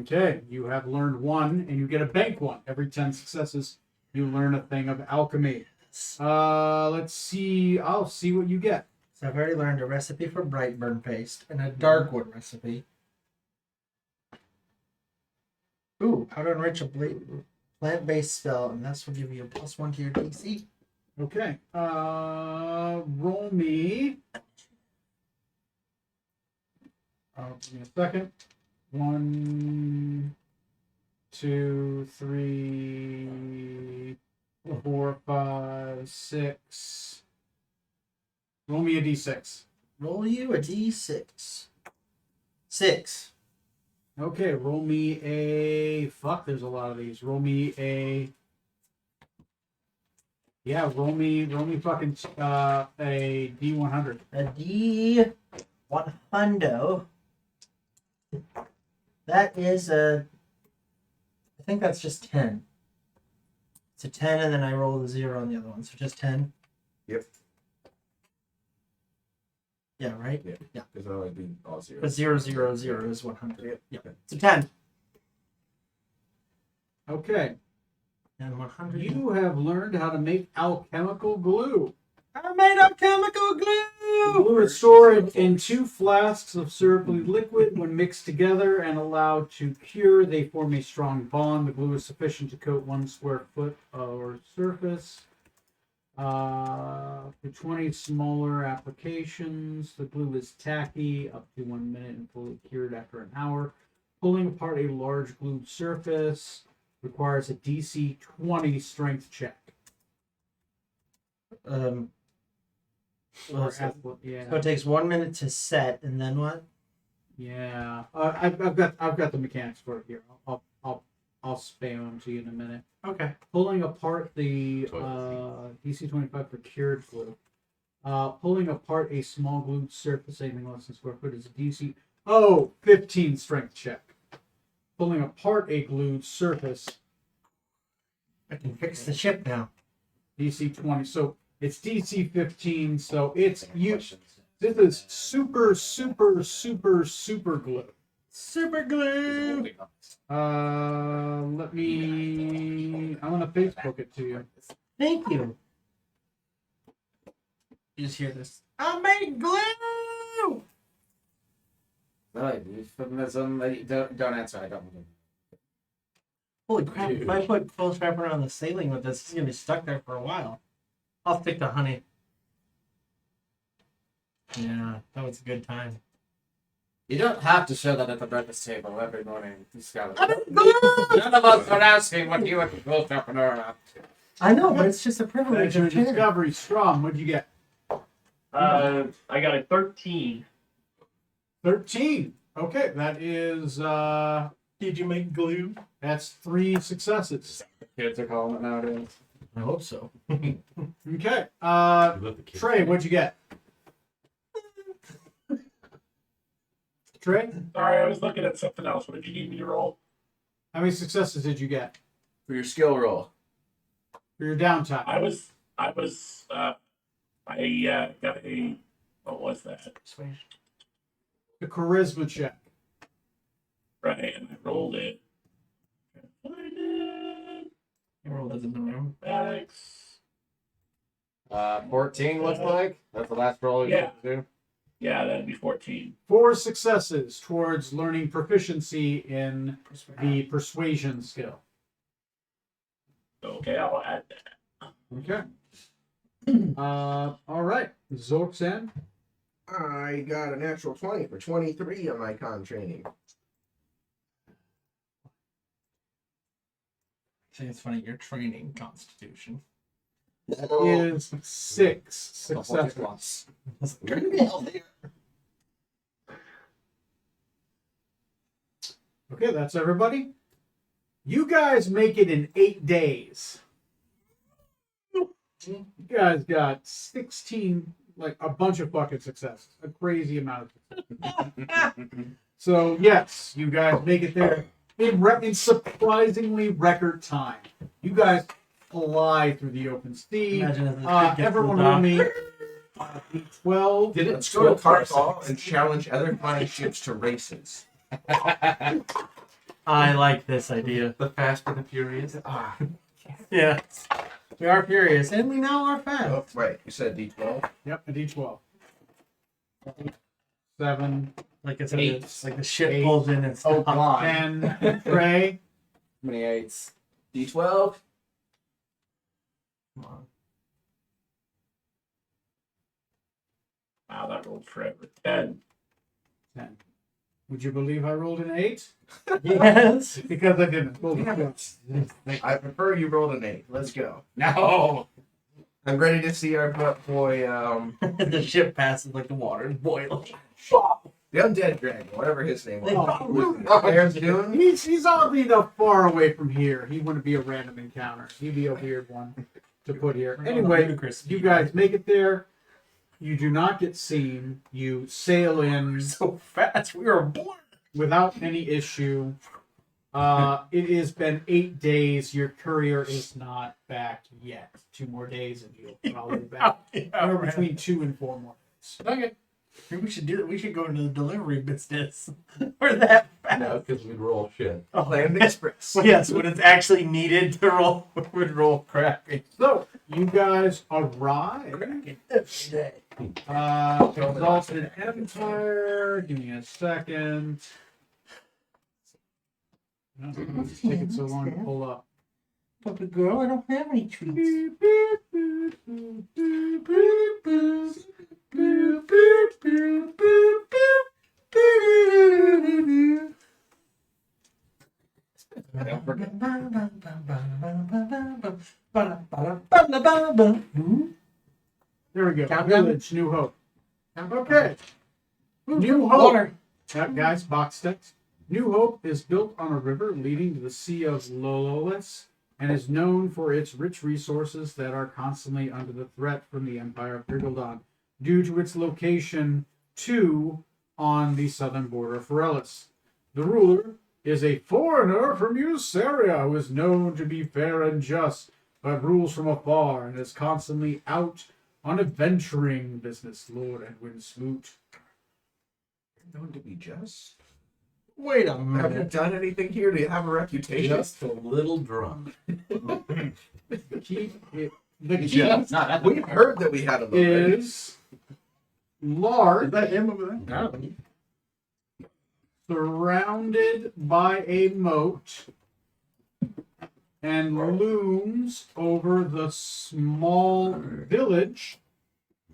Okay, you have learned 1, and you get a bank 1. Every 10 successes, you learn a thing of alchemy. Let's see. I'll see what you get. So I've already learned a recipe for Brightburn paste and a Darkwood recipe. Ooh, how to enrich a plant-based spell, and this will give you a +1 to your DC. Okay. Roll me. Give me a second. 1, 2, 3, 4, 5, 6. Roll me a d6. Roll you a D6. 6. Okay, roll me a. Fuck, there's a lot of these. Roll me a. Yeah, roll me fucking a D100. A D100. That is a. I think that's just 10. It's a 10, and then I roll the 0 on the other one, so just 10. Yep. Yeah, right? Because that'll be all zero. But 0, 0, 0 is 100. Yep. It's a 10. Okay, And 100. you have learned how to make alchemical glue. I made up chemical glue! Glue is stored in 2 flasks of syrupy liquid. When mixed together and allowed to cure, they form a strong bond. The glue is sufficient to coat 1 square foot or surface. For 20 smaller applications, the glue is tacky up to 1 minute and fully cured after an hour. Pulling apart a large glued surface requires a DC 20 strength check. Well, so Yeah. it takes 1 minute to set, and then what? Yeah, I've got the mechanics for it here. I'll spam them to you in a minute. Okay. Pulling apart the Toilet DC 25 for cured glue. Pulling apart a small glued surface, anything less than square foot, is a DC 15 strength check. Pulling apart a glued surface, I can fix the ship now. DC 20. So it's DC 15. So it's you. This is super glue. Super glue! Let me. I'm gonna Facebook it to you. Thank you. You just hear this. I made glue! Don't answer. I don't. Holy crap, if I put clothes wrapper on the ceiling with this, it's gonna be stuck there for a while. I'll stick to honey. Yeah, that was a good time. You don't have to show that at the breakfast table every morning. You just gotta. I made glue! None of us are asking what you and the ghost entrepreneur are up to. I know, but it's just a privilege That's your of sharing. discovery. Strom, what'd you get? I got a 13. 13. Okay, that is Did you make glue? that's 3 successes. Kids are calling it nowadays. I hope so. Okay. You let the kids Trey, what'd you get? Trey, Sorry, I was looking at something else. What did you need me to roll? how many successes did you get For your skill roll. for your downtime? I got a, what was that? The charisma check. Right, and I rolled it. Find it. You rolled it in the room. Alex. 14 looks like. That's the last roll you Yeah. have to do. Yeah, that'd be 14. 4 successes towards learning proficiency in the persuasion skill. Okay, I'll add that. Okay. All right. Zorxan. I got a natural 20 for 23 on my con training. I think it's funny, you're training Constitution. That is 6 successes. Okay, that's everybody. You guys make it in 8 days. You guys got 16, like a bunch of fucking successes. A crazy amount of success. So, yes, you guys make it there in surprisingly record time. You guys fly through the open sea. Imagine if the ship gets Everyone to the will dock. meet 12. Let's go to Carthol and challenge other flying ships to races. I like this idea. The Fast and the Furious. Yeah. We are furious, and we now are fast. Oh, right, you said D12. Yep, a D12. 7. Like it's like, Eight. like the ship Eight. pulls in and Oh, stops. 10. Trey. How many 8s? D12. Come on. Wow, that rolled forever. 10. 10. Would you believe I rolled an 8? Yes. Because I didn't. Roll the Damn it. I prefer you rolled an 8. Let's go. No! I'm ready to see our butt boy, The ship passes like the water is boiling. the undead dragon, whatever his name was. Oh, Aaron's doing. he's oddly enough far away from here. He wouldn't be a random encounter. He'd be a weird one to put here. Anyway, Ludicrous. you guys make it there. You do not get seen. You sail in so fast. We were born. without any issue. It has been 8 days. Your courier is not back yet. 2 more days and he'll probably be back. Or between 2 and 4 more days. Okay. Maybe we should do that. We should go into the delivery business. We're that fast. No, because we'd roll shit. Land Express. Well, yes, when it's actually needed to roll, we would roll crappy. So you guys arrive. Every day. Exalted Empire. Give me a second. It's taking so long to pull up. Puppet girl, I don't have any treats. Don't forget. There we go. Countdown? Village, New Hope. Okay. New Hope. Water. Guys, box text. New Hope is built on a river leading to the Sea of Lololis and is known for its rich resources that are constantly under the threat from the Empire of Grigaldon due to its location on the southern border of Ferellis. The ruler is a foreigner from Euceria who is known to be fair and just, but rules from afar and is constantly out on adventuring business. Lord Edwin Smoot. Known to be just. Wait a Have you minute. done anything here? Do you have a reputation? Just a little drunk. The key Not that We've heard that we had a little bit. is large, him over there? surrounded by a moat, and looms over the small village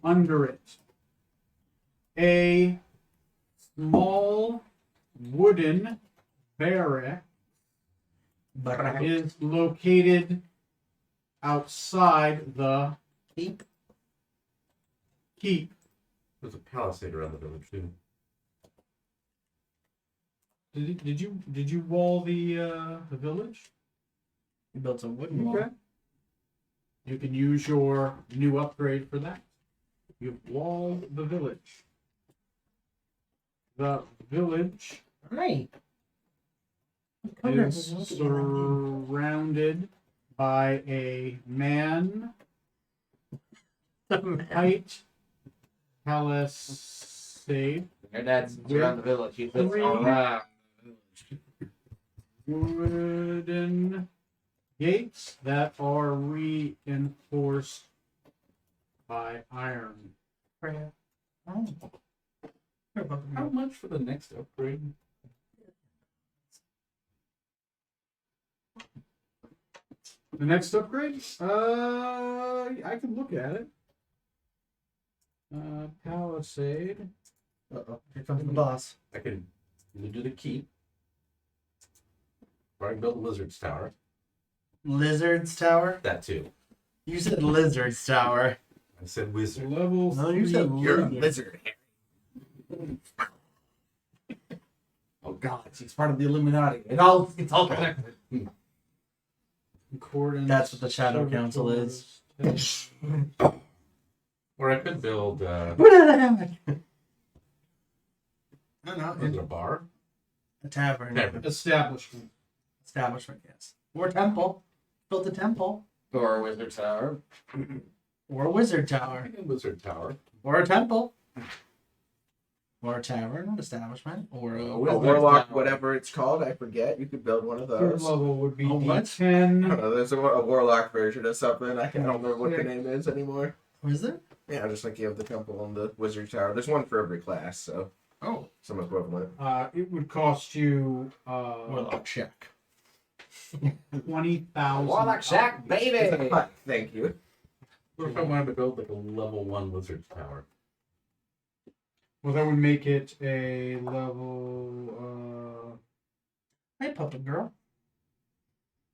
under it. A small wooden barrack is located outside the Keep. keep. There's a palisade around the village too. Did you wall the village? He built a wooden wall. Okay. You can use your new upgrade for that. You've walled the village. The village Right. is surrounded by a man, height, palisade, Your dad's around the village. He lives Three. around the village. wooden gates that are reinforced by iron. How much for the next upgrade? The next upgrade? I can look at it. Palisade. Uh-oh. Here comes the boss. I could either do the keep, or I can build a lizard's tower. Lizard's Tower? That too. You said Lizard's Tower. I said wizard. Level No, you 3. said You're a lizard. lizard. Oh God, she's part of the Illuminati. It's all connected. Accordance. That's what the Shadow Council is. Or I could build, What the heck? No, no, is it a bar? a tavern. Tavern. Establishment. Establishment, yes. Or temple. Built a temple. Or a wizard tower. Or a wizard tower. Wizard Tower. Or a temple. Or a tavern, establishment. Or a A wizard warlock, tower. whatever it's called, I forget. You could build one of Third those. level would be Oh, what? I D10. don't know, there's a warlock version of something. I don't remember what the name is anymore. Was there? Yeah, just like you have the temple and the wizard tower. There's one for every class, so Oh. some equivalent. It would cost you Warlock Shack. 20,000. Warlock Shack, baby! Thank you. What if I wanted to build like a level 1 Wizard Tower? Well, that would make it a level. Hey, puppet girl.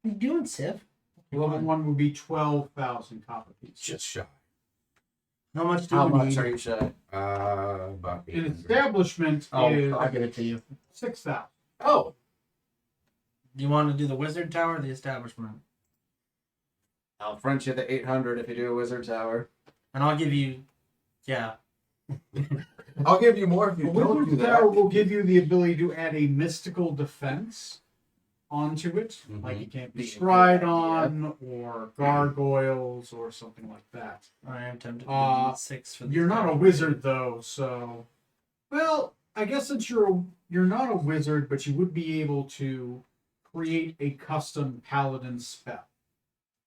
What are you doing, Sif? Level 1 would be 12,000 copper pieces. Just shy. How much do How we much need? are you shy? About An 800. establishment Oh, is I'll give it to you. 6,000. Oh, Do you want to do the wizard tower or the establishment? I'll front you the 800 if you do a wizard tower. And I'll give you, yeah. I'll give you more if you A don't do wizard that. tower will give you the ability to add a mystical defense onto it, like you can't be Be a good scryed idea. on, or gargoyles, or something like that. I am tempted to Uh, do 6 for the You're not a establishment. wizard though, so well, I guess since you're not a wizard, but you would be able to create a custom paladin spell.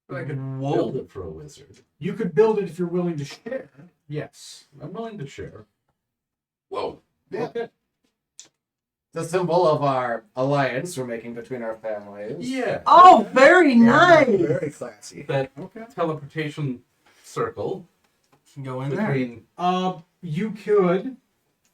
I could Whoa. build it for a wizard. You could build it if you're willing to share. Yes. I'm willing to share. Whoa. Okay. The symbol of our alliance we're making between our families. Yeah. Oh, very nice. Very classy. That Okay. teleportation circle Go in there. between. You could,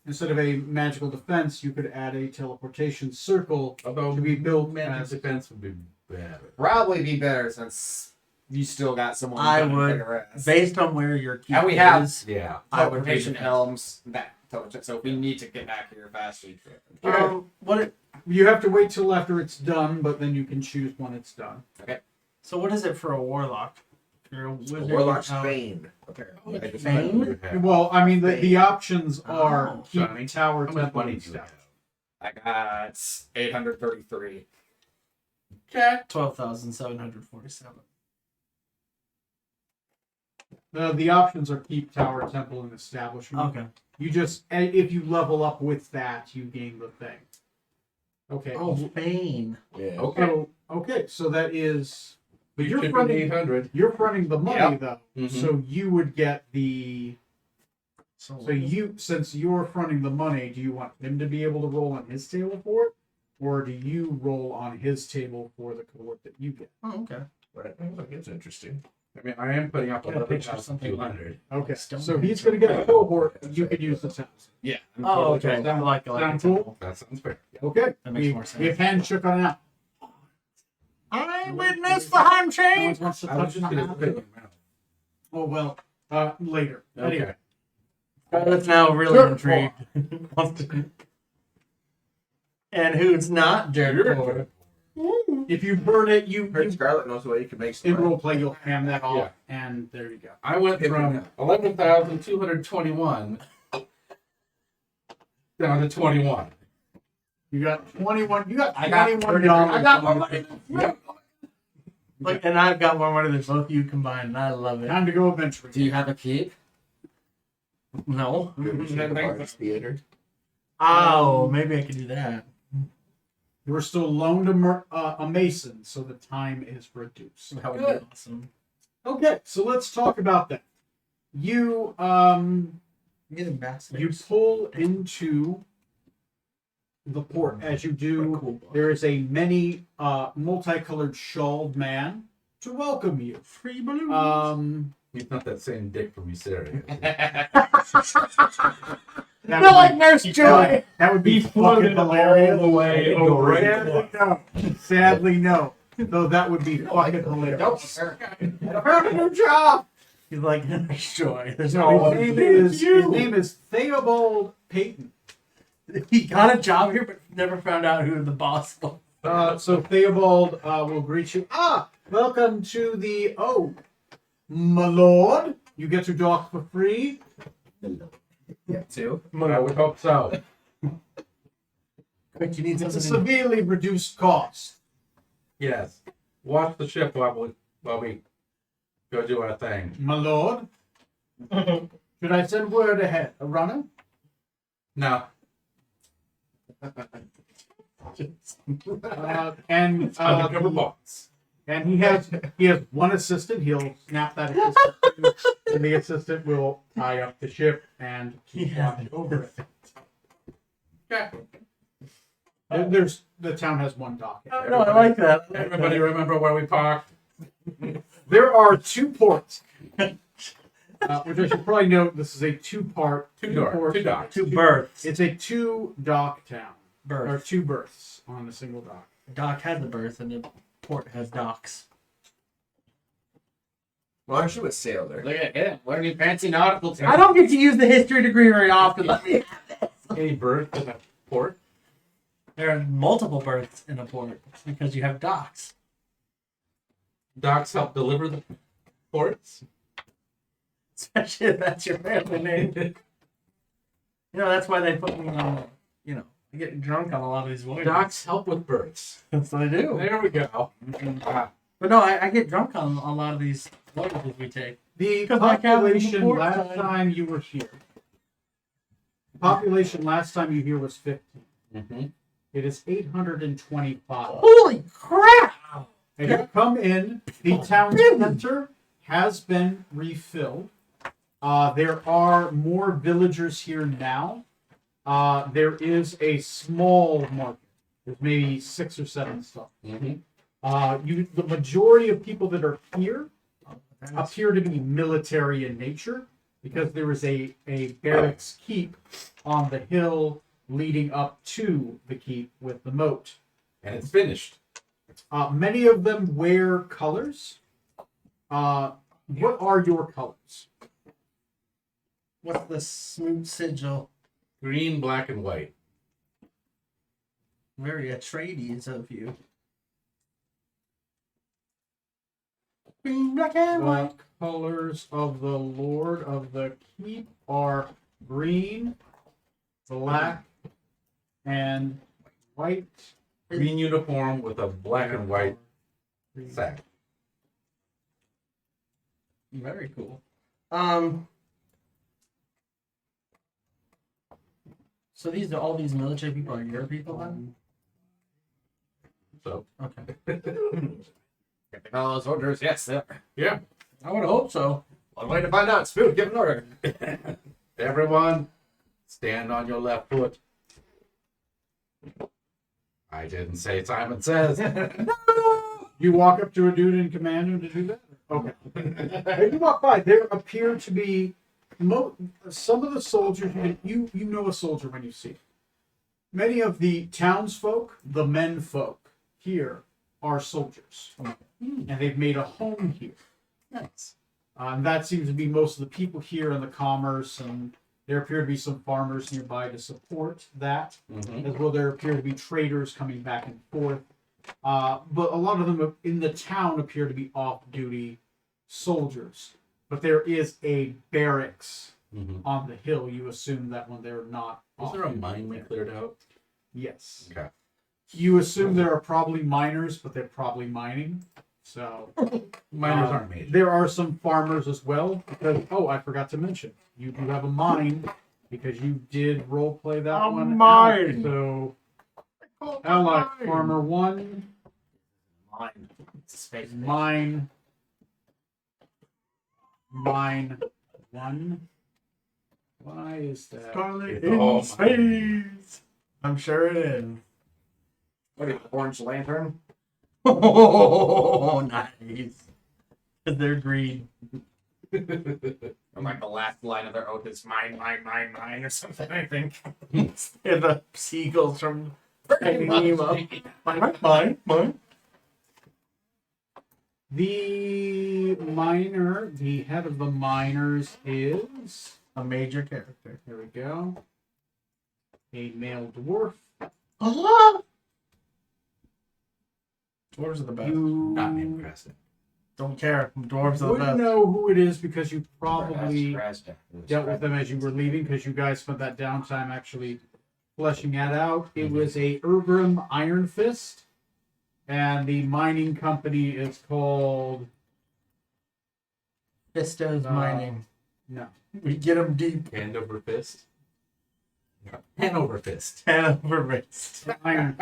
instead of a magical defense, you could add a teleportation circle Although to be built magic as defense would be better. Probably be better since you still got someone. I who can would, kick her ass. Based on where your keep And we have- is. Yeah. I would Teleportation take it. helms. That so if we need to get back here fast, we can. What? you have to wait till after it's done, but then you can choose when it's done. So what is it for a warlock? If you're a wizard, Warlock's how- Bane, apparently. I just Bane? found it. Well, I mean, the options are Oh. keep Johnny, tower, How much temple, money and do you stuff. have? I got 833. Okay. 12,747. The options are keep tower, temple, and establishment. Okay. You just if you level up with that, you gain the thing. Okay. Oh, Bane. Yeah. So so that is. But You you're should be fronting. 800. You're fronting the money though, Mhm. so you would get the. So So you, since you're fronting the money, do you want him to be able to roll on his table for it, or do you roll on his table for the cohort that you get? Oh, okay. Right. I think it's interesting. I mean, I am putting up Get a picture of something 11,200. Okay, Stone so man, he's going to get a cohort. You can use the 1,000. Yeah. I'm Oh, totally okay. cool. I like it. Sound a cool? temple. That sounds fair. Yeah. Okay, That makes more sense. If hand shook on out. I witnessed the No one handshake. wants to I was touch just my going to mouth. put it around. Oh well, later. Anyway, Okay. That's now really Sure. intrigued. And who's not dirt poor? if you burn it, you Heard Scarlet knows a way you can make in some money. role play you'll hand that off, Yeah. and there you go. I went Hit me from now. 11,221 down to 21. You got 21. You got I got 21 30. dollars. I got more money. Like, and I've got more money than both you combined, and I love it. Time to go adventuring. Do you have a keep? No. Arts Theater. Oh, maybe I could do that. You are still loaned a mason, so the time is reduced. That would Good. be awesome. Okay, so let's talk about that. You Get ambassadors. you pull into the port. As you do, there is a many multicolored shawled man to welcome you. Free balloons. He's not that same dick from Mysteria. That They're would like be- Nurse Joy. That would be He floated fucking all hilarious. the way over. Sadly, no. Sadly, no. Though that would be fucking hilarious. Found a new job. He's like Nurse Joy. There's No, no his name is Theobald Payton. He got a job here, but never found out who the boss was. So Theobald will greet you. Welcome to the my lord. You get to dock for free. Yeah, too. I would hope so. Quick, you need It's a something. severely reduced cost. Yes. Watch the ship while we go do our thing. My lord. Should I send word ahead? A runner? No. Undercover boss. And he has one assistant. He'll snap that assistant, to you, and the assistant will tie up the ship and keep watch over it. Okay. The town has one dock. No, I like that. Everybody remember where we parked? There are 2 ports, which I should probably note. This is a 2-part, Two docks. Two berths. It's a 2-dock town, or Berth. 2 berths on a single dock. Dock has a berth and the port has docks. Well, aren't you a sailor? Look at him. What are you fancy nautical terms? I don't get to use the history degree very often. Let me. Any berth in a port? There are multiple berths in a port because you have docks. Docks help deliver the ports. Especially if that's your family name. You know, that's why they put me on, I get drunk on a lot of these voyages. Docks help with berths. That's what I do. There we go. But no, I get drunk on a lot of these voyages we take. The Because my cabin is population the port last side. time you were here. Population last time you were here was 15. Mm-hmm. It is 825. Holy crap! And you come in, the town center has been refilled. There are more villagers here now. There is a small market. There's maybe 6 or 7 stuff. Mm-hmm. The majority of people that are here appear to be military in nature because there is a barracks keep on the hill leading up to the keep with the moat. And it's finished. Many of them wear colors. What are your colors? What's the smooth sigil? Green, black, and white. Very Atreides of you. Green, black, and The white. colors of the Lord of the Keep are green, black, and white. Green uniform with a black and white sack. Very cool. So all these military people are your people then? So, Okay. Giving all those orders, yes, sir. yeah. I would hope so. One way to find out. Spoon, give an order. Everyone, stand on your left foot. I didn't say Simon Says. You walk up to a dude and command him to do that? Okay. As you walk by, there appear to be some of the soldiers. You know a soldier when you see it. Many of the townsfolk, the menfolk here, are soldiers. And they've made a home here. Nice. And that seems to be most of the people here in the commerce, and there appear to be some farmers nearby to support that. Mm-hmm. As well, there appear to be traders coming back and forth. But a lot of them in the town appear to be off-duty soldiers. But there is a barracks Mm-hmm. on the hill. You assume that when they're not Was there a off-duty. mine we cleared out? Yes. Okay. You assume there are probably miners, but they're probably mining. So Miners aren't major. there are some farmers as well. Because I forgot to mention, you do have a mine because you did role play that A one. mine. Out. So Ally, Farmer 1, Mine. It's a space. Mine 1. Why is that? Scarlet in all space. I'm sure it is. What are you, Orange Lantern? Oh, nice. Because they're green. Or like the last line of their oath is mine, or something, I think. They're the seagulls from Nemo. Mine. The head of the miners is, A major character. here we go, a male dwarf. Dwarves are the best. Not named You Crescent. Don't care. Dwarves are the wouldn't best. know who it is because you probably Dresden. dealt with them as you were leaving because you guys spent that downtime actually fleshing that out. It was a Urgrim Iron Fist, and the mining company is called Fisto's mining. no. We get them deep. Hand over fist. Hand over fist. Hand over wrist. Iron.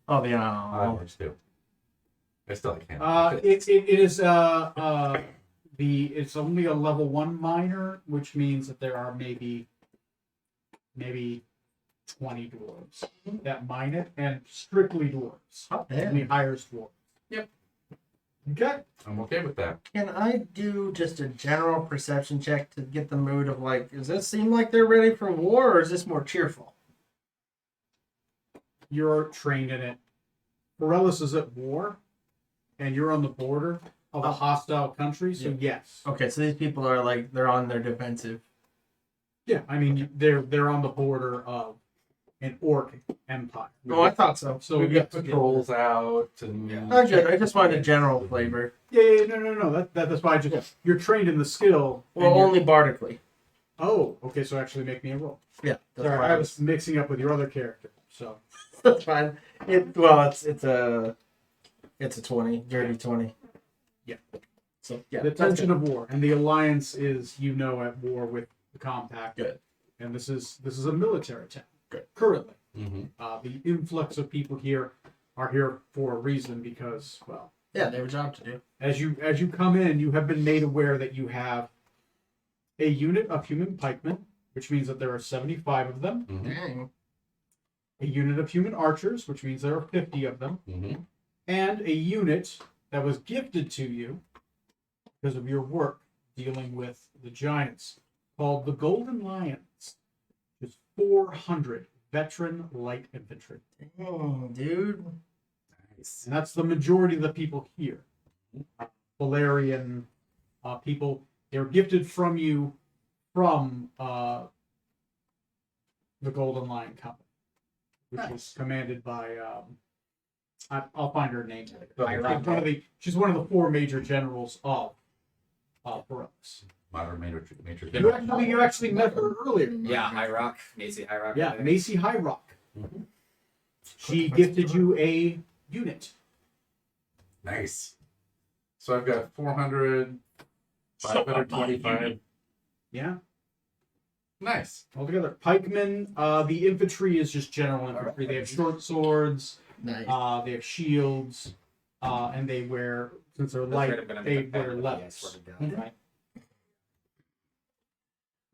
Oh, the I works too. I still like hand over It fist. is it's only a level 1 miner, which means that there are maybe 20 dwarves that mine it, and strictly dwarves. Only hires dwarves. Yep. Okay. I'm okay with that. Can I do just a general perception check to get the mood of like, does this seem like they're ready for war, or is this more cheerful? You're trained in it. Borellus is at war, and you're on the border of a hostile country, so yes. Okay, so these people are like, they're on their defensive. Yeah, I mean they're on the border of an orc empire. Oh, I thought so. So We've yes, got patrols out and Oh, good. I just wanted a general flavor. Yeah, no. That's why you're trained in the skill. Well, and you're- only bardically. Oh, okay. So actually, make me a roll. Yeah, that's Sorry, why I was mixing up with your other character. So That's fine. It's a 20, dirty 20. Yeah. So yeah, the that's tension good. of war, and the alliance is at war with the compact. Good. And this is a military town. Good. Currently, Mm-hmm. the influx of people here are here for a reason because, well, Yeah, they have a job to do. as you come in, you have been made aware that you have a unit of human pikemen, which means that there are 75 of them. Mm-hmm. Dang. A unit of human archers, which means there are 50 of them. Mm-hmm. And a unit that was gifted to you because of your work dealing with the giants called the Golden Lions. It's 400 veteran light infantry. Dang, dude. Nice. And that's the majority of the people here. Valerian people. They were gifted from you from the Golden Lion Company, which is commanded by I'll find her name later. She's one of the 4 major generals of Borellus. Modern major. You actually met her earlier. Yeah, High Rock. Macy High Rock. Yeah, Macy High Rock. Mhm. She gifted you a unit. Nice. So I've got 400, So 525. Yeah, Nice. altogether. Pikemen. The infantry is just general infantry. They have short swords. Nice. They have shields, and they wear, since they're light, they wear leathers. Right?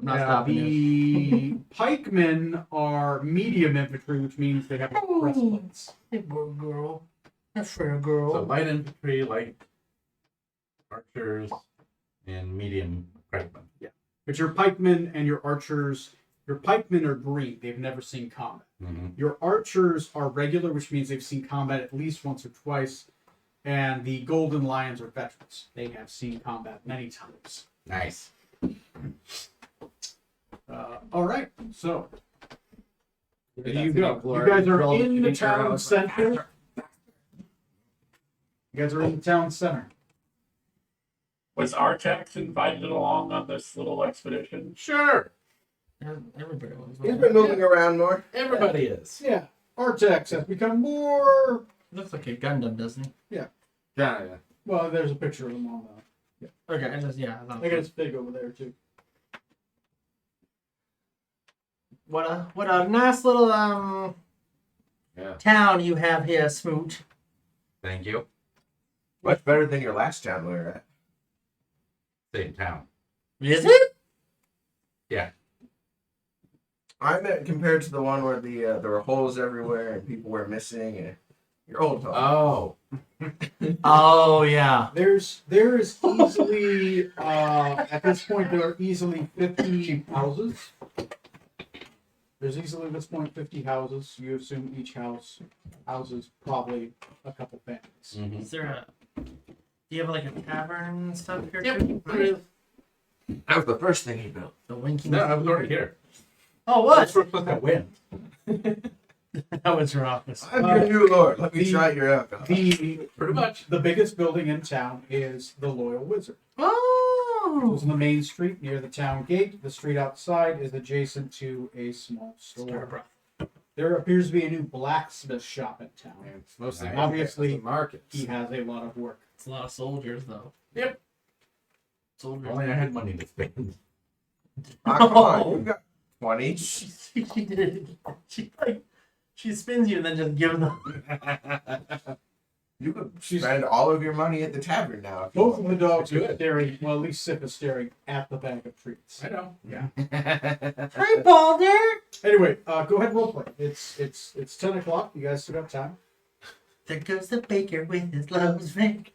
I'm not stopping you. The pikemen are medium infantry, which means they have breastplates. Hey, girl. That's for a So girl. light infantry, light archers, and medium pikemen. But your pikemen and your archers, your pikemen are green. They've never seen combat. Mm-hmm. Your archers are regular, which means they've seen combat at least once or twice. And the Golden Lions are veterans. They have seen combat many times. Nice. All right, so there you That's go. the glory. You guys are Roll in the feature town of- center. You guys are in the town center. Was Artax invited along on this little expedition? Sure. Everybody was. He's been moving around more. Everybody is. Yeah, Artax has become more. Looks like a Gundam, doesn't he? Yeah. Well, there's a picture of them on the. Okay, I thought I got his fig over there too. What a nice little Yeah. town you have here, Smoot. Thank you. Much better than your last town we were at. Same town. Is it? I meant compared to the one where there were holes everywhere and people were missing. And your old home. Oh. Oh yeah. There is easily at this point there are easily 50 houses. There's easily at this point 50 houses. You assume each house houses probably a couple families. Mm-hmm. Is there a? Do you have like a tavern and stuff here Yep. too? That was the first thing he built. The winking. No, I was already here. Oh That's what? where I put that wind. That was your office. I'm your new lord. Let me the- try your alcohol. Pretty much the biggest building in town is the Loyal Wizard. Oh. It's on the main street near the town gate. The street outside is adjacent to a small store. There appears to be a new blacksmith shop in town. And it's mostly Right. Obviously, the market. he has a lot of work. It's a lot of soldiers, though. Yep. Soldiers. Only I had money to spend. Ah, come on, you got 20. She did it. She spins you and then just gives them. You could spend all of your money at the tavern now. if you Both of want. the dogs are Good. staring, well, at least Sip is staring at the bag of treats. I know. Yeah. Hey, Balder! Anyway, go ahead and roleplay. It's 10 o'clock. You guys still got time. There goes the baker with his loaves make.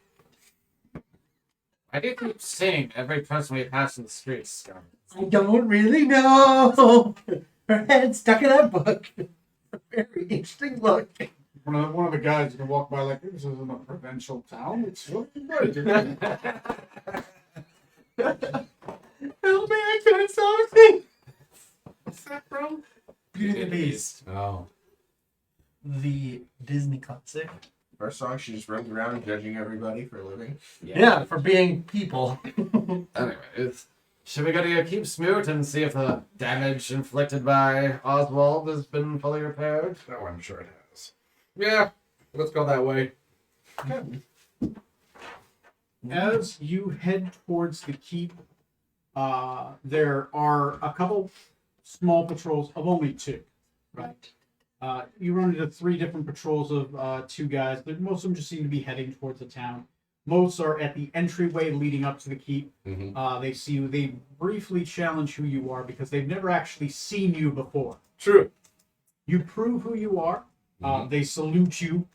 Why do you keep seeing every person we pass in the streets, Scarlet? I don't really know. Her head stuck in that book. A very interesting look. One of the guys can walk by like, this isn't a provincial town. It's really good. Help me, I can't something. What's that, bro? Beauty and the Beast. Oh. The Disney classic. First song, she just runs around judging everybody for a living. Yeah, for being people. Anyways, should we go to your keep, Smoot, and see if the damage inflicted by Oswald has been fully repaired? Oh, I'm sure it has. Yeah. Let's go that way. As you head towards the keep, there are a couple small patrols of only two. Right. You run into three different patrols of two guys. Most of them just seem to be heading towards the town. Most are at the entryway leading up to the keep. Mm-hmm. They see you. They briefly challenge who you are because they've never actually seen you before. True. You prove who you are. They salute you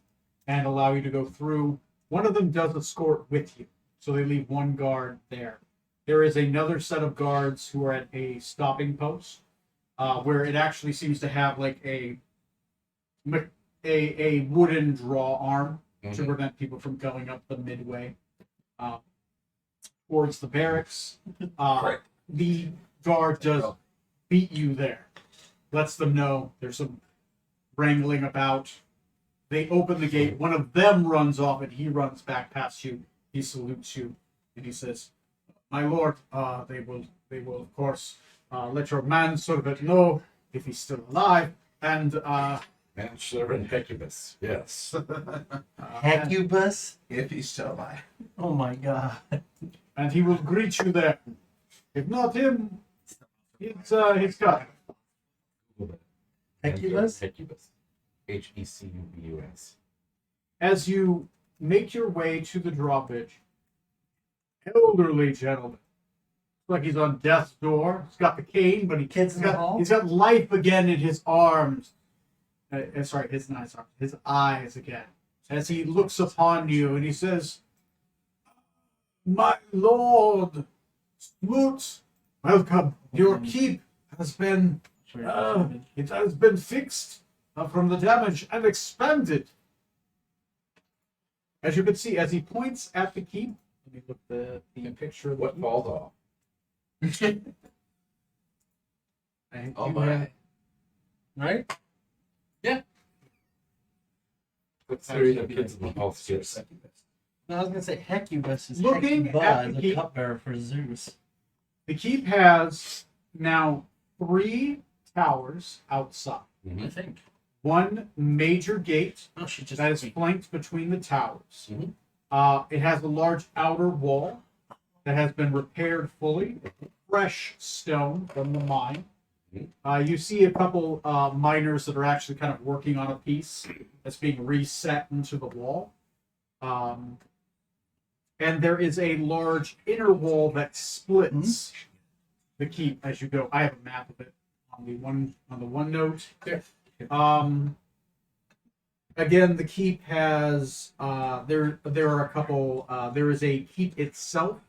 and allow you to go through. One of them does escort with you, so they leave one guard there. There is another set of guards who are at a stopping post, where it actually seems to have like a wooden draw arm to prevent people from going up the midway towards the barracks. Right. The guard does beat you there, lets them know there's some wrangling about. They open the gate. One of them runs off, and he runs back past you. He salutes you, and he says, "My lord, they will of course let your manservant know if he's still alive, and Manservant Hecubus. Yes. Hecubus? If he's still alive. Oh my god. and he will greet you there. If not him, it's his cousin." Hecubus? Hecubus. Hecubus. As you make your way to the drawbridge, elderly gentleman, like he's on death's door. He's got the cane, but Kids in the hall? he's got life again in his arms. Sorry, his eyes, his eyes again. As he looks upon you and he says, "My lord, Smoot, welcome. Your keep has been it has been fixed from the damage and expanded." As you can see, as he points at the keep, let me look the picture of the What keep. falls off? And Oh you my. have- Right? Let's see the kids in the house skips. No, I was gonna say Hecubus is Looking Hecuba, at the the keep- cupbearer for Zeus. The keep has now 3 towers outside. I think. One major gate Oh, she just that is flanked between the towers. Mhm. It has a large outer wall that has been repaired fully, fresh stone from the mine. You see a couple miners that are actually kind of working on a piece that's being reset into the wall. And there is a large inner wall that splits the keep as you go. I have a map of it on the one note. Again, the keep has there are a couple. There is a keep itself,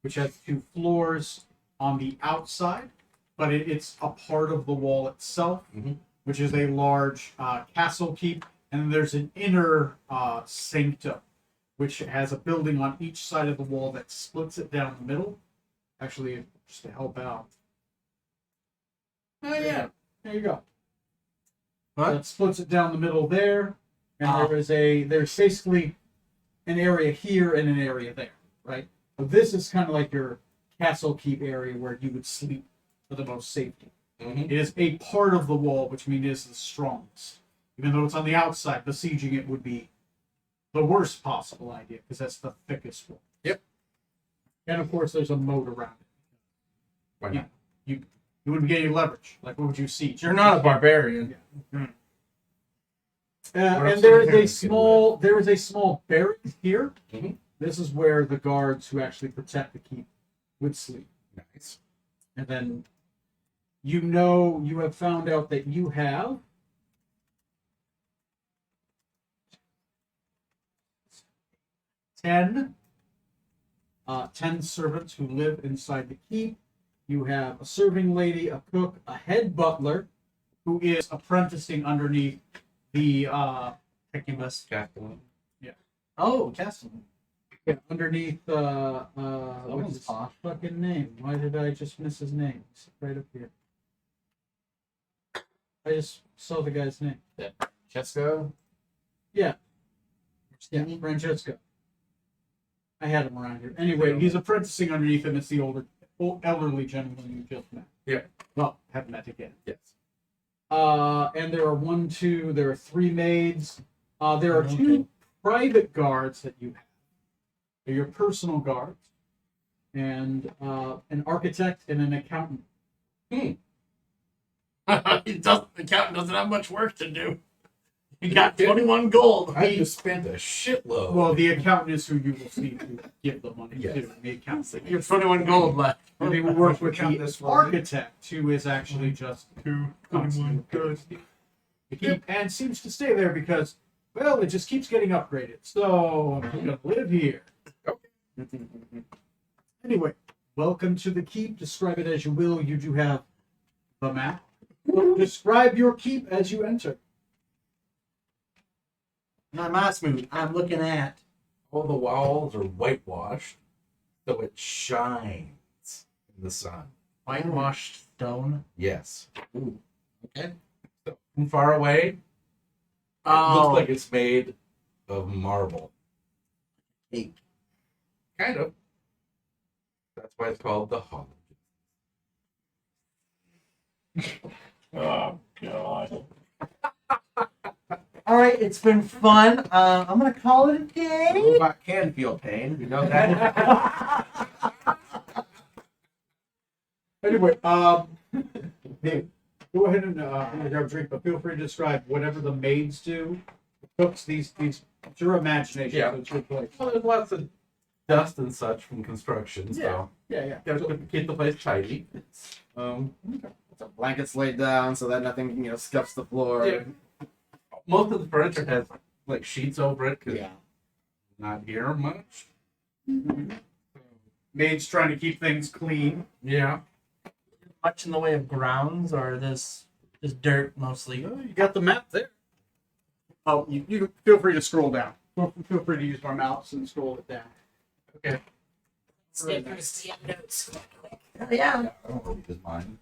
which has 2 floors on the outside, but it's a part of the wall itself, which is a large castle keep, and then there's an inner sanctum, which has a building on each side of the wall that splits it down the middle. Actually, just to help out. Oh yeah, there you go. What? that splits it down the middle there, and Ah. there's basically an area here and an area there, right? So this is kind of like your castle keep area where you would sleep for the most safety. Mhm. It is a part of the wall, which means it is the strongest. Even though it's on the outside, besieging it would be the worst possible idea because that's the thickest wall. Yep. And of course, there's a moat around it. Why not? You wouldn't get any leverage. Like, what would you siege? You're not a barbarian. And else there do we is have a small barrack here. Mhm. This is where the guards who actually protect the keep would sleep. Nice. And then you have found out that you have 10 servants who live inside the keep. You have a serving lady, a cook, a head butler, who is apprenticing underneath the Incubus. Castellan. Oh, Castle. underneath what's his posh. fucking name? Why did I just miss his name? It's right up here. I just saw the guy's name. Chesco? Yeah, Francesco. I had him around here. Anyway, he's apprenticing underneath him. It's the elderly gentleman you just met. Yeah. Well, haven't met again. Yes. And there are 3 maids. There are 2 private guards that you have. They're your personal guards. And an architect and an accountant. The accountant doesn't have much work to do. He got 21 gold. I just spent a shitload. Well, the accountant is who you will see to give the money Yes. to. The accountant. You have 21 gold left. And they will work with Count the this for me. architect, who is actually just constantly repairs the keep and seems to stay there because, well, it just keeps getting upgraded. So I'm gonna live here. Anyway, welcome to the keep. Describe it as you will. You do have the map. Describe your keep as you enter. Not my smooth. I'm looking at. All the walls are whitewashed, so it shines in the sun. Whitewashed stone. Yes. Okay. So from far away, it Oh, looks like it's made of marble. Cake. Kind of. That's why it's called the Hall. Oh god. All right, it's been fun. I'm gonna call it a day. What about Canfield Pain? You know that? Anyway, Dave, go ahead and I'm gonna grab a drink, but feel free to describe whatever the maids do. Cooks, these. It's your imagination. Yeah. So it's your place. Well, there's lots of dust and such from construction, so Yeah. gotta keep the place tidy. So blankets laid down so that nothing, scuffs the floor. Yeah. Most of the furniture has like sheets over it because Yeah. not here much. Maids trying to keep things clean. Yeah. much in the way of grounds, or this just dirt mostly? You got the map there. Oh, you feel free to scroll down. Feel free to use my mouse and scroll it down. Okay. notes. Yeah. I don't read his mind.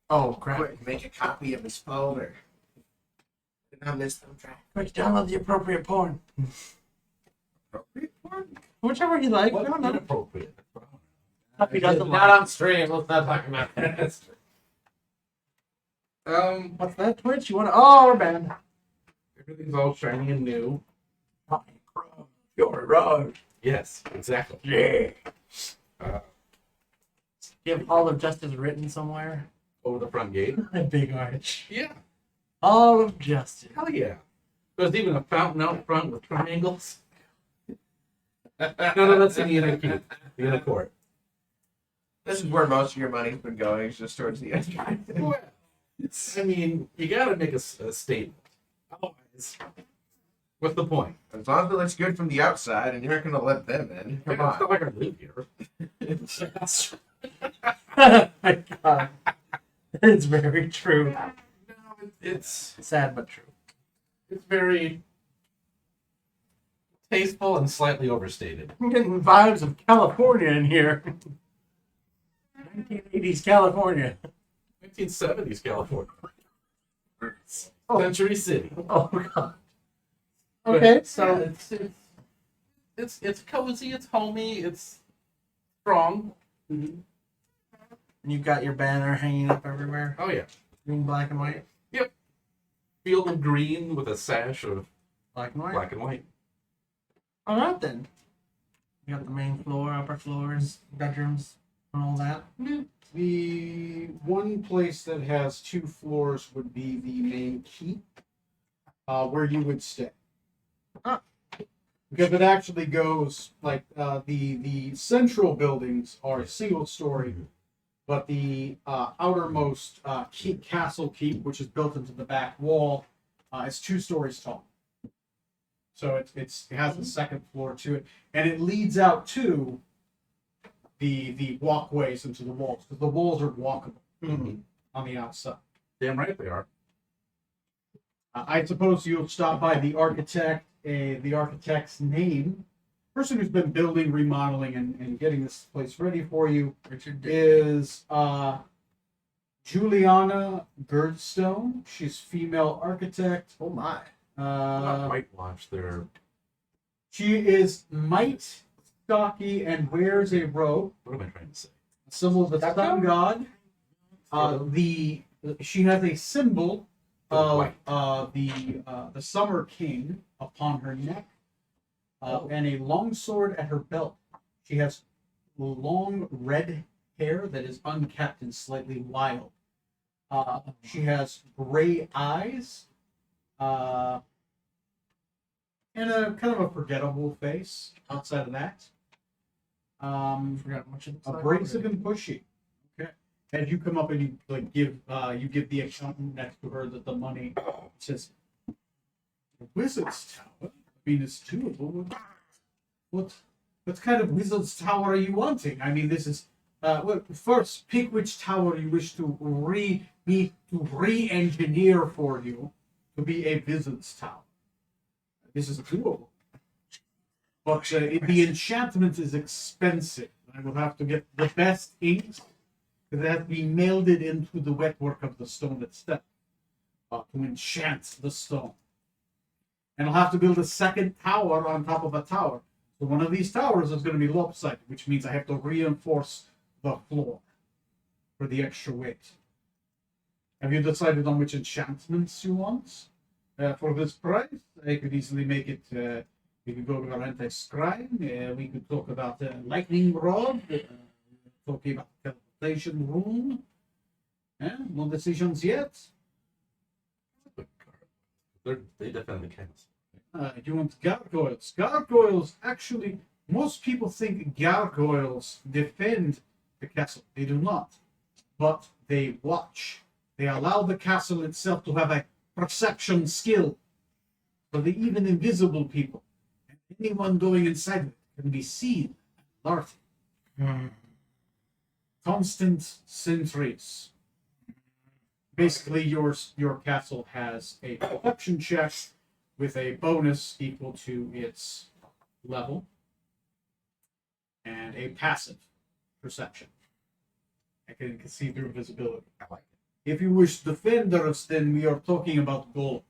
Oh crap! Quick, make a copy of his folder. Put it on this thumb drive. Quick, download the appropriate porn. Appropriate porn? Whichever you like. What's I don't know. inappropriate? He doesn't Not like. on stream. Let's not talk about that. What's that? Twitch? You want to? Oh, we're banned. Everything's all shiny and new. You're right. Yes, exactly. Yeah. Uh, You have Hall of Justice written somewhere? over the front gate. A big arch. Yeah. Hall of Justice. Hell yeah. There's even a fountain out front with triangles. No, that's in the inner keep. The inner court. This is where most of your money's been going, is just towards the end. Well, I mean, you gotta make a statement. Otherwise, what's the point? As long as it looks good from the outside and you're not going to let them in. Come It's on. not like I live here. Oh my god. It's very true. No, it's Sad but true. very tasteful and slightly overstated. I'm getting vibes of California in here. 1980s California. 1970s California. Century City. Oh god. But, Okay. so it's cozy, it's homey, it's strong. Mhm. And you've got your banner hanging up everywhere, Oh yeah. green, black, and white. Field of green with a sash of Black and white. black and white. All right then. You got the main floor, upper floors, bedrooms, and all that. The one place that has 2 floors would be the main keep, where you would stay. Ah. Because it actually goes like the central buildings are single story, but the outermost castle keep, which is built into the back wall, is 2 stories tall. So it has a second floor to it, and it leads out to the walkways into the walls, because the walls are walkable on the outside. Damn right they are. I suppose you'll stop by the architect, the architect's name, person who's been building, remodeling, and getting this place ready for you Richard is Juliana Girdstone. She's female architect. Oh my. Not whitewash. They're She is might, stocky, and wears a robe, what am I trying to say? a symbol of the sun god. She has a symbol of the Summer King upon her neck, and a long sword at her belt. She has long red hair that is unkept and slightly wild. She has gray eyes, and a kind of a forgettable face outside of that. Forgot much of Abrasive and pushy. Okay. As you come up and you give the accountant next to her the money. It says, "Wizard's Tower. I mean, it's doable. What kind of Wizard's Tower are you wanting? I mean, this is first pick which tower you wish to re-engineer for you to be a Wizard's Tower. This is doable. But the enchantment is expensive. I will have to get the best inks that has to be melded into the wetwork of the stone itself to enchant the stone. And I'll have to build a second tower on top of a tower. So one of these towers is going to be lopsided, which means I have to reinforce the floor for the extra weight. Have you decided on which enchantments you want? For this price, I could easily make it. We could go to Valente Scribe. We could talk about lightning rod. Talking about teleportation room. No decisions yet. They defend the castle. You want gargoyles? Gargoyles, actually, most people think gargoyles defend the castle. They do not. But they watch. They allow the castle itself to have a perception skill. So that even invisible people, and anyone going inside of it, can be seen and alerted. Constant sentries. Basically, your castle has a perception check with a bonus equal to its level, and a passive perception. I can see through visibility. I like it. If you wish defenders, then we are talking about gold.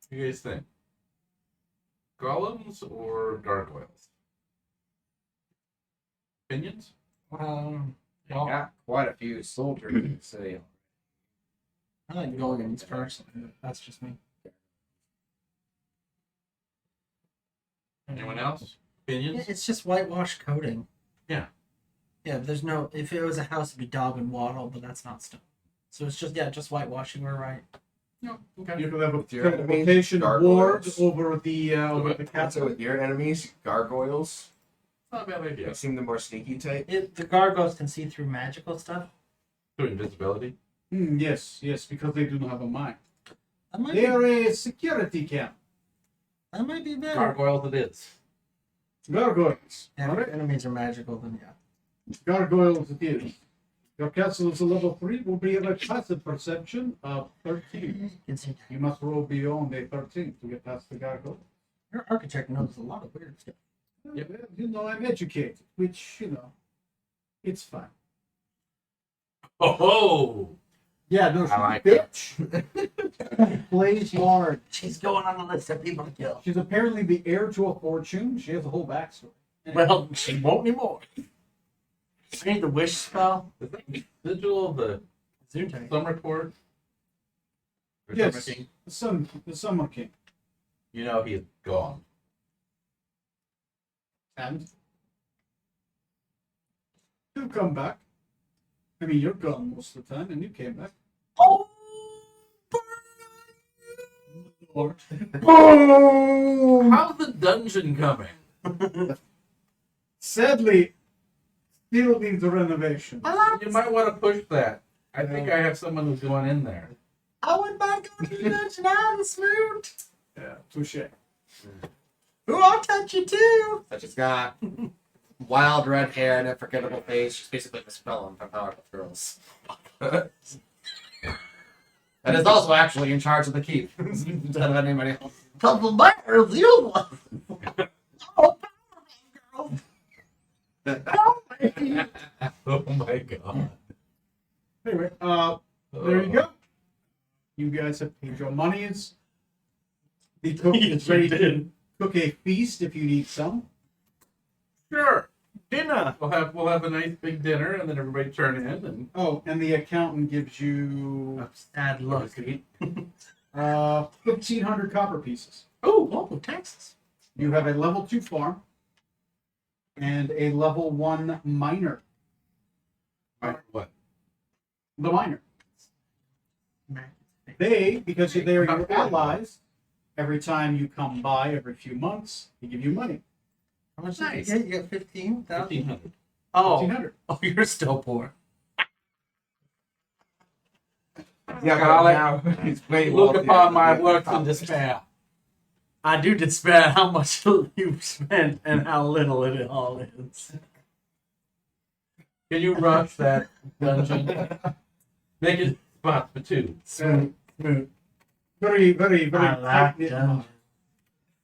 What do you guys think? Golems or gargoyles? Opinions? They got quite a few soldiers in the city. I like golems personally, but that's just me. Anyone else? Yeah, Opinions? it's just whitewash coating. Yeah. Yeah, but there's no. If it was a house, it'd be daub and wattle, but that's not stone. So it's just whitewashing. We're right. No. Okay. You can have a With your enemies, teleportation ward gargoyles. over the Also castle. with your enemies, gargoyles. Not a bad idea. They seem the more sneaky type. The gargoyles can see through magical stuff. Through invisibility. Yes, because they do not have a mind. That might They be, are a security camp. that might be better. Gargoyles it is. Gargoyles. Yeah, if All your right. enemies are magical, then yeah. Gargoyles it is. Your castle is a level 3, will be a passive perception of 13. You can see. You must roll beyond a 13 to get past the gargoyle. Your architect knows a lot of weird stuff. Yeah, well, I'm educated, which, it's fine. Oh, Yeah, no, she's I like a that. bitch. Plays hard. She's going on the list of people to kill. She's apparently the heir to a fortune. She has a whole backstory. Well, she won't anymore. I need the wish spell. is that Sigil of the Zoom tank. Summer Court? Or Yes. Summer King? The Summer King. You know he's gone. And he'll come back. I mean, you're gone most of the time, and you came back. Oh! Lord. How's the dungeon coming? Sadly, still needs a renovation. You might want to push that. I think I have someone who's going in there. I went back on the dungeon on the smooth. Yeah, touche. Ooh, I'll touch you too. So she's got wild red hair and a forgettable face. She's basically Miss Spellman from Powerpuff Girls. And is also actually in charge of the keep instead of anybody else. Couple bears, you one. Oh, girl. Help me. Oh my god. Anyway, there you go. You guys have paid your monies. The cook is ready to cook a feast if you need some. Sure. Dinner. We'll have a nice big dinner and then everybody turn in and Oh, and the accountant gives you Sad look. 1,500 copper pieces. Oh, Texas. You have a level 2 farm and a level 1 miner. what? The miner. They, because they are your allies, every time you come by every few months, they give you money. How much Nice. did you get? You got 15,000? 1,500. Oh. 1,500. Oh, you're still poor. Yeah, Garlic, look upon my works in despair. I do despair how much you've spent and how little it all is. Can you rush that dungeon? Make it spot for two. Very, very, very I like tight-knit dungeons.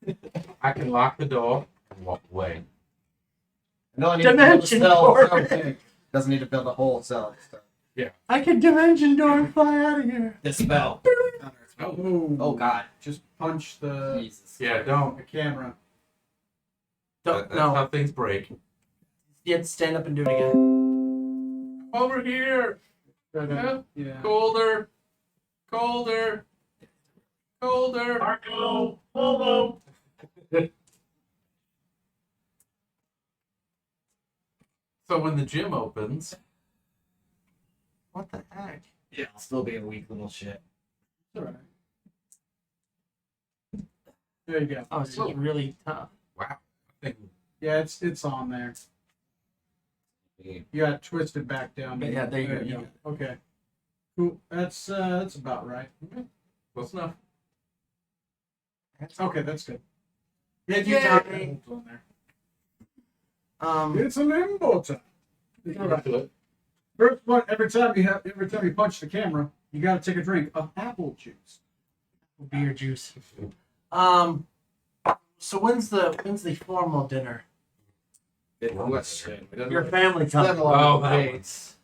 knot. I can lock the door and walk away. And all you need to build a Dimension cell door. so big. Doesn't need to build a whole cell. So. I can dimension door and fly out of here. Dispel. Oh, Oh god. just punch the Jesus. Yeah, don't. camera. Don't, That's no, how things break. you have to stand up and do it again. Over here. Yeah. Yeah. Colder. Colder. Colder. Marco, Polo. So when the gym opens, What the heck? Yeah, I'll still be a weak little shit. It's all right. There you go. Oh, it's just really tough. I think Yeah, it's on there. You got it twisted back down. But yeah, there you go. Okay. Cool. That's about right. close enough. Okay, that's good. Yeah, Yay! you got it on there. It's a limbo time. It's all right. Do it. First one, every time you punch the camera, you got to take a drink of apple juice. Beer juice. So when's the formal dinner? Good question. We don't Your know. family It's not comes. a lot Oh, of that dates.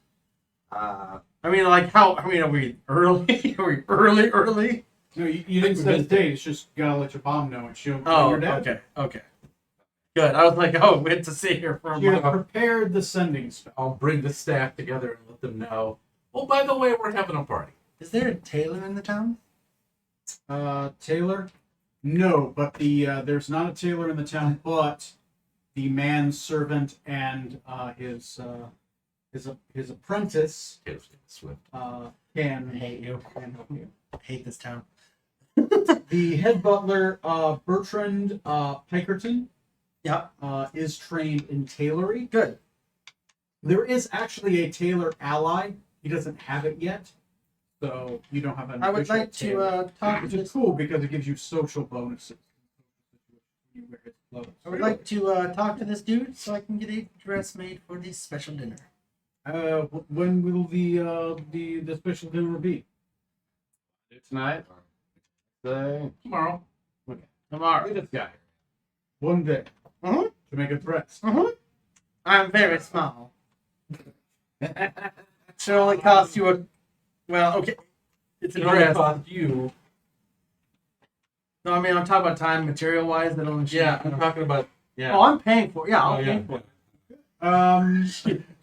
I mean, like how? I mean, are we early? Are we early? No, you didn't set the date. It's just you gotta let your mom know and she'll Oh, your dad. okay. Good. I was like, oh, we had to sit here for a You have month. prepared the sending spell. I'll bring the staff together and let them know. Oh, by the way, we're having a party. Is there a tailor in the town? Taylor? No, but there's not a tailor in the town, but the manservant and his apprentice Taylor Swift. can I hate you. help you. I hate this town. The head butler, Bertrand Pikerton, Yep. is trained in tailoring. Good. There is actually a tailor ally. He doesn't have it yet, so you don't have an. I would official like to tailor. talk Which to. is cool because it gives you social bonuses. You wear his clothes. I would like to talk to this dude so I can get a dress made for the special dinner. When will the special dinner be? Tonight? Tomorrow. Tomorrow. We just got here. One day. Mhm. To make a dress. I'm very small. Should only cost you a. Well, okay. It's a It only dress. cost you. No, I mean I'm talking about time, material wise. That only. Yeah, I'm talking about. Yeah. Oh, I'm paying for it. Yeah, Oh, I'll yeah. pay for it.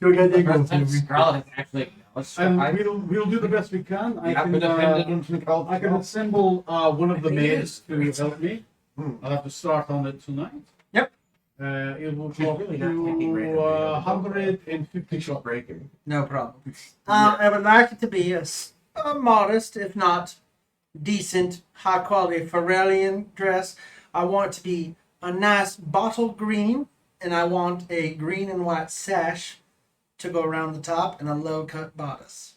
Do we get the Eagles President movie? Scarlet is actually. And we'll do the best we can. I can assemble one of the maids to help me. I'll have to start on it tonight. Yep. It will cost really not taking you random 150 Shot breaking. No problem. I would like it to be a modest, if not decent, high quality Pharrellian dress. I want it to be a nice bottle green, and I want a green and white sash to go around the top and a low cut bodice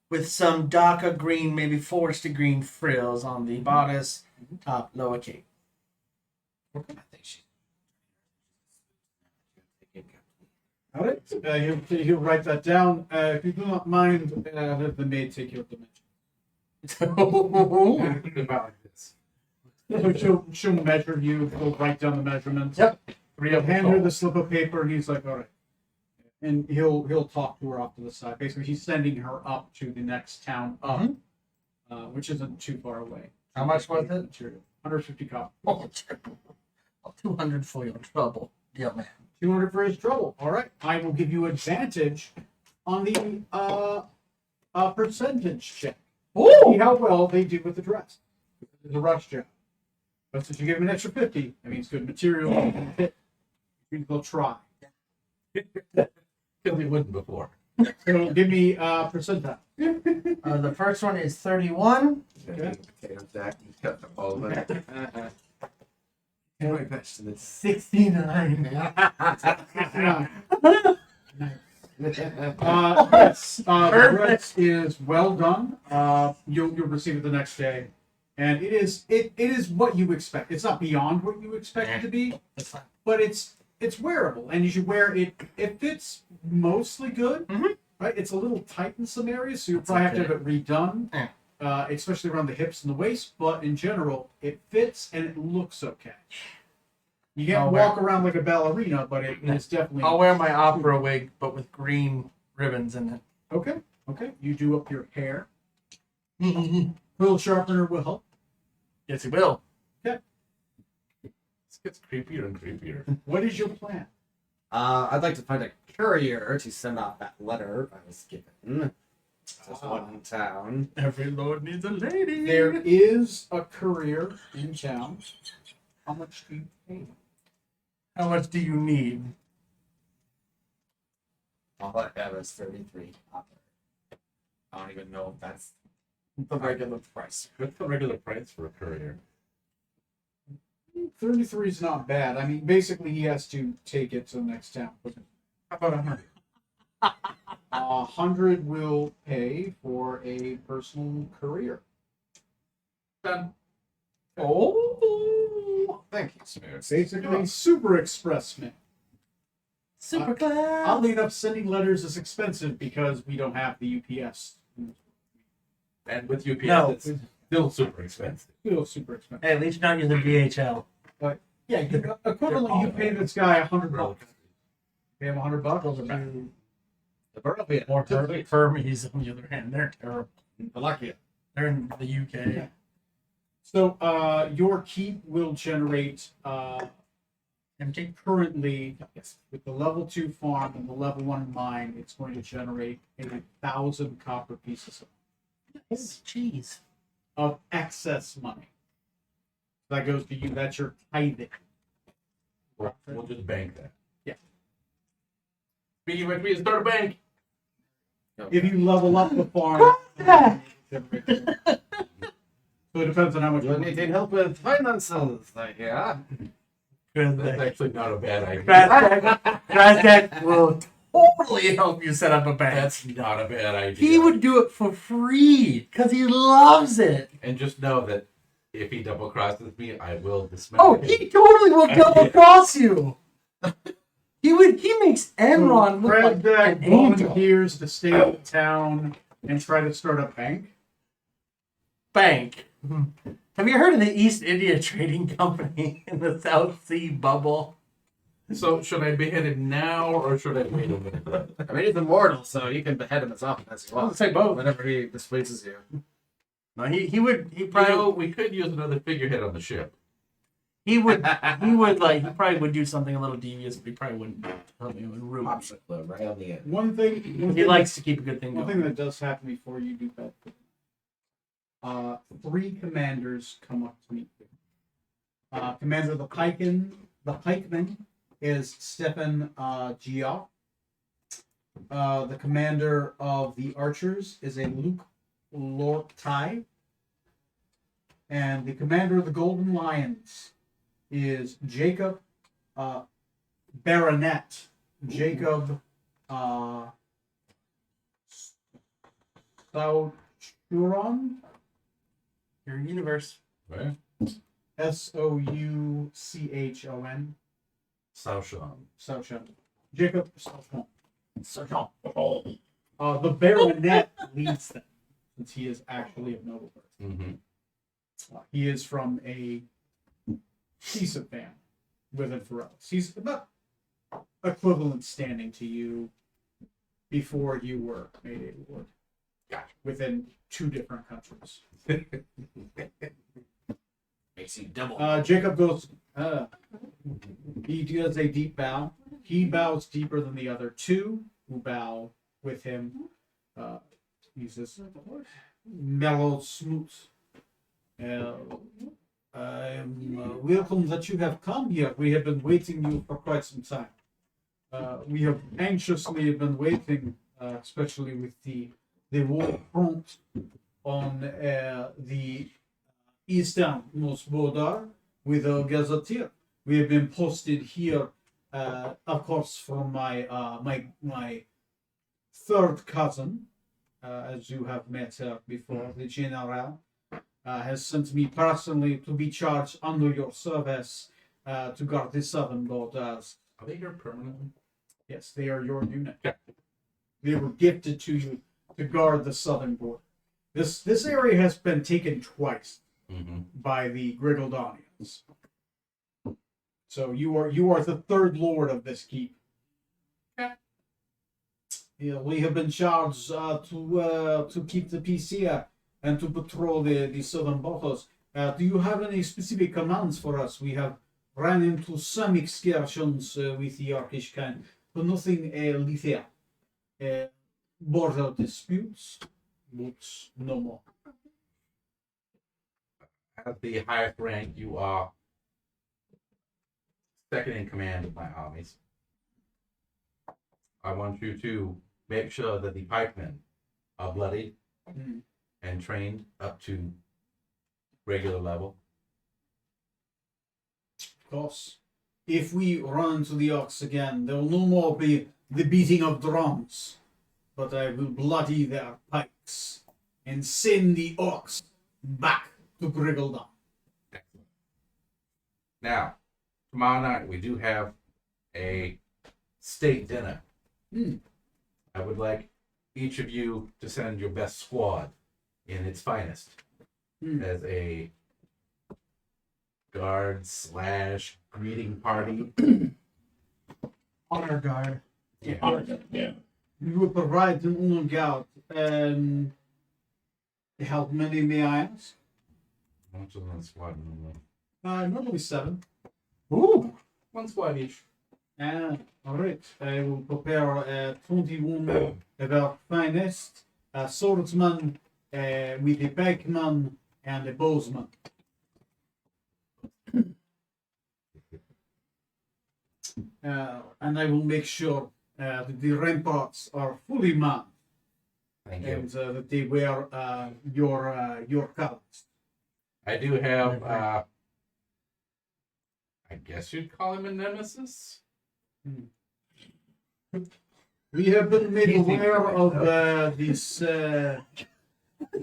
with some darker green, maybe forested green frills on the bodice, top, lower cape. I think she. All right. He'll write that down. If you do not mind, have the maid take your dimension. About like this. So she'll measure you. He'll write down the measurements. Yep. He'll hand her the slip of paper, and he's like, "All right." And he'll talk to her off to the side. Basically, he's sending her up to the next town up, which isn't too far away. How much was it? Material. 150 copies. Oh, 200 for your trouble. Deal, man. 200 for his trouble. All right. I will give you advantage on the percentage check. See how well they do with the dress. It's a rush job. But since you give him an extra 50, that means good material. And fit. They'll try. Because he wouldn't before. So give me percentile. The first one is 31. Okay. Potato sack. He's got all of it. Do my best in this. 69. Yes, the dress is well done. You'll receive it the next day, and it is what you expect. It's not beyond what you expect it to be, but it's wearable, and you should wear it. It fits mostly good, right? It's a little tight in some areas, so you'll probably have to have it redone, especially around the hips and the waist. But in general, it fits and it looks okay. You can't walk around like a ballerina, but it's definitely. I'll wear my opera wig, but with green ribbons in it. Okay. Okay. You do up your hair. Quill sharpener will help. Yes, he will. This gets creepier and creepier. What is your plan? I'd like to find a courier to send off that letter I was given. There's one in town. Every lord needs a lady. There is a courier in town. How much do you pay? How much do you need? All I have is 33 copper. I don't even know if that's the regular price. What's the regular price for a courier? 33 is not bad. I mean, basically, he has to take it to the next town. How about 100? 100 will pay for a personal courier. Done. Oh, thank you, Smooth. Basically, Super Express man. Super class. Oddly enough, sending letters is expensive because we don't have the UPS. And with UPS, No. it's still super expensive. Still super expensive. Hey, at least you're not using DHL. Yeah, equivalently, you pay this guy $100. Pay him $100. Those are back. bad. The Barovia. Or Hermes, on the other hand, they're terrible. Valakia. They're in the UK. Yeah. So your keep will generate Empty. currently with the level 2 farm and the level 1 mine, it's going to generate 1,000 copper pieces Jeez. of excess money. That goes to you. That's your tithing. We'll just bank that. Yeah. Speaking of which, we start a bank. If you level up the farm, so it depends on how much You need help with finances, I hear. That's actually not a bad idea. Krastek will totally help you set up a bank. That's not a bad idea. He would do it for free because he loves it. And just know that if he double crosses me, I will dismiss Oh, him. he totally will double cross you. He makes Enron look like Krasdak an angel. volunteers to stay in town and try to start a bank. Bank. Have you heard of the East India Trading Company in the South Sea bubble? So should I behead him now or should I wait a minute? I mean, he's immortal, so you can behead him as often as you I'll want. say both. Whenever he displeases you. No, he would You probably know, we could use another figurehead on the ship. he would probably would do something a little devious, but he probably wouldn't help me with ruin. Lobster Club right on the end. One thing. He likes to keep a good thing One going. thing that does happen before you do that. 3 commanders come up to meet you. Commander of the pikemen is Stefan Gia. The commander of the archers is a Luke Lortai. And the commander of the Golden Lions is Jacob Baronet. Jacob Souchuron. Your universe. Right? Souchon. Saushon. Souchon. Jacob Souchon. Sergeant. The baronet leads them, since he is actually of noble birth. Mm-hmm. He is from a decent family within Pharos. He's about equivalent standing to you before you were made a lord. Gotcha. Within 2 different countries. Makes you double. Jacob goes, he does a deep bow. He bows deeper than the other 2 who bow with him. He says, mellow, smooth. I'm welcome that you have come here. We have been waiting you for quite some time. We have anxiously been waiting, especially with the war front on the easternmost border with our gazetteer. We have been posted here, of course, from my my 3rd cousin, as you have met her before, the general. Has sent me personally to be charged under your service to guard the southern borders. Are they here permanently? Yes, they are your unit. They were gifted to you to guard the southern border. This area has been taken twice Mm-hmm. by the Grigaldanians. So you are the 3rd lord of this keep. Yeah, we have been charged to keep the peace here and to patrol the southern borders. Do you have any specific commands for us? We have ran into some excursions with the Orcish kind, but nothing lethal. Border disputes, but no more. At the highest rank, you are 2nd in command of my armies. I want you to make sure that the pikemen are bloodied and trained up to regular level. Of course. If we run into the Orcs again, there will no more be the beating of drums, but I will bloody their pikes and send the Orcs back to Grigaldon. Now, tomorrow night we do have a state dinner. I would like each of you to send your best squad in its finest as a guard / greeting party. Honor guard. Yeah. We will provide an honor guard. How many may I ask? How much is on the squad normally? Normally 7. Ooh, 1 squad each. All right. I will prepare 21 of our finest swordsmen with a pikeman and a bowsman. And I will make sure that the ramparts are fully manned Thank you. and that they wear your colors. I do have, I guess you'd call him a nemesis? We have been made aware of this. There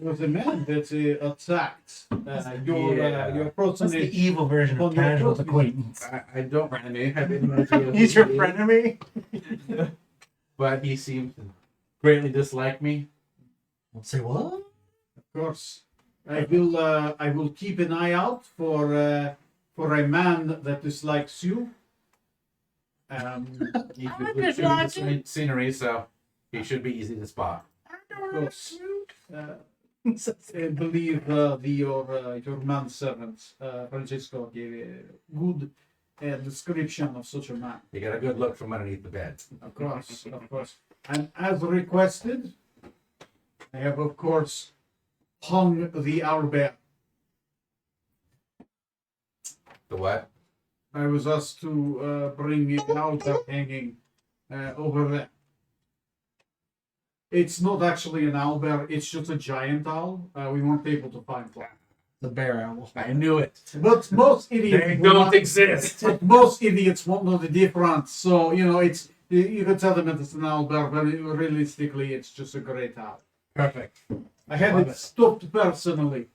was a man that attacked your That's personage. the evil version of On your casual property. acquaintance. I don't really have any idea. who He's your he is, frenemy? but he seems to greatly dislike me. Say what? Of course, I will keep an eye out for a man that dislikes you. He's been shooting the scenery, so he should be easy to spot. Of course. I believe your manservant, Francisco, gave a good description of such a man. You got a good look from underneath the bed. Of course, of course. And as requested, I have, of course, hung the owlbear. The what? I was asked to bring the owlbear hanging over there. It's not actually an owlbear, it's just a giant owl. We weren't able to find one. The bear owl. I knew it. But most idiots They will don't not- exist. But most idiots won't know the difference. So, it's you can tell them that it's an owlbear, but realistically, it's just a great owl. Perfect. I had Love it it. stopped personally.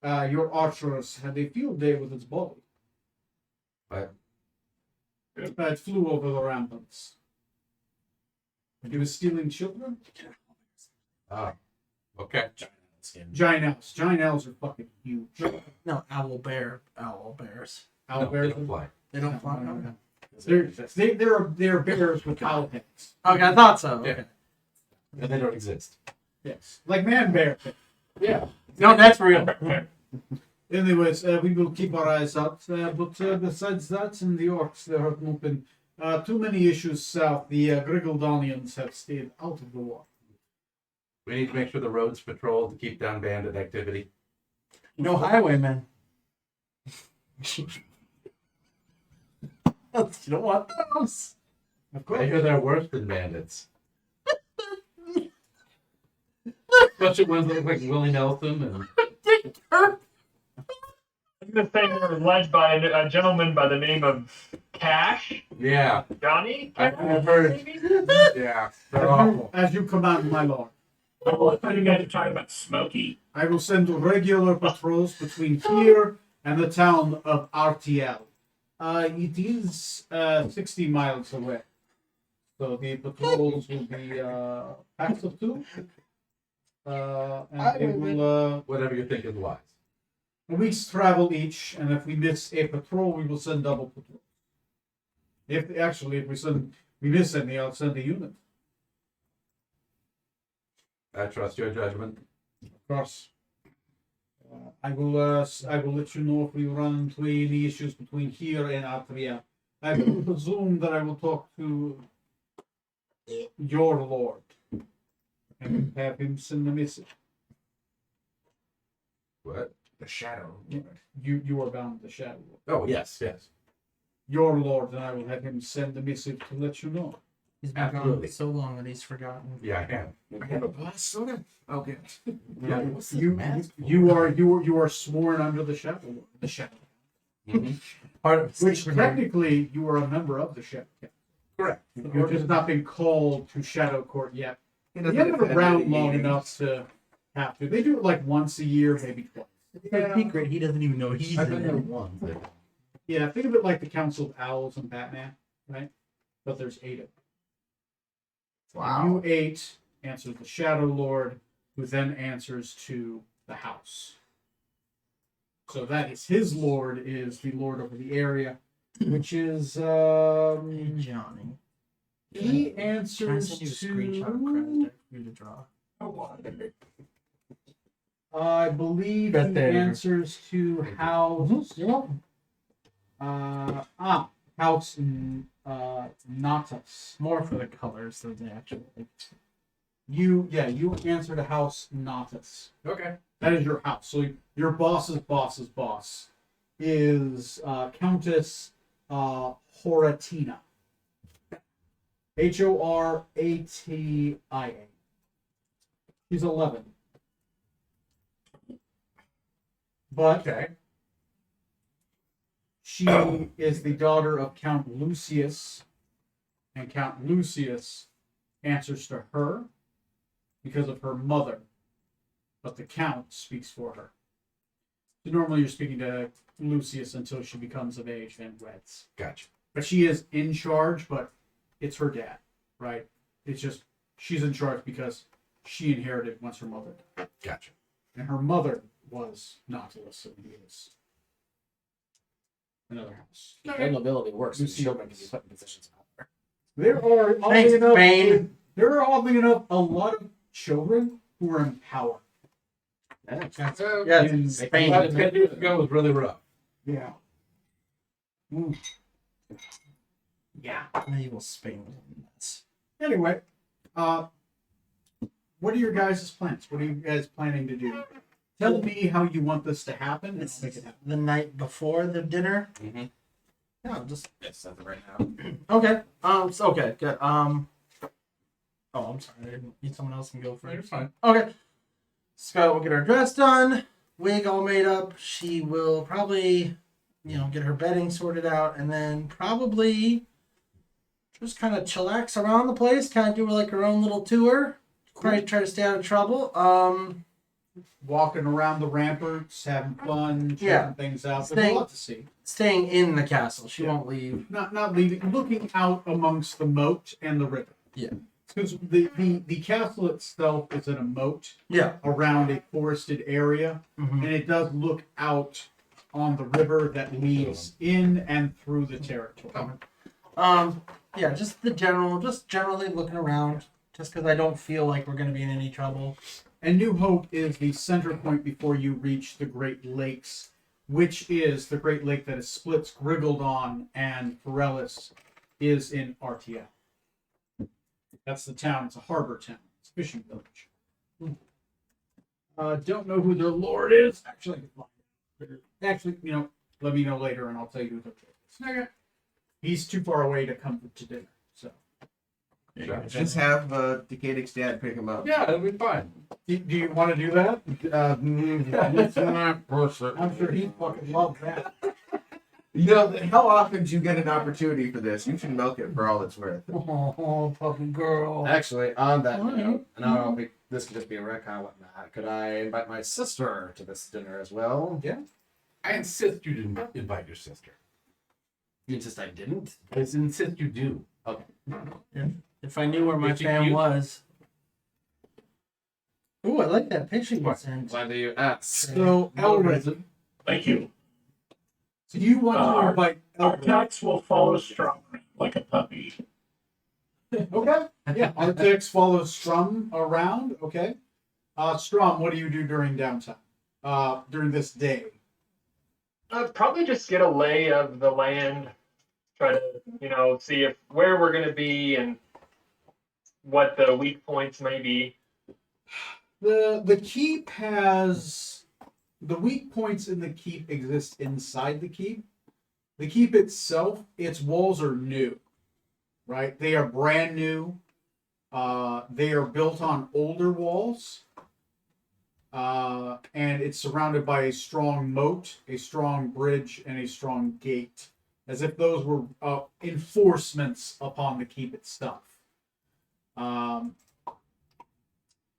Your archers had a field day with its body. What? It flew over the ramparts. It was stealing children? Oh, okay. Giant owls. Giant owls are fucking huge. No, owl bears. Owl No, they bears. don't fly. They don't fly. No. Okay. They're bears with owl heads. Okay, I thought so. Yeah. Okay. And they don't exist. Yes. Like man bear. Yeah. No, that's real. Anyways, we will keep our eyes out. But besides that, in the orcs, there have not been too many issues south. The Grigaldonians have stayed out of the war. We need to make sure the road's patrolled to keep down bandit activity. No highwaymen. You don't want those. Of I course. hear they're worse than bandits. Especially ones that look like Willie Nelson and I'm gonna say they were led by a gentleman by the name of Cash yeah, Johnny. I've heard. Maybe? Yeah, they're awful. As you command, my lord. I thought you guys were talking about Smokey. I will send regular patrols between here and the town of RTL. It is 60 miles away. So the patrols will be packs of two. And they will Whatever you think is wise. a week's travel each, and if we miss a patrol, we will send double patrol. If we miss any, I'll send a unit. I trust your judgment. Of course. I will let you know if we run into any issues between here and Atria. I will presume that I will talk to your lord and have him send a message. What? The shadow. You are bound to the shadow. Oh, yes, yes. Your lord, and I will have him send a message to let you know. He's been Absolutely. gone so long that he's forgotten. Yeah, I have. I have a boss, sort of. Okay. Yeah. What's this You mask for? you are sworn under the shadow. The shadow. Part of Which secret- technically you are a member of the shadow. Correct. You've just not been called to shadow court yet. He You doesn't haven't been defend around any long meetings. enough to have to. They do it like once a year, maybe twice. It's a secret. He doesn't even know he's I've in been there it. once. but- Yeah, think of it like the Council of Owls and Batman, right? But there's 8 of them. Wow. You 8 answers the Shadow Lord, who then answers to the house. So that is his lord is the lord over the area, which is Johnny. he Can I answers send you a to screenshot of Krasner for you to draw? I believe Bet he there. answers to house house Natas. More for the colors than the actual. You answer to house Natas. Okay. That is your house. So your boss's boss's boss is Countess Horatina. Horatia. She's 11. But Okay. she is the daughter of Count Lucius, and Count Lucius answers to her because of her mother, but the Count speaks for her. So normally you're speaking to Lucius until she becomes of age and weds. Gotcha. But she is in charge, but it's her dad, right? It's just she's in charge because she inherited once her mother died. Gotcha. And her mother was Nautilus, and he is another house. Their nobility works. And Lucy children can be Owens. put in positions of power. There are Thanks, Bane. there are oddly enough a lot of children who are in power. Yeah, In- it's Spain. About 10 years ago was really rough. Yeah. Yeah, medieval Spain. Anyway, what are your guys' plans? What are you guys planning to do? Tell me how you want this to happen. And This I'll make is it happen. the night before the dinner. Mm-hmm. Yeah, just It's something right now. okay. Okay, good. Oh, I'm sorry. I didn't need someone else can go You're first. fine. Okay. Scott will get her dress done, wig all made up. She will probably, get her bedding sorted out, and then probably just kind of chillax around the place, kind of do like her own little tour. Probably try to stay out of trouble. Walking around the ramparts, having fun, checking Yeah. things out. There's a Staying- lot to see. Staying in the castle. She Yeah. won't leave. Not leaving, looking out amongst the moat and the river. Yeah. Because the castle itself is in a moat Yeah. around a forested area, Mhm. and it does look out on the river that leads in and through the territory. Yeah, just generally looking around, just because I don't feel like we're gonna be in any trouble. And New Hope is the center point before you reach the Great Lakes, which is the Great Lake that splits Griggledon and Forellis is in Artia. That's the town. It's a harbor town. It's a fishing village. Don't know who their lord is. Actually, I can find out. Actually, let me know later, and I'll tell you who their lord is. Okay. He's too far away to come to dinner. So, Just have Decadix dad pick him up. Yeah, it'll be fine. do you want to do that? Bullshit. I'm sure he fucking loves that. How often do you get an opportunity for this? You should milk it for all it's worth. Oh, puppy girl. Actually, on that Alright. note, and I don't know if this could just be a retcon and whatnot, could I invite my sister to this dinner as well? I insist you didn't invite your sister. You insist I didn't? I insist you do. If I knew where my Did you- fam you- was. Ooh, I like that picture you What? sent. Glad that you asked. So, Elred, Thank you. do you want to Our- invite Elred? Artax will follow strong like a puppy. Okay. Yeah, Artex follows Strum around. Okay. Strum, what do you do during downtime? During this day? Probably just get a lay of the land, try to, see where we're gonna be and what the weak points may be. The keep has the weak points in the keep exist inside the keep. The keep itself, its walls are new, right? They are brand new. They are built on older walls. And it's surrounded by a strong moat, a strong bridge, and a strong gate, as if those were enforcements upon the keep itself.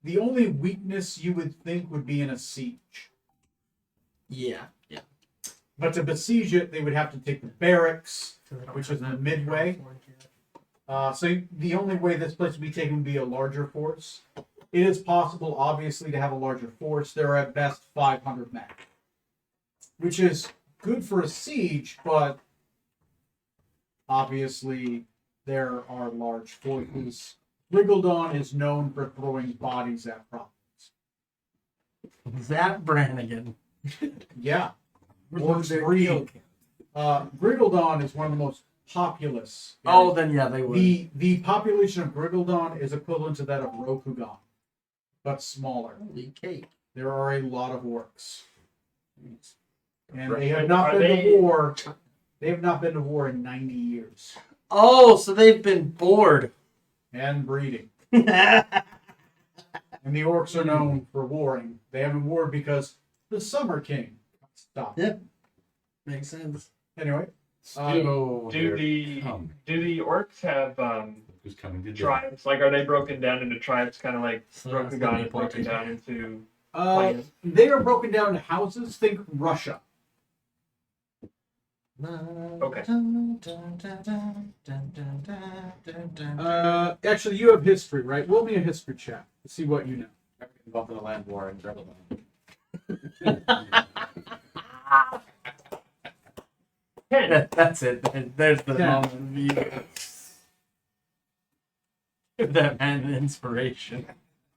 The only weakness you would think would be in a siege. Yeah. But to besiege it, they would have to take the barracks, which is in the midway. So the only way this place would be taken would be a larger force. It is possible, obviously, to have a larger force. There are at best 500 men, which is good for a siege, but obviously there are large forces. Wriggledon is known for throwing bodies at problems. That Brannigan. Yeah. Orcs breed. Griggledon is one of the most populous. Oh, then yeah, they would. The population of Griggledon is equivalent to that of Rokugan, but smaller. Holy cake. There are a lot of orcs, and Right. they have not Are been they- to war. They have not been to war in 90 years, Oh, so they've been bored. and breeding. Yeah. And the orcs are known for warring. They haven't warred because the Summer King stopped. Yeah. Makes sense. Anyway, Still, Do they're the coming. do the orcs have Who's coming to dinner? tribes? Like, are they broken down into tribes, kind of like So that's gonna Rokugan be is a broken point. down into uh, they are broken down into houses. Think Russia. Okay. Actually, you have history, right? Roll me a history check to see what you know. I got involved in a land war in Griggledon. 10. That's it. There's the Yeah. moment. Give that man an inspiration.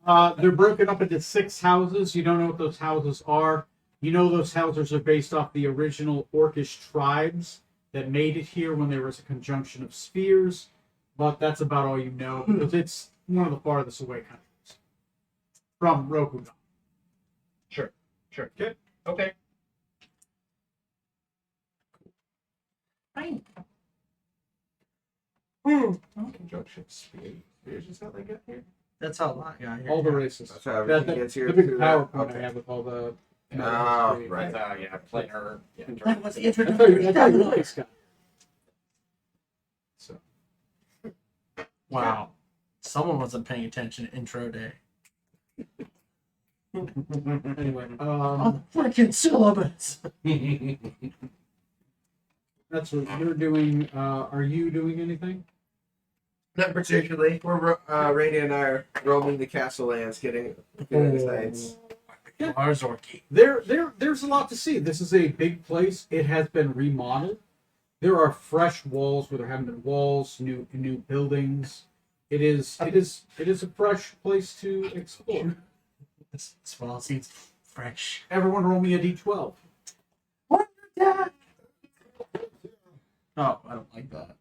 They're broken up into 6 houses. You don't know what those houses are. You know those houses are based off the original Orcish tribes that made it here when there was a conjunction of spheres. But that's about all you know because it's one of the farthest away countries from Rokugan. Sure. Okay. Okay. Fine. Conjunction spears is how they got here. That's how I got here. All the races. That's how everything gets here. The big through PowerPoint that. I have with all the. Oh, right. Yeah, planar. Yeah. That was the I thought you were Scott. So. Wow. Someone wasn't paying attention to intro day. Anyway, Freaking syllabus. that's what you're doing. Are you doing anything? Not particularly. We're Rainy and I are roaming the castle lands, getting insights. Ours Orky. There's a lot to see. This is a big place. It has been remodeled. There are fresh walls where there haven't been walls, new buildings. It is a fresh place to explore. This swell seems fresh. Everyone roll me a d12. What the? Oh, I don't like that.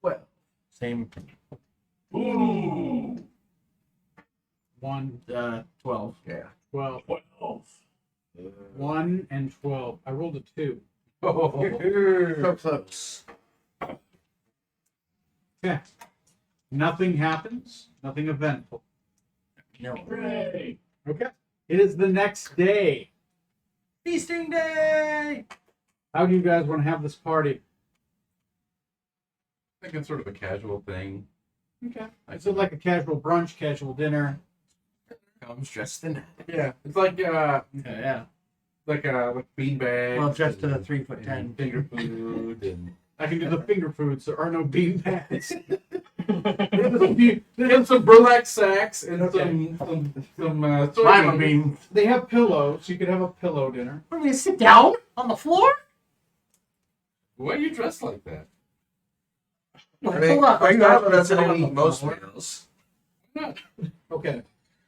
Well, Same. Ooh. 1, 12. yeah. 12. 12. 1 and 12. I rolled a 2. So close. Okay. Nothing happens. Nothing eventful. No. Hooray. Okay. It is the next day. Feasting day! How do you guys want to have this party? I think it's sort of a casual thing. Okay. Is it like a casual brunch, casual dinner? Comes dressed in. Yeah, it's like Yeah. like beanbags. Well, just to the and- 3'10". and finger food and I can do the finger foods. There are no bean bags. there's some burlap sacks and Okay. some Lima soybeans. bean. They have pillows. You could have a pillow dinner. What, we sit down on the floor? Why are you dressed like that? I mean, quite not, that's how we eat most meals. Okay.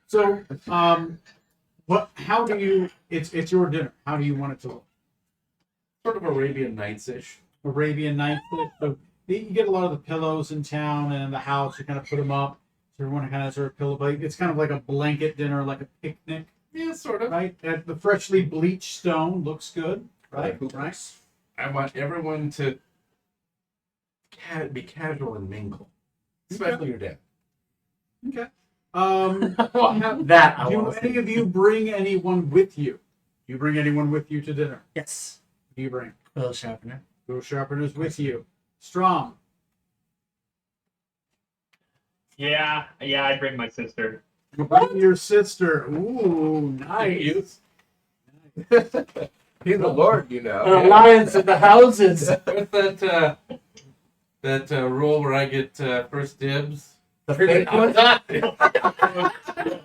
So, how do you? It's your dinner. How do you want it to look? Sort of Arabian Nights-ish. Arabian Nights. So you get a lot of the pillows in town and in the house. You kind of put them up. So everyone kind of has their pillow. But it's kind of like a blanket dinner, like a picnic, Yeah, sort of. right? At the freshly bleached stone looks good, right? Like Right. I want everyone to be casual and mingle, especially your dad. Okay. That I Do want to any see. of you bring anyone with you? Do you bring anyone with you to dinner? Yes. Who do you bring? Quill sharpener. Go Sharpener's with you. Strong. Yeah, I'd bring my sister. You bring your sister. Ooh, nice. He's the Lord, you An know. alliance of the houses. With that rule where I get first dibs. The fake one?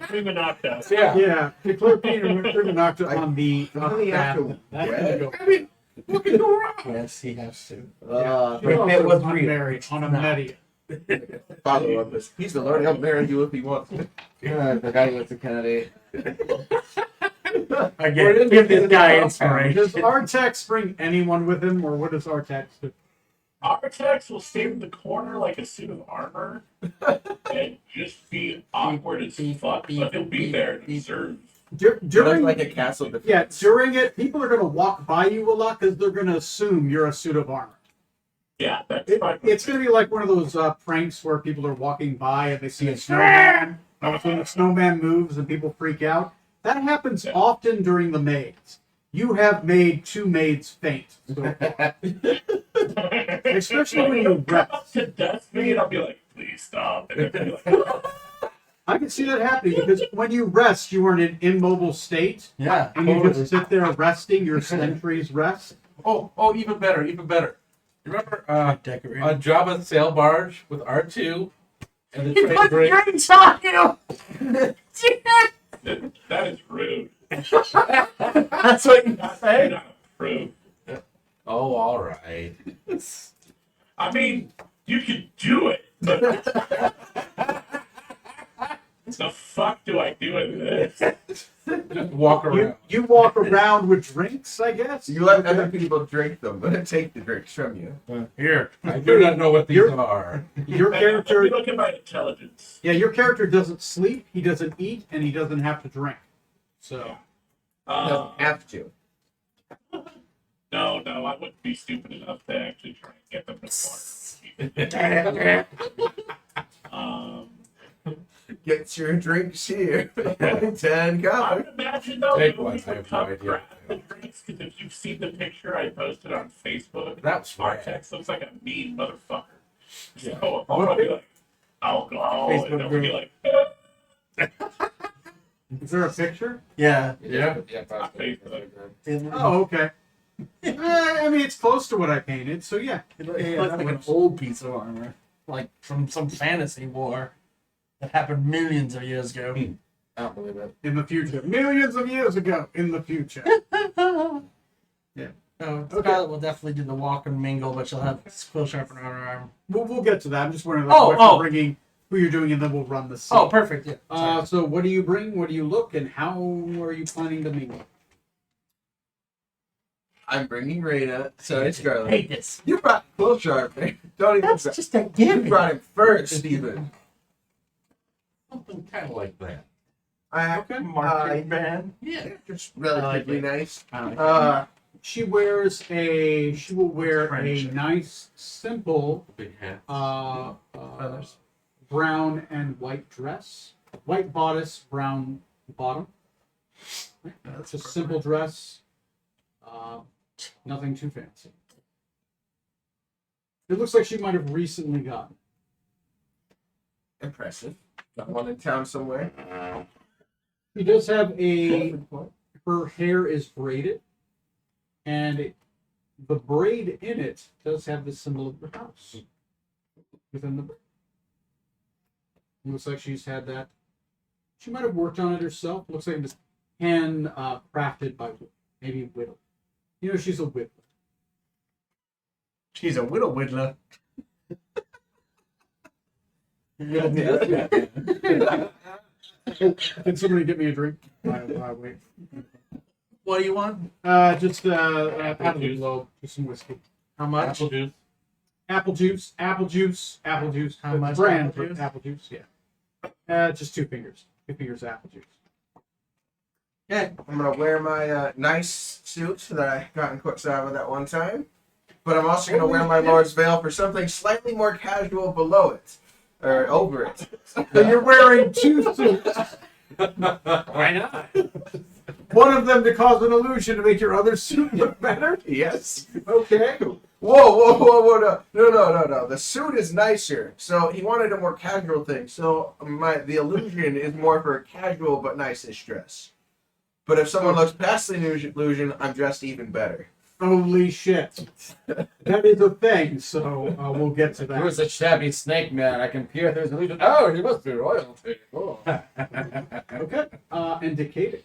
Prima Nocta. Yeah. Yeah, declare Peter Nocta on the Doesn't he have to That's wed? gonna go. I mean, what can go wrong? Yes, he has to. She If also it was is real. unmarried on a No. media. Follow up this. He's the Lord. He'll marry you if he wants. I forgot he went to Kennedy. Again, give this guy inspiration. Does Artax bring anyone with him, or what does Artax do? Artax will stand in the corner like a suit of armor and just be awkward as fuck, but he'll be there to serve. During like a castle defense. yeah, during it, people are going to walk by you a lot because they're going to assume you're a suit of armor. Yeah, that's fine. It's going to be like one of those pranks where people are walking by and they see a snowman. All of a sudden, the snowman moves and people freak out. That happens often during the maids. You have made 2 maids faint so far. Especially when you rest. To death me, and I'll be like, please stop. And they'll be like, I can see that happening because when you rest, you are in an immobile state. Yeah. And you just sit there resting, your sentries rest. Oh, even better, even better. You remember Decorated. on Jabba's sail barge with R2 and the He train put break? drinks on you! that is rude. That's what you That's say? not rude. Oh, all right. I mean, you could do it, but doing this. Just walk around. You walk around with drinks, I guess. You let other people drink them, but take the drinks from you. Here. I do not know what these You're- are. Your character, Look at my intelligence. yeah, your character doesn't sleep, he doesn't eat, and he doesn't have to drink. So, Doesn't have to. No, I wouldn't be stupid enough to actually try and get them to fart. Get your drinks here. 10 I dollars. would imagine though, Take that one, we I would have no come idea. grab the drinks, because if you've seen the picture I posted on Facebook, That was rad. Artex looks like a mean motherfucker. Yeah. So I'll be like, alcohol, Facebook and they'll be group. like, is there a picture? Yeah. Yeah. on Facebook. Oh, okay. I mean, it's close to what I painted, so yeah. It Yeah, looks that like an works. old piece of armor, like from some fantasy war that happened millions of years ago. I don't believe it. In the future, millions of years ago, in the future. Yeah. Oh, Okay. Scarlet will definitely do the walk and mingle, but she'll have quill sharpener on her arm. We'll get to that. I'm just wondering Oh, what oh. you're bringing, who you're doing, and then we'll run the scene. Oh, perfect. Yeah. Sorry. So what do you bring? What do you look? And how are you planning to mingle? I'm bringing Raina. So it's I Scarlet. hate this. You brought Quill Sharpener. Don't even. That's just a You given. brought him first, even. Something kind of like that. Okay. Marching band. Yeah, just relatively I like nice. I like She wears a. She will wear a Friendship. nice, simple, Big hat. Feathers. brown and white dress. White bodice, brown bottom. It's a simple dress. Nothing too fancy. It looks like she might have recently gotten. Impressive. Got one in town somewhere. She does have a. Her hair is braided, and the braid in it does have the symbol of the house within the braid. It looks like she's had that. She might have worked on it herself. Looks like it was hand crafted by maybe whittle. You know, she's a whittler. She's a widow whittler. Can somebody get me a drink? Wait. What do you want? Just out of the globe, just some whiskey. How much? Apple juice. Apple juice, apple juice, apple juice. How That's much brand apple for juice? apple juice? Yeah. Just 2 fingers. 2 fingers of apple juice. Okay, I'm gonna wear my nice suit that I got in Quicksava that one time, but I'm also gonna wear my Lord's Veil for something slightly more casual below it, or over it. So you're wearing 2 suits. Why not? One of them to cause an illusion to make your other suit look better. Yes. Okay. Whoa, no. The suit is nicer. So he wanted a more casual thing. So the illusion is more for a casual but nice-ish dress. But if someone looks past the illusion, I'm dressed even better. Holy shit. That is a thing. So we'll get to Who is that. a shabby snake man? I can peer through his illusion. Oh, he must be royalty. Oh. Okay. And Decadic.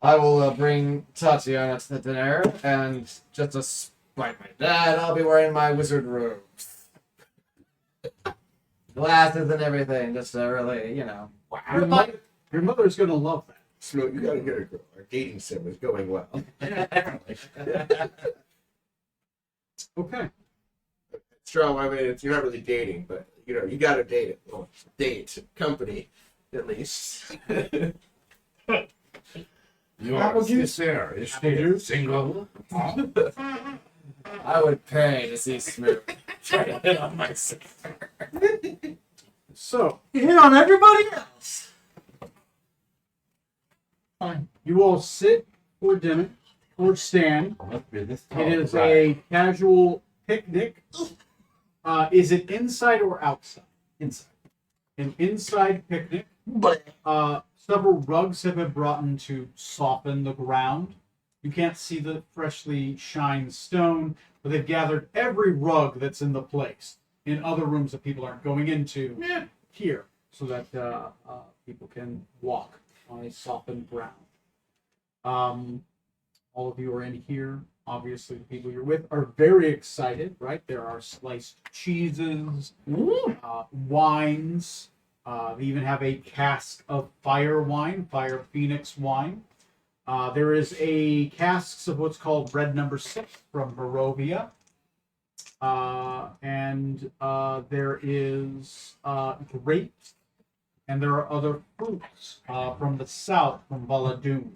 I will bring Tatiana to the dinner, and just to spite my dad, I'll be wearing my wizard robes. Glasses and everything, just to really, you know. Your mother's gonna love that. Smoke, you gotta get a girl. Our dating sim is going well. Okay. Strong, I mean, you're not really dating, but you gotta date it. Well, date company, at least. You Apple are juice. sincere. Is Apple she juice. single? I would pay to see Smoot try to hit on my sister. So You hit on everybody else. Fine. you all sit for dinner or stand. Must be this tall. It is Right. a casual picnic. Is it inside or outside? Inside. An inside picnic. But Several rugs have been brought in to soften the ground. You can't see the freshly shined stone, but they've gathered every rug that's in the place in other rooms that people aren't going into here, so that people can walk on a softened ground. All of you are in here. Obviously, the people you're with are very excited, right? There are sliced cheeses, wines, They even have a cask of fire wine, Fire Phoenix wine. There is a casks of what's called Red Number 6 from Barovia. And there is grapes, and there are other fruits from the south, from Valadoon.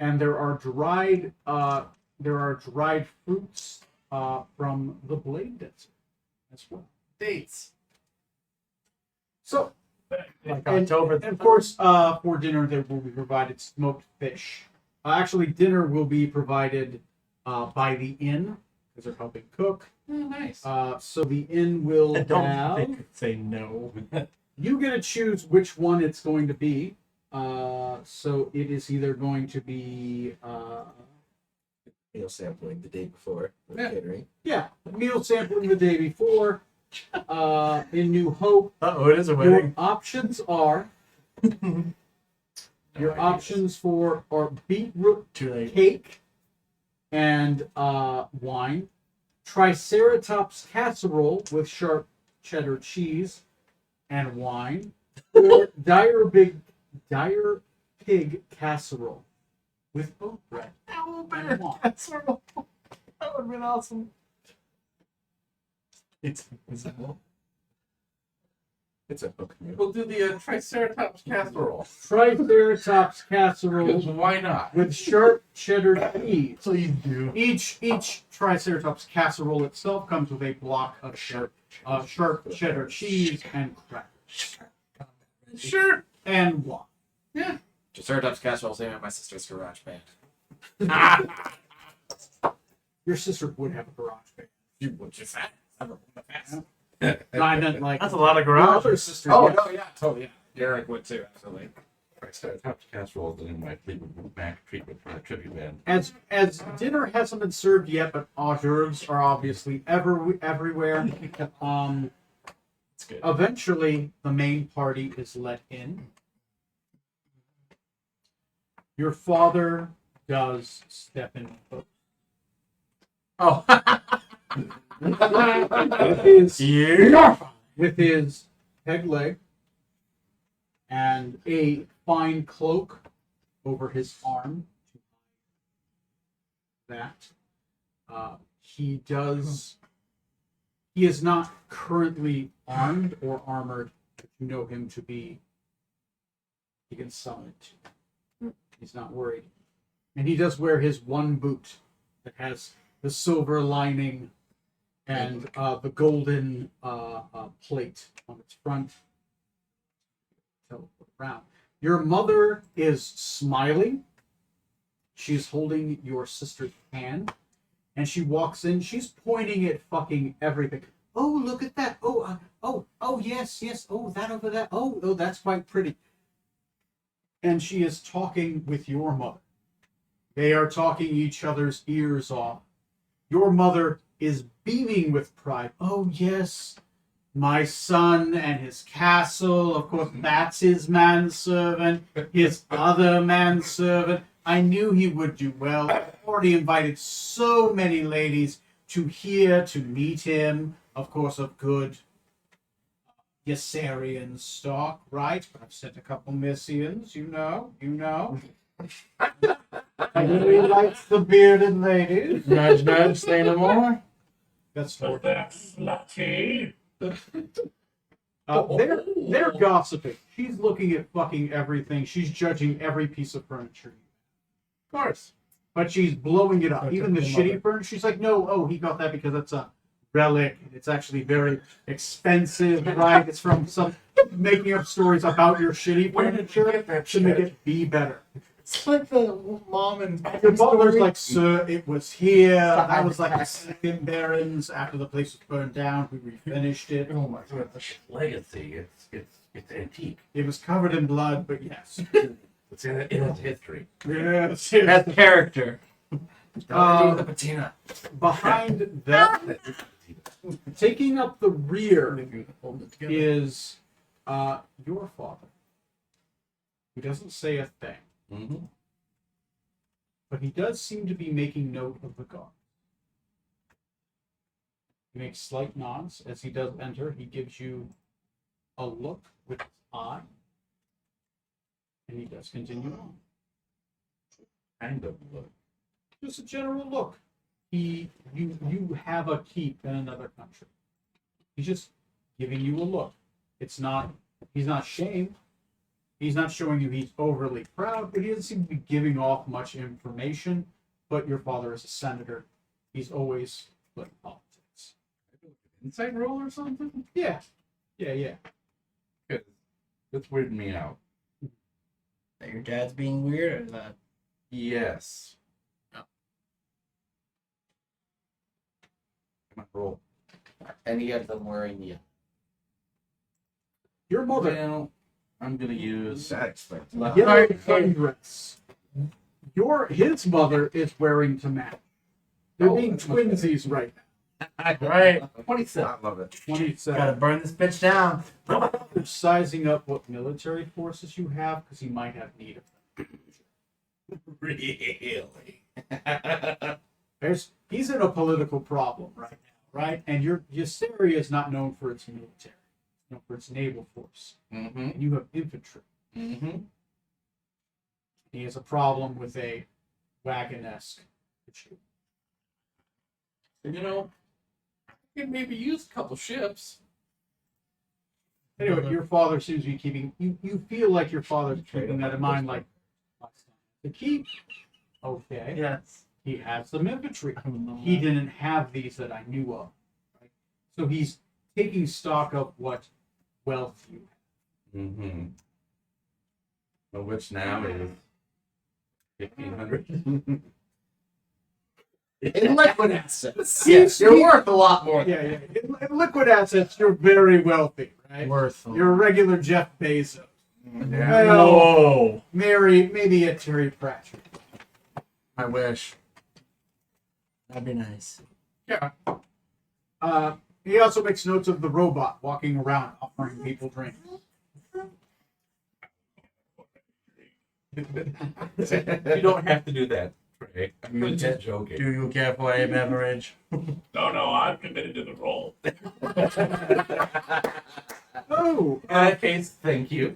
And there are dried fruits from the Blade Desert as well. Dates. So, Like and October. of course, for dinner there will be provided smoked fish. Actually, dinner will be provided by the inn because they're helping cook. Oh, nice. So the inn will I don't have. think they could say no. You get to choose which one it's going to be. So it is either going to be Meal sampling the day before with Yeah. catering. meal sampling the day before. In New Hope, Oh, it is a your wedding. options are your options for are beetroot Too late. cake and wine, Triceratops casserole with sharp cheddar cheese and wine, or dire pig casserole with oat bread and wine. Casserole. That would have been awesome. It's invisible. It's a hook. We'll do the Triceratops casserole. Triceratops Because casserole why not? with sharp cheddar cheese. So you do. Each Triceratops casserole itself comes with a block of sharp cheddar cheese and crackers Sure. and wine. Triceratops casserole same at my sister's garage band. Your sister would have a garage band. You would just fast. No, I meant like That's a lot of your other garage. sister. Oh yes. no, yeah, totally. Yeah, Derek would too, absolutely. Triceratops casserole is in my Fleetwood Mac tribute band. As dinner hasn't been served yet, but hors d'oeuvres are obviously everywhere. It's good. Eventually, the main party is let in. Your father does step in Oh. with his peg leg and a fine cloak over his arm. That he is not currently armed or armored, but you know him to be. He can summon it. He's not worried, and he does wear his one boot that has the silver lining and the golden plate on its front. Around. Your mother is smiling. She's holding your sister's hand, and she walks in. She's pointing at fucking everything. Oh, look at that. Oh, yes. Oh, that over there. Oh, that's quite pretty. And she is talking with your mother. They are talking each other's ears off. Your mother is beaming with pride. Oh, yes, my son and his castle. Of course, that's his manservant, his other manservant. I knew he would do well. I've already invited so many ladies to meet him. Of course, of good Yassarian stock, right? But I've sent a couple Missians, you know. I know he likes the bearded ladies. Nudge, nudge, say no more. That's for That's lucky. they're gossiping. She's looking at fucking everything. She's judging every piece of furniture. Of course. But she's blowing it up. Okay, Even the your shitty mother. furniture, she's like, no, he got that because that's a relic. It's actually very expensive, right? It's from some making up stories about your shitty Where did you furniture get that to make shit? it be better. It's like the mom and Your butler's like, sir, it was here. Behind That was the like the back. second Barons after the place was burned down. We refinished it. oh my gosh. Legacy. It's antique. It was covered in blood, but yes. It's in its history. Yes. That's character. Don't do the patina. Behind them, taking up the rear, Hold it together. is your father. He doesn't say a thing, Mm-hmm. but he does seem to be making note of the guard. He makes slight nods as he does enter. He gives you a look with his eye, and he does continue on. Kind of look. Just a general look. You have a keep in another country. He's just giving you a look. He's not shamed. He's not showing you he's overly proud, but he doesn't seem to be giving off much information. But your father is a senator. He's always playing politics. Insight roll or something? Yeah. Good. That's weirding me out. That your dad's being weird, or that? Yes. Come on, roll. Any of them wearing you. Your mother. Well, I'm gonna use. That expected. Yellow sundress. His mother is wearing to match. They're Oh, being that's much better. twinsies right now. Right. 27. I love it. 27. Gotta burn this bitch down. They're sizing up what military forces you have because he might have need of them. Really? He's in a political problem right now, right? And your Ysseria is not known for its military, it's known for its naval force. Mm-hmm. And you have infantry. Mm-hmm. He has a problem with a wagon-esque issue. You know, I could maybe use a couple ships. Anyway, your father seems to be keeping. You feel like your father's keeping that in mind, like the keep. Okay. Yes. He has some infantry. He didn't have these that I knew of. Right? So he's taking stock of what wealth you have. Mm-hmm. Well, which now is 1,500. In liquid assets. Yes, You're worth a lot more. Yeah. In liquid assets, you're very wealthy, right? Worth. You're a regular Jeff Bezos. Yeah. Well, Whoa. maybe a Terry Pratchett. I wish. That'd be nice. Yeah. He also makes notes of the robot walking around offering people drinks. You don't have to do that, Trey. I'm just joking. Do you care for a beverage? No, I'm committed to the role. Oh, In that case, thank you.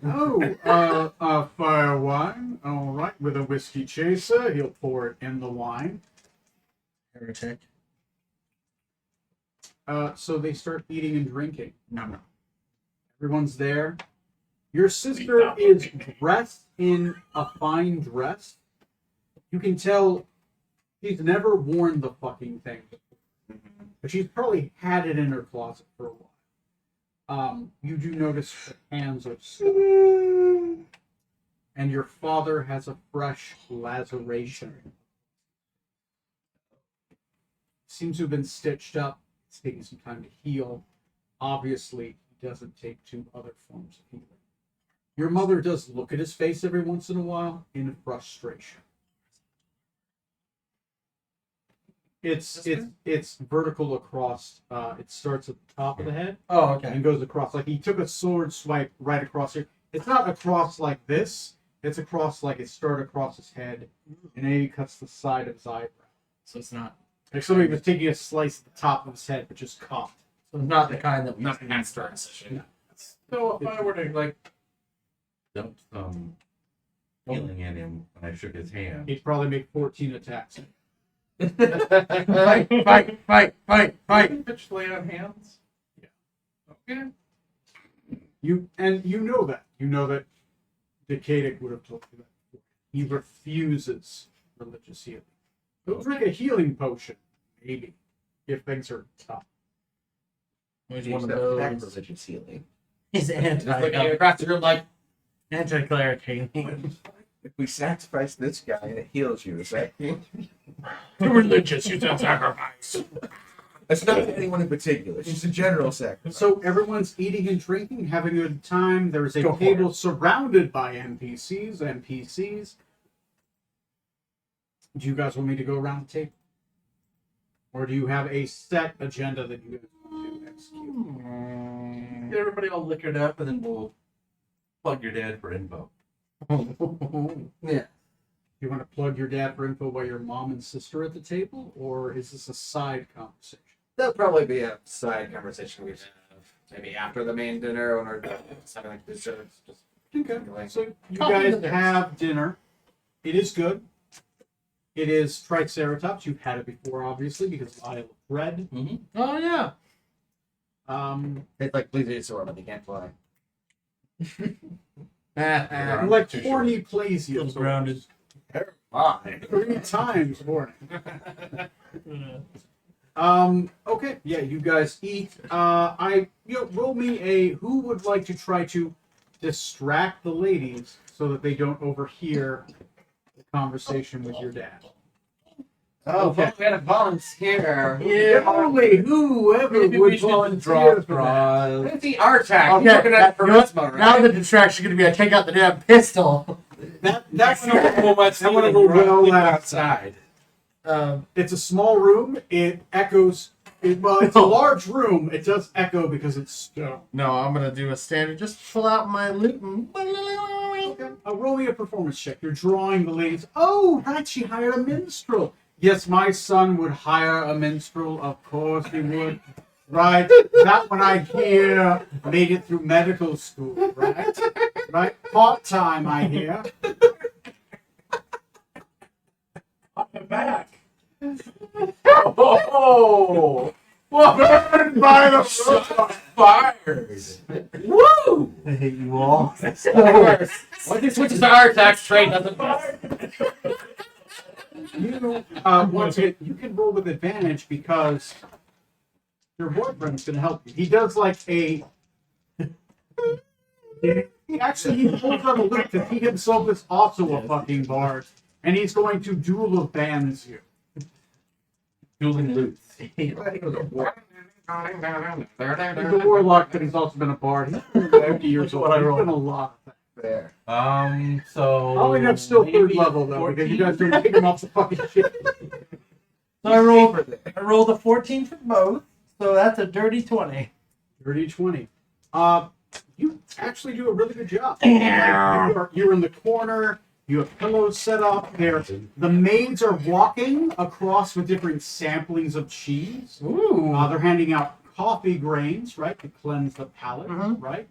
Fire wine. All right, with a whiskey chaser, he'll pour it in the wine. Heretic. So they start eating and drinking. No. Everyone's there. Your sister is dressed in a fine dress. You can tell she's never worn the fucking thing before. But she's probably had it in her closet for a while. You do notice the hands are still. And your father has a fresh laceration. Seems to have been stitched up. It's taking some time to heal. Obviously, he doesn't take to other forms of healing. Your mother does look at his face every once in a while in frustration. It's vertical across. It starts at the top of the head Oh, okay. and goes across. Like he took a sword swipe right across here. It's not across like this. It's across like it started across his head, and then he cuts the side of his eyebrow. So it's not. Like somebody was taking a slice at the top of his head, but just caught. So it's not the kind that we. Not an start session. So if I were to like dump some healing in him when I shook his hand, He'd probably make 14 attacks. Fight! Bitch lay on hands. Yeah. Okay. You know that. You know that Decadic would have told you that before. He refuses religious healing. He'll drink a healing potion, maybe, if things are tough. He's One one of of those. religious healing. He's Just looking across the room like, anti-cleric healing. If we sacrifice this guy and it heals you, is that Too religious, you don't sacrifice. That's not anyone in particular. It's just a general sacrifice. So everyone's eating and drinking, having a good time. There's a Go for table surrounded by NPCs. Do you guys want me to go around the table? Or do you have a set agenda that you guys want to execute? Get everybody all liquored up, and then we'll plug your dad for info. Yeah. You want to plug your dad for info while your mom and sister are at the table? Or is this a side conversation? That'll probably be a side conversation we have maybe after the main dinner when we're just having like desserts. Just Okay. Like, So you coffee guys and desserts. have dinner. It is good. It is Triceratops. You've had it before, obviously, because Isle of Bread. Oh yeah. it's like plesiosaur, but they can't fly. Like horny plays you. Little grounded. Fine. 3 times horny. Okay. Yeah, you guys eat. Roll me a. Who would like to try to distract the ladies so that they don't overhear the conversation with your dad? Oh, Okay. we had a volunteer. Only whoever Maybe would we should volunteer draw for that. straws. It's the Artac. Okay, You're looking at you know what? charisma, right? Now the distraction's gonna be I take out the damn pistol. That went over Well, let's that see went them over well running last outside. It's a small room. It echoes. Well, it's a large room. It does echo because it's stone. No, I'm gonna do a standard. Just pull out my loot and. Roll me a performance check. You're drawing the ladies. Oh, right. She hired a minstrel. Yes, my son would hire a minstrel. Of course he would. Right. That one I hear made it through medical school. Right. Right. Part time, I hear. I'm back. Oh! Burned by the Fired! Woo! I hate you all. Once he switches to Artac, trade doesn't matter. You once again, you can roll with advantage because your boyfriend's going to help you. He does like a. He pulls out a loop because he himself is also a fucking bard, and he's going to duel of bands you. Dueling loot. He's a warlock, but he's also been a bard. He's been 50 years old. He's been a lot of things. There. So. I'll end up still third maybe level though, because you 14? guys don't take him off the fucking shit. So I rolled a 14 for both, so that's a dirty 20. Dirty 20. You actually do a really good job. You're in the corner. You have pillows set up there. The maids are walking across with different samplings of cheese. Ooh. They're handing out coffee grains, right, to cleanse the palate, right?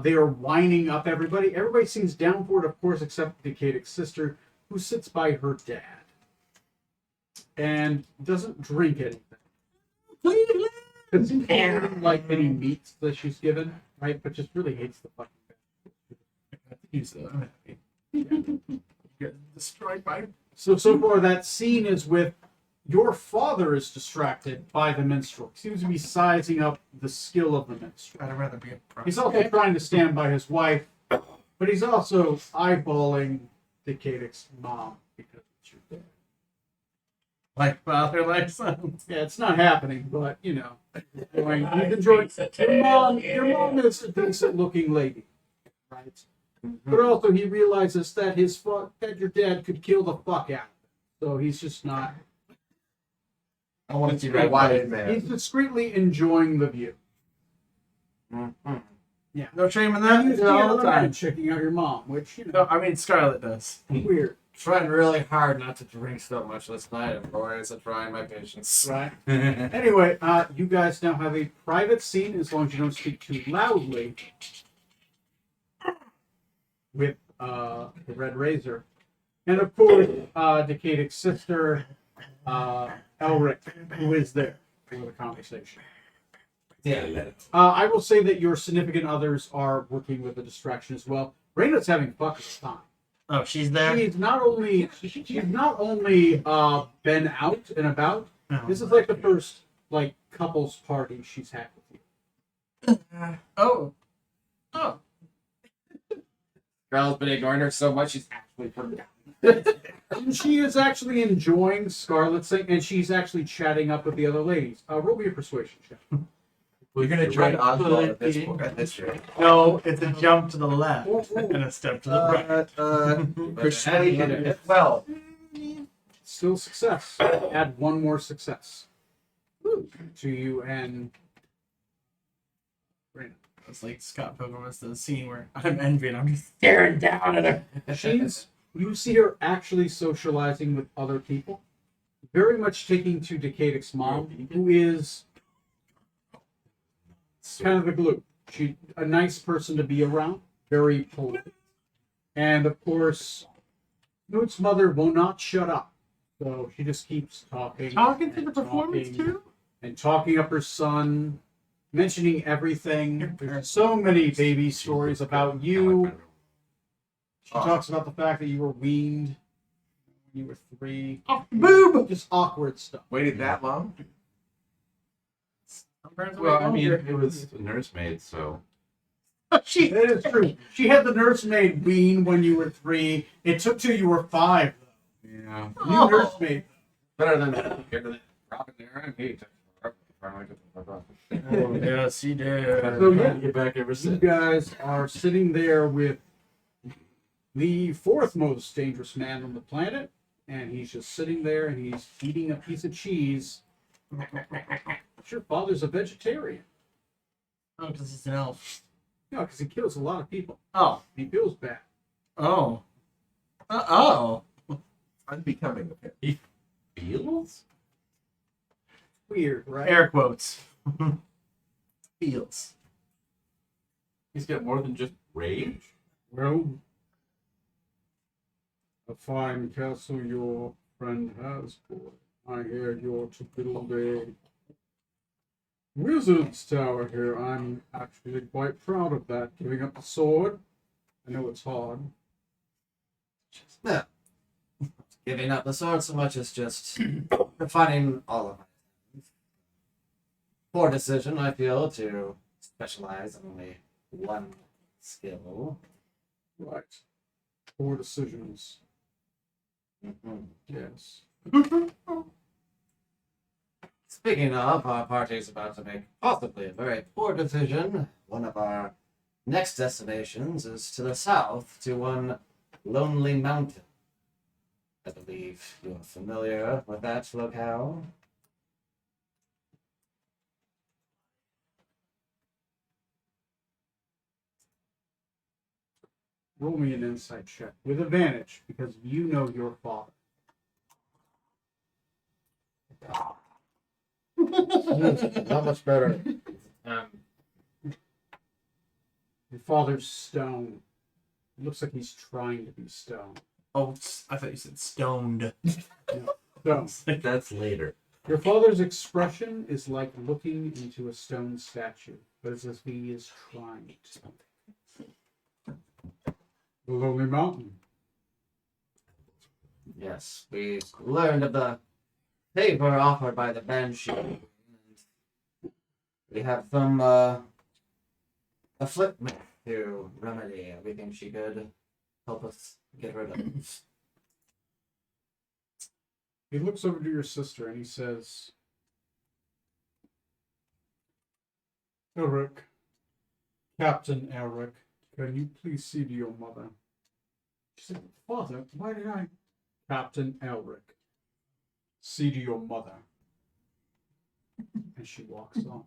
They are winding up everybody. Everybody seems down for it, of course, except Decadic sister, who sits by her dad and doesn't drink anything. Because she doesn't like any meats that she's given, right? But just really hates the fucking thing. He's destroyed by. So far, that scene is with your father is distracted by the minstrel. He seems to be sizing up the skill of the minstrel. I'd rather be a He's also trying to stand by his wife, but he's also eyeballing Decadic's mom because it's your dad. like father, like son. Yeah, it's not happening, but you know, he's enjoying. Your mom is a decent looking lady, right? But also, he realizes that that your dad could kill the fuck out of him. So he's just not. I want to see my wife, man. He's discreetly enjoying the view. Yeah. No shame in And that. you I see do it all another the man time. checking out your mom, which you No, know, I mean Scarlet does. weird, Trying really hard not to drink so much this night, boys. I'm trying my patience. right? Anyway, you guys now have a private scene as long as you don't speak too loudly with the Red Razor, and of course, Decadic's sister, Elric, who is there for the conversation. Yeah. I will say that your significant others are working with a distraction as well. Raina's having fucking time. Oh, she's there. She's not only been out and about. Oh. This is like the first like couples party she's had with you. Oh. Girl's been ignoring her so much, she's actually forgotten. And she is actually enjoying Scarlet's thing, and she's actually chatting up with the other ladies. Roll me a persuasion check. We're gonna try to Oswald at this point. At this rate. No, it's a jump to the left and a step to the right. Persuasion. Well, Still success. Add one more success to you and Raina. It's like Scott Pilgrim was the scene where I'm envying. I'm just staring down at her. You see her actually socializing with other people. very much taking to Decadix mom, who is kind of the glue. She a nice person to be around, very polite. And of course, Snoot's mother will not shut up. So she just keeps talking. Talking to and the performance talking too? and talking up her son, mentioning everything. There's so many baby stories about you. She talks about the fact that you were weaned when you were 3. Boob! Just awkward stuff. Waited that long? Well, I mean, it was a nursemaid, so. She That is true. She had the nursemaid wean when you were 3. It took till you were 5. Yeah. New nursemaid. Better than Robin there and he. Oh, yes, he did. So yeah, Get back ever you since. guys are sitting there with the 4th most dangerous man on the planet, and he's just sitting there and he's eating a piece of cheese. Your father's a vegetarian. Oh, because he's an elf. No, because he kills a lot of people. Oh. He feels bad. Oh. Oh. Unbecoming of him. Feels? Weird, right? Air quotes. Feels. He's got more than just rage? Well, a fine castle your friend has, boy. I hear you're to build a wizard's tower here. I'm actually quite proud of that. Giving up the sword. I know it's hard. Yeah. Giving up the sword so much as just refining all of it. Poor decision, I feel, to specialize in only one skill. Right. Poor decisions. Mhm. Yes. Speaking of, our party is about to make possibly a very poor decision. One of our next destinations is to the south, to one Lonely Mountain. I believe you're familiar with that locale. Roll me an insight check with advantage because you know your father. Not much better. Your father's stone. It looks like he's trying to be stone. Oh, I thought you said stoned. So, That's later. your father's expression is like looking into a stone statue, but it's as if he is trying to. The Lonely Mountain. Yes, we learned of the favor offered by the Banshee. We have some afflictment to remedy. We think she could help us get rid of. He looks over to your sister and he says, Eric, Captain Eric, can you please see to your mother? She said, Father, why did I? Captain Elric, see to your mother. And she walks on.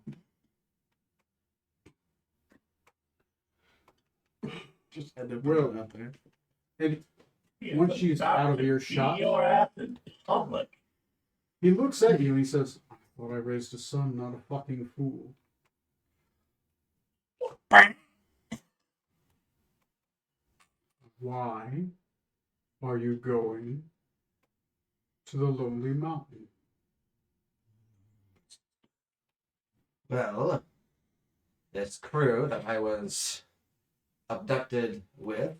Just had to Well, put it out there. and once she's out of earshot, Your ass in public. he looks at you and he says, I thought I raised a son, not a fucking fool. Why are you going to the Lonely Mountain? Well, this crew that I was abducted with,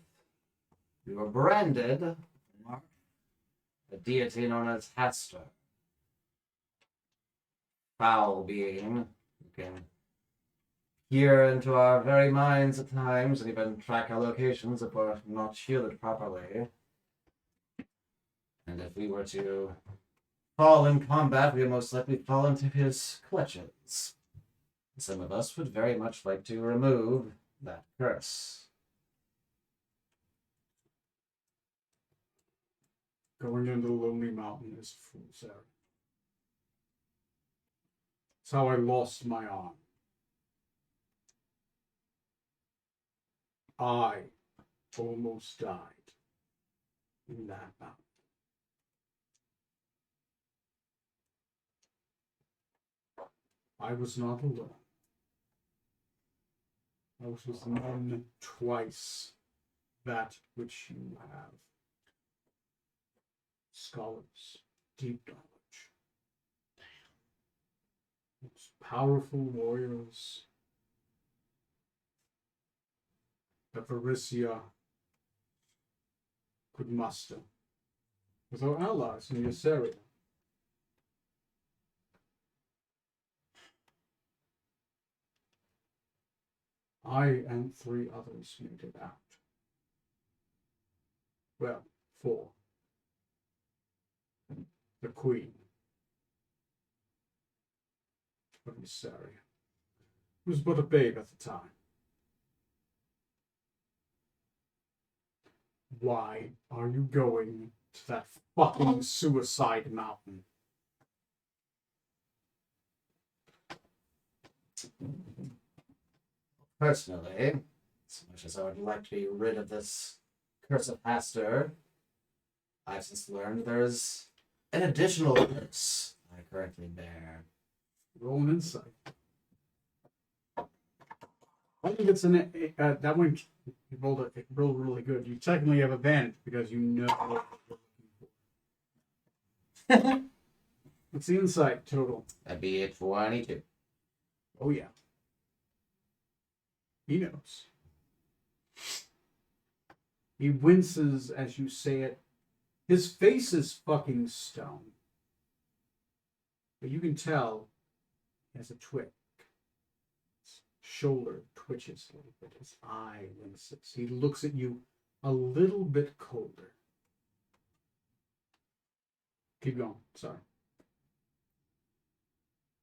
we were branded a deity known as Hastur. Foul being who can peer into our very minds at times and even track our locations if we're not shielded properly. And if we were to fall in combat, we would most likely fall into his clutches. Some of us would very much like to remove that curse. Going into the Lonely Mountain is a fool's errand. It's how I lost my arm. I almost died in that mountain. I was not alone. I was none twice that which you have. Scholars, deep knowledge. Most powerful warriors that Varisia could muster with our allies in this area. I and 3 others made it out. Well, 4. The Queen of Mysteria, who was but a babe at the time. Why are you going to that fucking suicide mountain? Personally, as much as I would like to be rid of this curse of Hastur, I've since learned there's an additional curse I currently bear. Roll an insight. I think it's that one. You rolled really good. You technically have advantage because you know what you're looking for. What's the insight total? That'd be a 22. Oh yeah. He knows. He winces as you say it. His face is fucking stone. But you can tell he has a twitch. His shoulder twitches a little bit. His eye winces. He looks at you a little bit colder. Keep going. Sorry.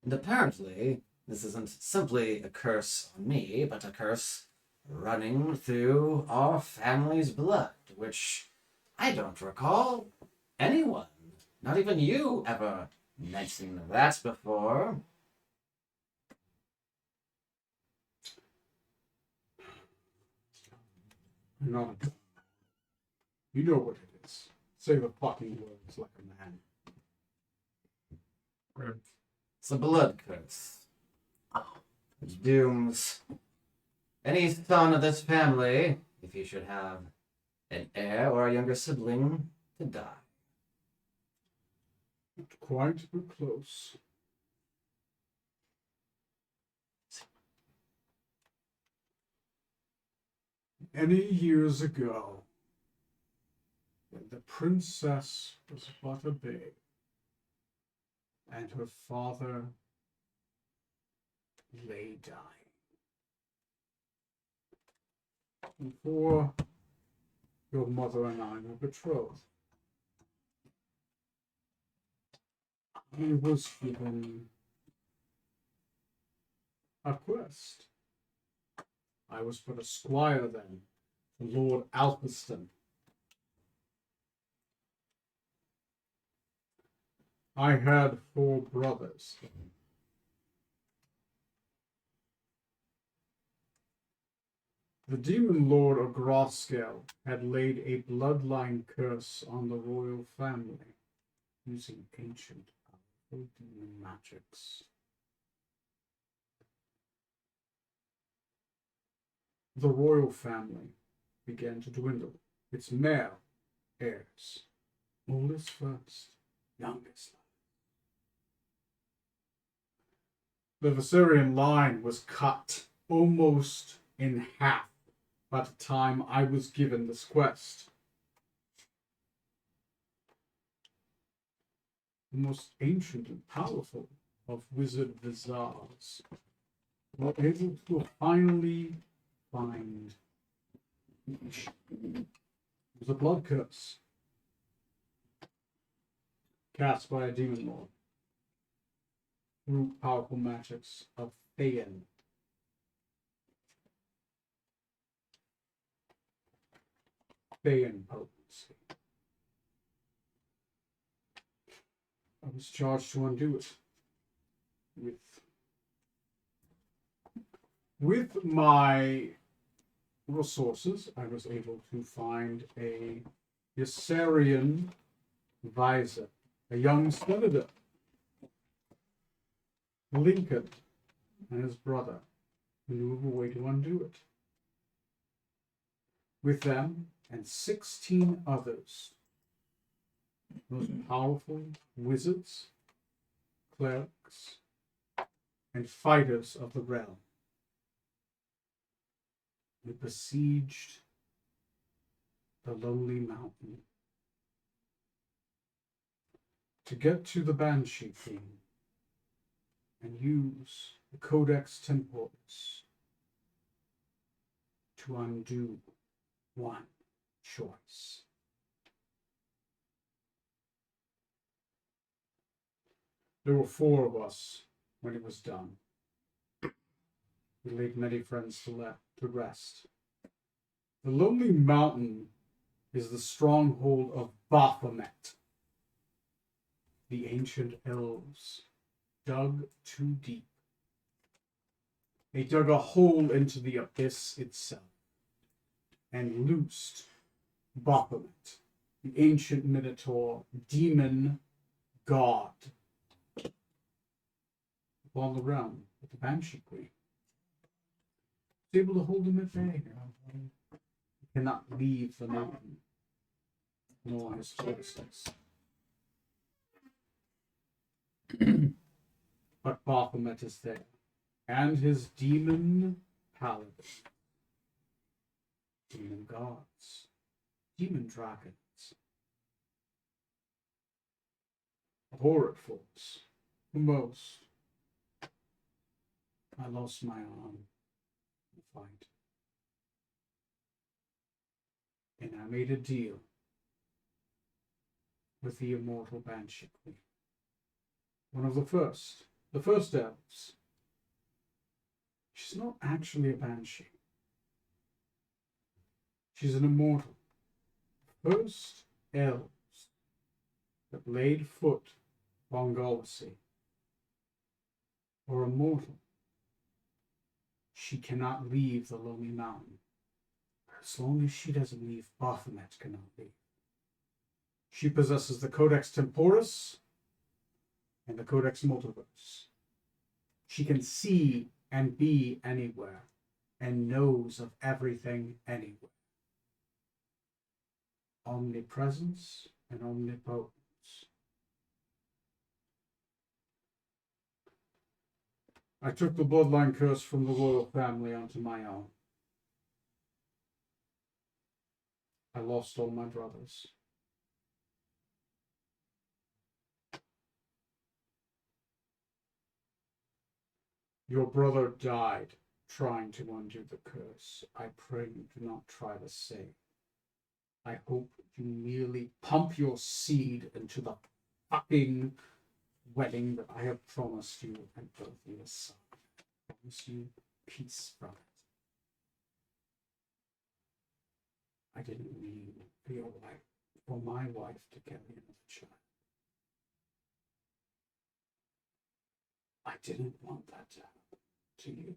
And apparently, this isn't simply a curse on me, but a curse running through our family's blood, which I don't recall anyone, not even you, ever mentioning that before. You're not a... You know what it is. Say the fucking words like a man. It's a blood curse, which dooms any son of this family, if he should have an heir or a younger sibling, to die. Not quite, but close. Many years ago, when the princess was but a babe, and her father lay dying. Before your mother and I were betrothed, I was given a quest. I was but a squire then, for Lord Alpiston. I had 4 brothers. The demon lord of Grothskel had laid a bloodline curse on the royal family using ancient powerful demon magics. The royal family began to dwindle. Its male heirs, oldest first, youngest last. The Viserion line was cut almost in half by the time I was given this quest. The most ancient and powerful of wizard viziers were able to finally find it was a blood curse cast by a demon lord through powerful magics of Thayen. Thayen potency. I was charged to undo it with my resources. I was able to find a Ysarian visor, a young senator, Lincoln, and his brother knew of a way to undo it. With them and 16 others, those powerful wizards, clerics, and fighters of the realm, they besieged the Lonely Mountain. To get to the Banshee King and use the Codex Temporis to undo one choice. There were 4 of us when it was done. We laid many friends to rest. The Lonely Mountain is the stronghold of Baphomet. The ancient elves dug too deep. They dug a hole into the abyss itself and loosed Baphomet, the ancient Minotaur demon god, upon the realm with the Banshee Queen. Was able to hold him at bay. He cannot leave the mountain, nor his choices. But Baphomet is there, and his demon paladin, demon gods, demon dragons, a horrid force. The most. I lost my arm in the fight, and I made a deal with the immortal Banshee Queen. One of the first elves. She's not actually a banshee. She's an immortal. First elves that laid foot upon Galaxy are immortal. She cannot leave the Lonely Mountain. As long as she doesn't leave, Baphomet cannot leave. She possesses the Codex Temporis and the Codex Multiverse. She can see and be anywhere and knows of everything anywhere. Omnipresence and omnipotence. I took the bloodline curse from the royal family onto my own. I lost all my brothers. Your brother died trying to undo the curse. I pray you do not try the same. I hope you merely pump your seed into the fucking wedding that I have promised you and birthing a son. I promise you peace from it. I didn't mean for your wife, for my wife to carry another child. I didn't want that to happen to you.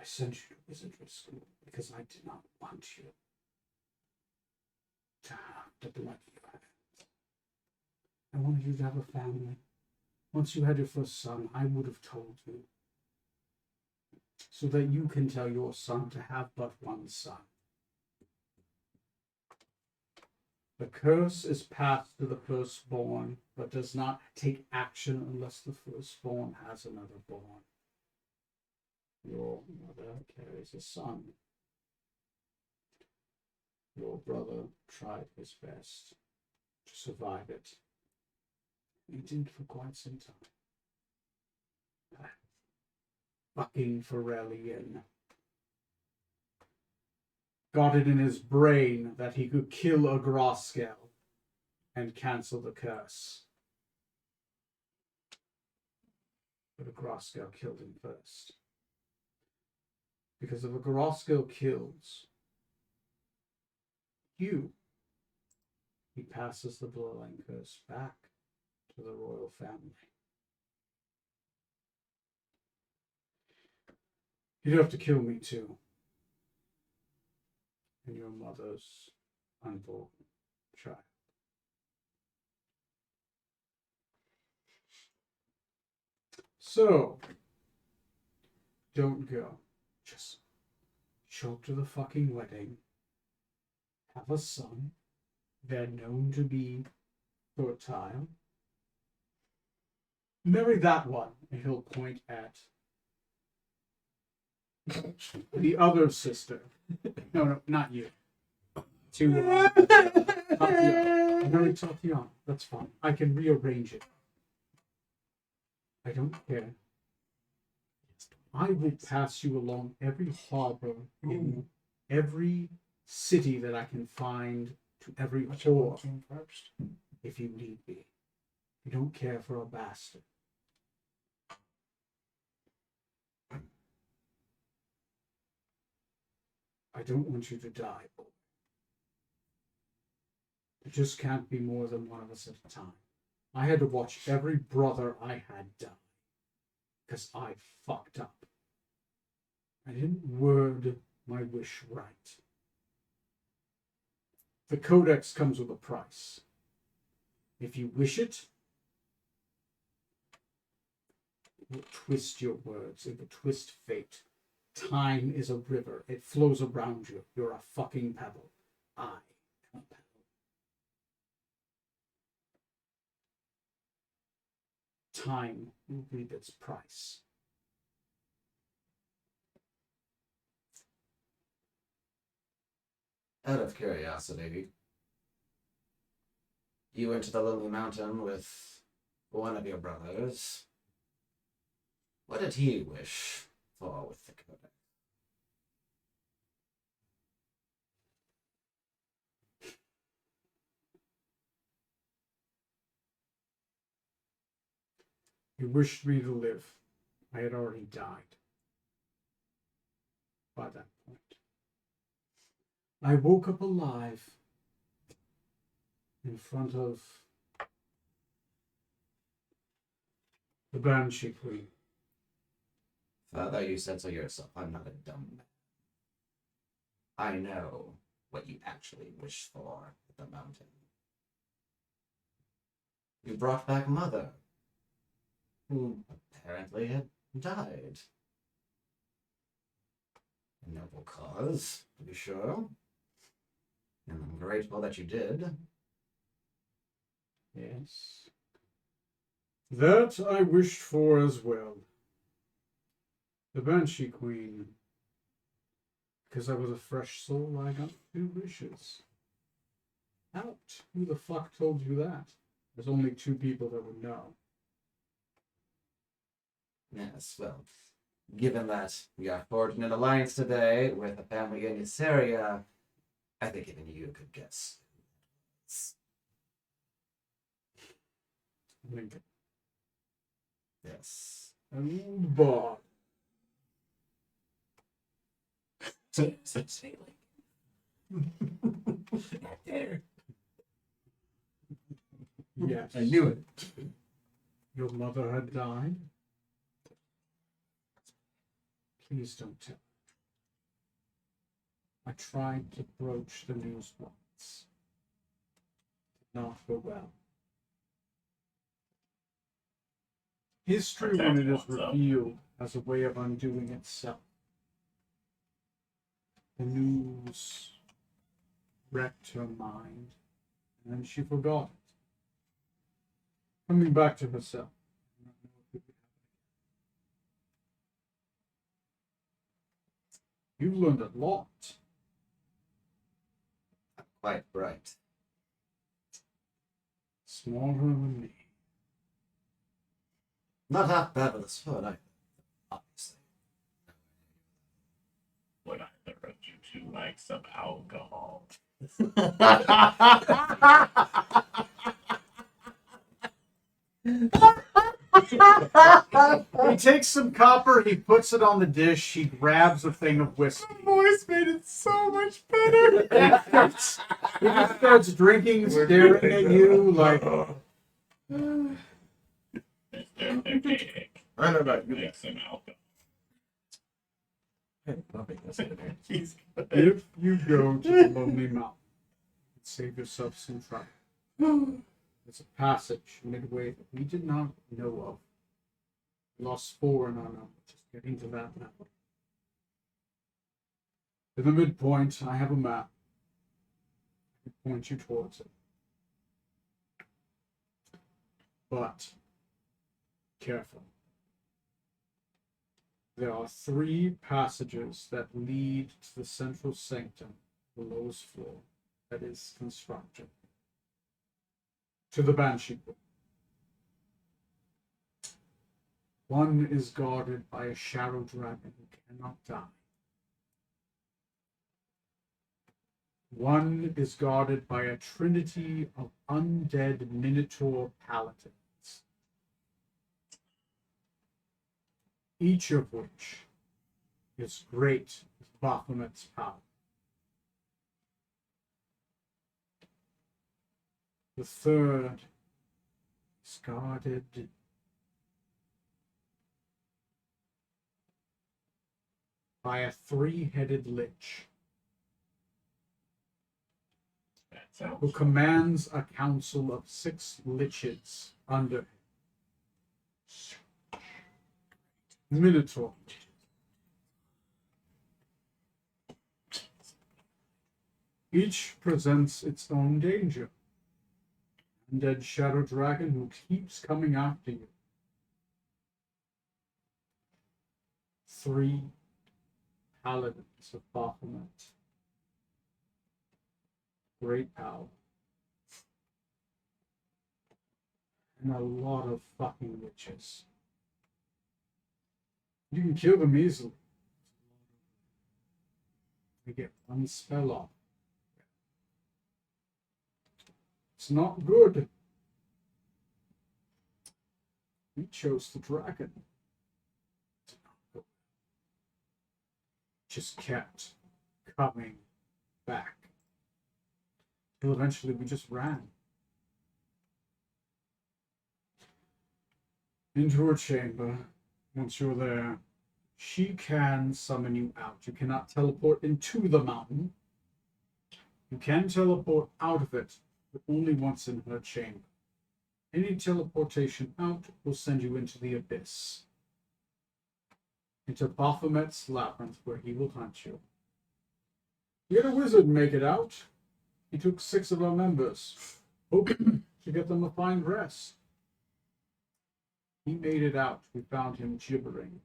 I sent you to wizardry school because I did not want you to have the blood you had. I wanted you to have a family. Once you had your first son, I would have told you, so that you can tell your son to have but one son. The curse is passed to the firstborn, but does not take action unless the firstborn has another born. Your mother carries a son. Your brother tried his best to survive it. He did for quite some time. That fucking Ferellian got it in his brain that he could kill a Groskel and cancel the curse. But a Groskel killed him first. Because if a Groskel kills you, he passes the bloodline curse back to the royal family. You'd have to kill me too. And your mother's unborn child. So, don't go. Just show up to the fucking wedding. Have a son. They're known to be fertile. Marry that one. And he'll point at the other sister. No, not you. Tatiana. Marry Tatiana. That's fine. I can rearrange it. I don't care. I will pass you along every harbor in every city that I can find, to every whore, first. if you need be. You don't care for a bastard. I don't want you to die, boy. There just can't be more than one of us at a time. I had to watch every brother I had die. Because I fucked up. I didn't word my wish right. The codex comes with a price. If you wish it, it will twist your words. It will twist fate. Time is a river. It flows around you. You're a fucking pebble. I am a pebble. Time will reap its price. Out of curiosity, you went to the Lonely Mountain with one of your brothers. What did he wish for with the codex? He wished me to live. I had already died by that point. I woke up alive in front of the Banshee Queen. Father, you said so yourself. I'm not a dumb man. I know what you actually wish for at the mountain. You brought back Mother, who apparently had died. A noble cause, to be sure. And I'm grateful that you did. Yes. That I wished for as well. The Banshee Queen. Because I was a fresh soul, I got 2 wishes. Out. Who the fuck told you that? There's only 2 people that would know. Yes, well, given that we are forged an alliance today with a family in Ysseria, I think even you could guess. Lincoln. Yes. Oh, boy. So say like there. Yes. I knew it. Your mother had died? Please don't tell. I tried to broach the news once. Did not go well. History, when it is revealed, has a way of undoing itself. The news wrecked her mind, and then she forgot it. Coming back to herself. You've learned a lot. Quite right. Smaller than me. Not half bad with a sword, either, obviously. Would either of you two like some alcohol? He takes some copper, he puts it on the dish, he grabs a thing of whiskey. Voice made it so much better. He just starts drinking, staring at you like, Mr. Decadic, I know about you. like some alcohol. Jeez. if you go to the Lonely Mountain, save yourself some trouble. There's a passage midway that we did not know of. Lost 4 in our number. Just getting to that now. In the midpoint, I have a map. I can point you towards it. But careful. There are 3 passages that lead to the central sanctum, the lowest floor, that is constructed. To the Banshee Room. One is guarded by a shadow dragon who cannot die. One is guarded by a trinity of undead minotaur paladins, each of which is great as Baphomet's power. The third is guarded by a 3-headed lich That who sounds commands a council of 6 liches under him. Minotaur. Each presents its own danger. Undead shadow dragon who keeps coming after you. 3 paladins of Baphomet. Great power. And a lot of fucking witches. You can kill them easily. They get 1 spell off. It's not good. We chose the dragon. Just kept coming back. Till eventually we just ran. Into her chamber. Once you're there, she can summon you out. You cannot teleport into the mountain. You can teleport out of it, but only once in her chamber. Any teleportation out will send you into the abyss. Into Baphomet's labyrinth, where he will hunt you. We had a wizard make it out. He took 6 of our members, hoping to get them a fine rest. He made it out. We found him gibbering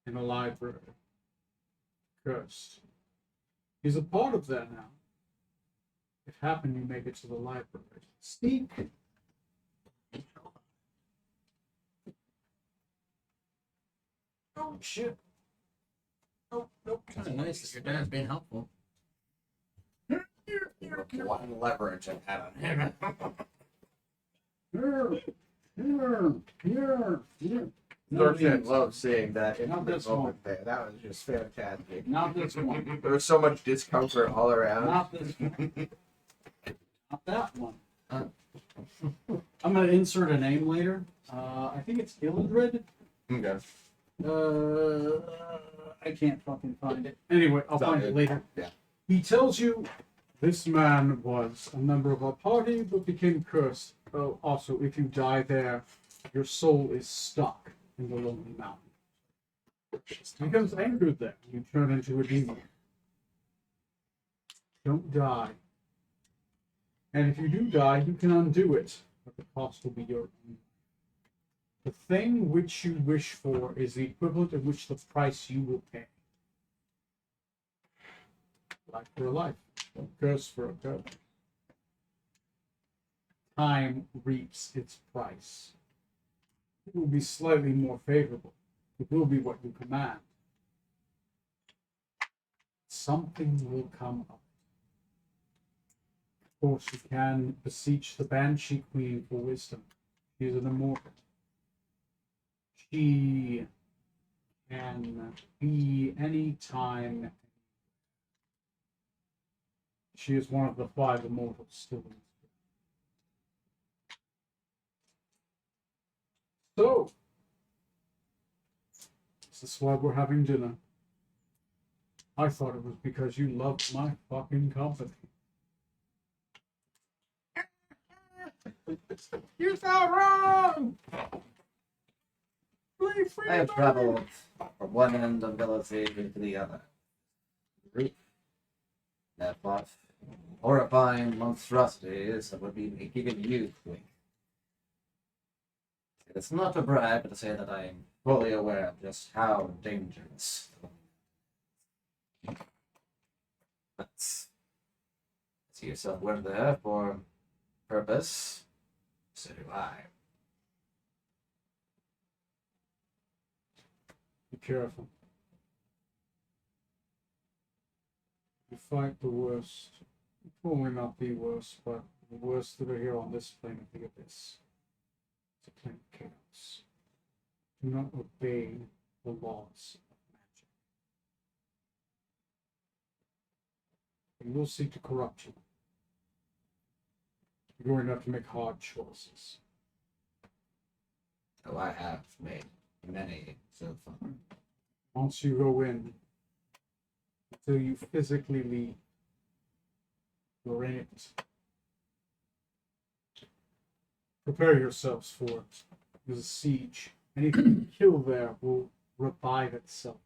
in a library. Cursed. He's a part of that now. If happen you make it to the library. Sneak. Oh shit. Nope. Kind of nice that your dad's being helpful. One leverage I've had on him. Thorfinn loves seeing that Not this moment there. That was just fantastic. Not this one. There was so much discomfort all around. Not this one. Not that one. I'm gonna insert a name later. I think it's Illidred. Okay. I can't fucking find it. Anyway, I'll It's all find it good. later. Yeah. He tells you this man was a member of our party but became cursed. Oh, also, if you die there, your soul is stuck in the lonely mountain. He becomes angered there. You turn into a demon. Don't die. And if you do die, you can undo it, but the cost will be your own. The thing which you wish for is the equivalent of which the price you will pay. Life for a life, a curse for a curse. Time reaps its price. It will be slightly more favorable. It will be what you command. Something will come up. Of course, you can beseech the Banshee Queen for wisdom. She is an immortal. She can be any time. She is one of the 5 immortals still in this book. So, this is why we're having dinner. I thought it was because you loved my fucking company. You're so wrong! Play free. I have traveled from one end of Velocity to the other. That fought horrifying monstrosities that would be making a youth wink. It's not a brag to say that I am fully aware of just how dangerous. But see yourself went there for purpose. So do I. Be careful. You fight the worst. Probably not the worst, but the worst that are here on this plane of the abyss. It's a plane of chaos. Do not obey the laws of magic. They will seek to corrupt you. You're going to have to make hard choices. Oh, I have made many so far. Once you go in, until you physically leave, you're in it. Prepare yourselves for it. There's a siege. Anything you kill there will revive itself.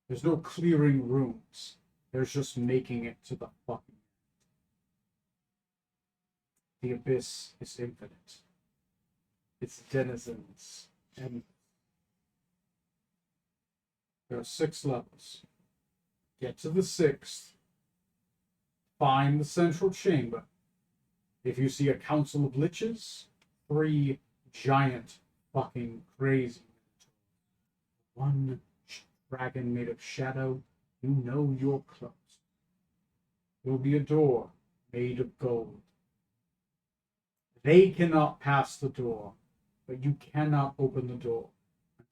There's no clearing rooms. There's just making it to the fucking end. The abyss is infinite. Its denizens and there are 6 levels. Get to the 6th. Find the central chamber. If you see a council of liches, 3 giant fucking crazy minotaurs, 1 dragon made of shadow, you know you're close. There will be a door made of gold. They cannot pass the door, but you cannot open the door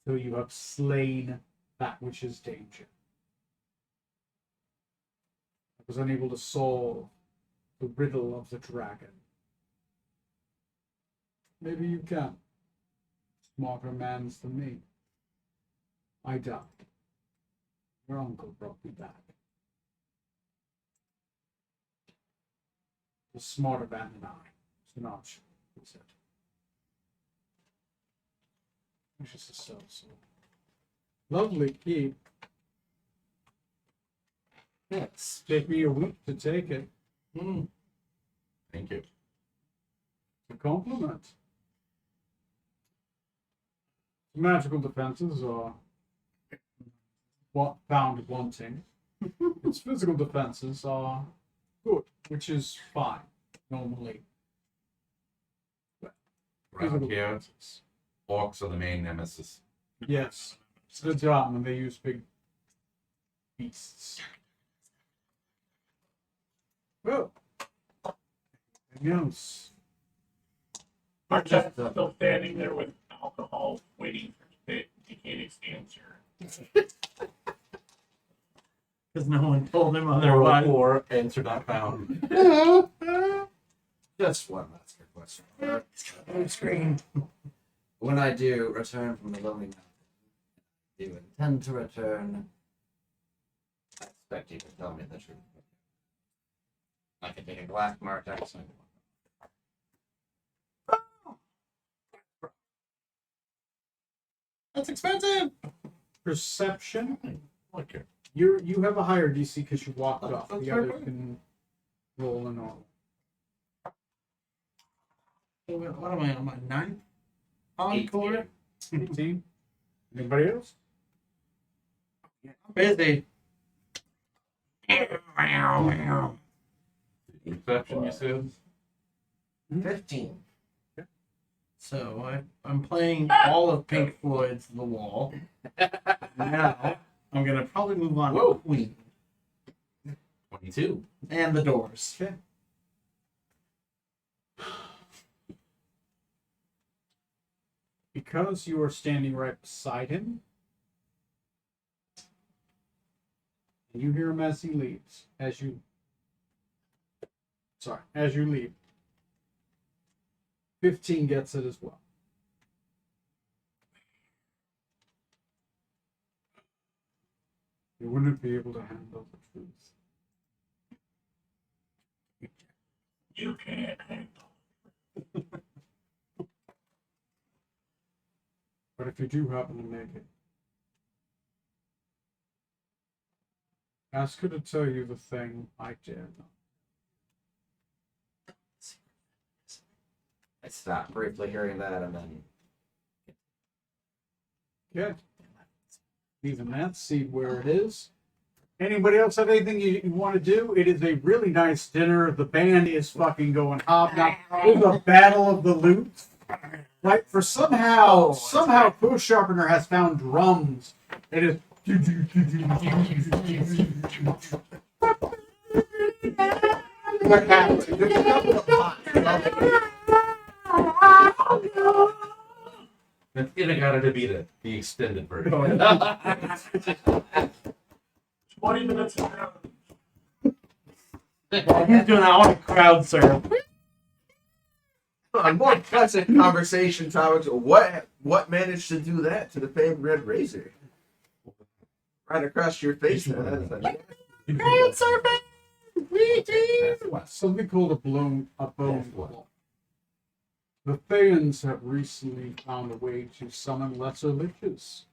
until you have slain that which is danger. I was unable to solve the riddle of the dragon. Maybe you can. Smarter mans than me. I died. Your uncle brought me back. The smarter man than I. It's an option, he said. It's just a cell, so. Lovely key. Yes. Take me a week to take it. Thank you. A compliment. Magical defenses are what found wanting. Its physical defenses are good, which is fine normally. Around here, orcs are the main nemesis. Yes, it's the job when they use big beasts. Well, anything else? I'm just still standing there with alcohol, waiting for Decadix answer. Because no one told him otherwise. Or answer not found. Just one last quick question. Blue screen. When I do return from the Lonely Mountain, do you intend to return? I expect you to tell me the truth. I can take a black mark accent. That's expensive. Perception. Okay. You have a higher DC because you walked off. that's The fair others point. can roll a normal. What am I on my 9th? Encore? 18. Anybody else? I'm busy. Perception, you said? 15. So I'm playing all of Pink Floyd's The Wall. Now I'm gonna probably move on Whoa. to Queen 22. and The Doors. Okay. Because you are standing right beside him, and you hear him as he leaves, as you leave. 15 gets it as well. You wouldn't be able to handle the truth. You can't handle. But if you do happen to make it, ask her to tell you the thing I did. I stopped briefly hearing that, and then Okay. Even that, see where it is. Anybody else have anything you want to do? It is a really nice dinner. The band is fucking going hobnob. There's a battle of the lutes. Right? For somehow Quill Sharpener has found drums. It is. That's Inagata to be the extended version. 20 minutes ago. He's doing that on a crowd surf. On more pleasant conversation topics, what managed to do that to the famed Red Razor? Right across your face. Crowd surfing! Something called a bone claw. The Thaans have recently found a way to summon lesser liches.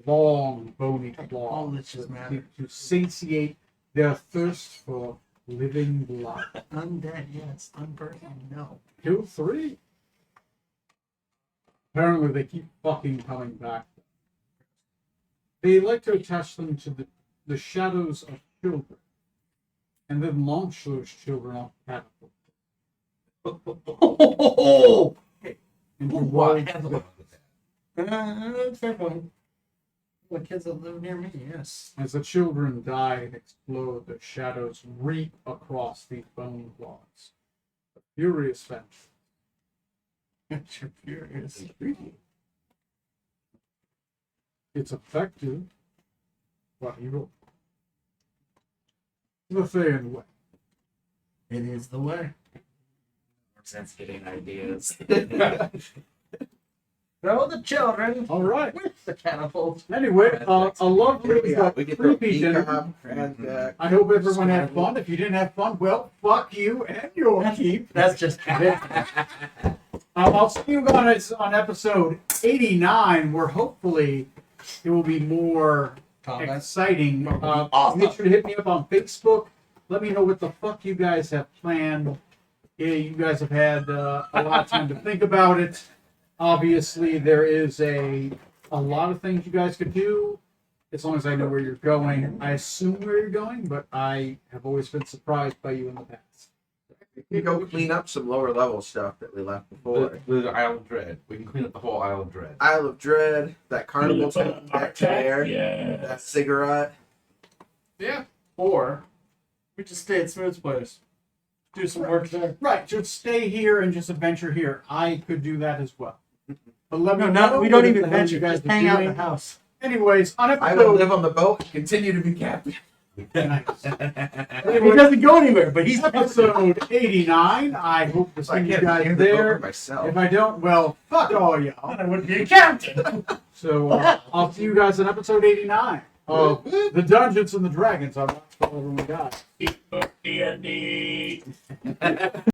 Long, bony claws All liches matter. to satiate their thirst for living blood. Undead, yes. Unperson, no. Kill 3. Apparently they keep fucking coming back. They like to attach them to the shadows of children and then launch those children off catapults. Into worlds Fair point. The kids that live near me, yes. as the children die and explode, their shadows reap across these bone claws. A furious vengeance. You're furious. It's effective, but evil. The Thayan way. It is the way. sense getting ideas. Throw the children All right. with the catapult. Anyway, a lovely, We get the creepy dinner. I hope everyone had fun. If you didn't have fun, well, fuck you and your keep. That's just I'll see you guys on episode 89, where hopefully it will be more exciting. Awesome. Make sure to hit me up on Facebook. Let me know what the fuck you guys have planned. Yeah, you guys have had a lot of time to think about it. Obviously, there is a lot of things you guys could do, as long as I know where you're going. I assume where you're going, but I have always been surprised by you in the past. We go clean up some lower level stuff that we left before. The Isle of Dread. We can clean up the whole Isle of Dread. Isle of Dread, that carnival town back there, Yeah. that cigarette. Yeah. Or we just stay at Smooth's place. Do some work there. Right, just stay here and just adventure here. I could do that as well. But let me No, know we don't what even the hell venture. you guys Just are hang out in doing. the house. Anyways, on I would episode live on the boat and continue to be captain. He doesn't go anywhere, but he's episode 89. I hope to see I you can't guys leave the boat there. myself. If I don't, well, fuck all y'all. I wouldn't be a captain. So I'll see you guys in episode 89 of the Dungeons and the Dragons. I'm not telling everyone guys. D&D.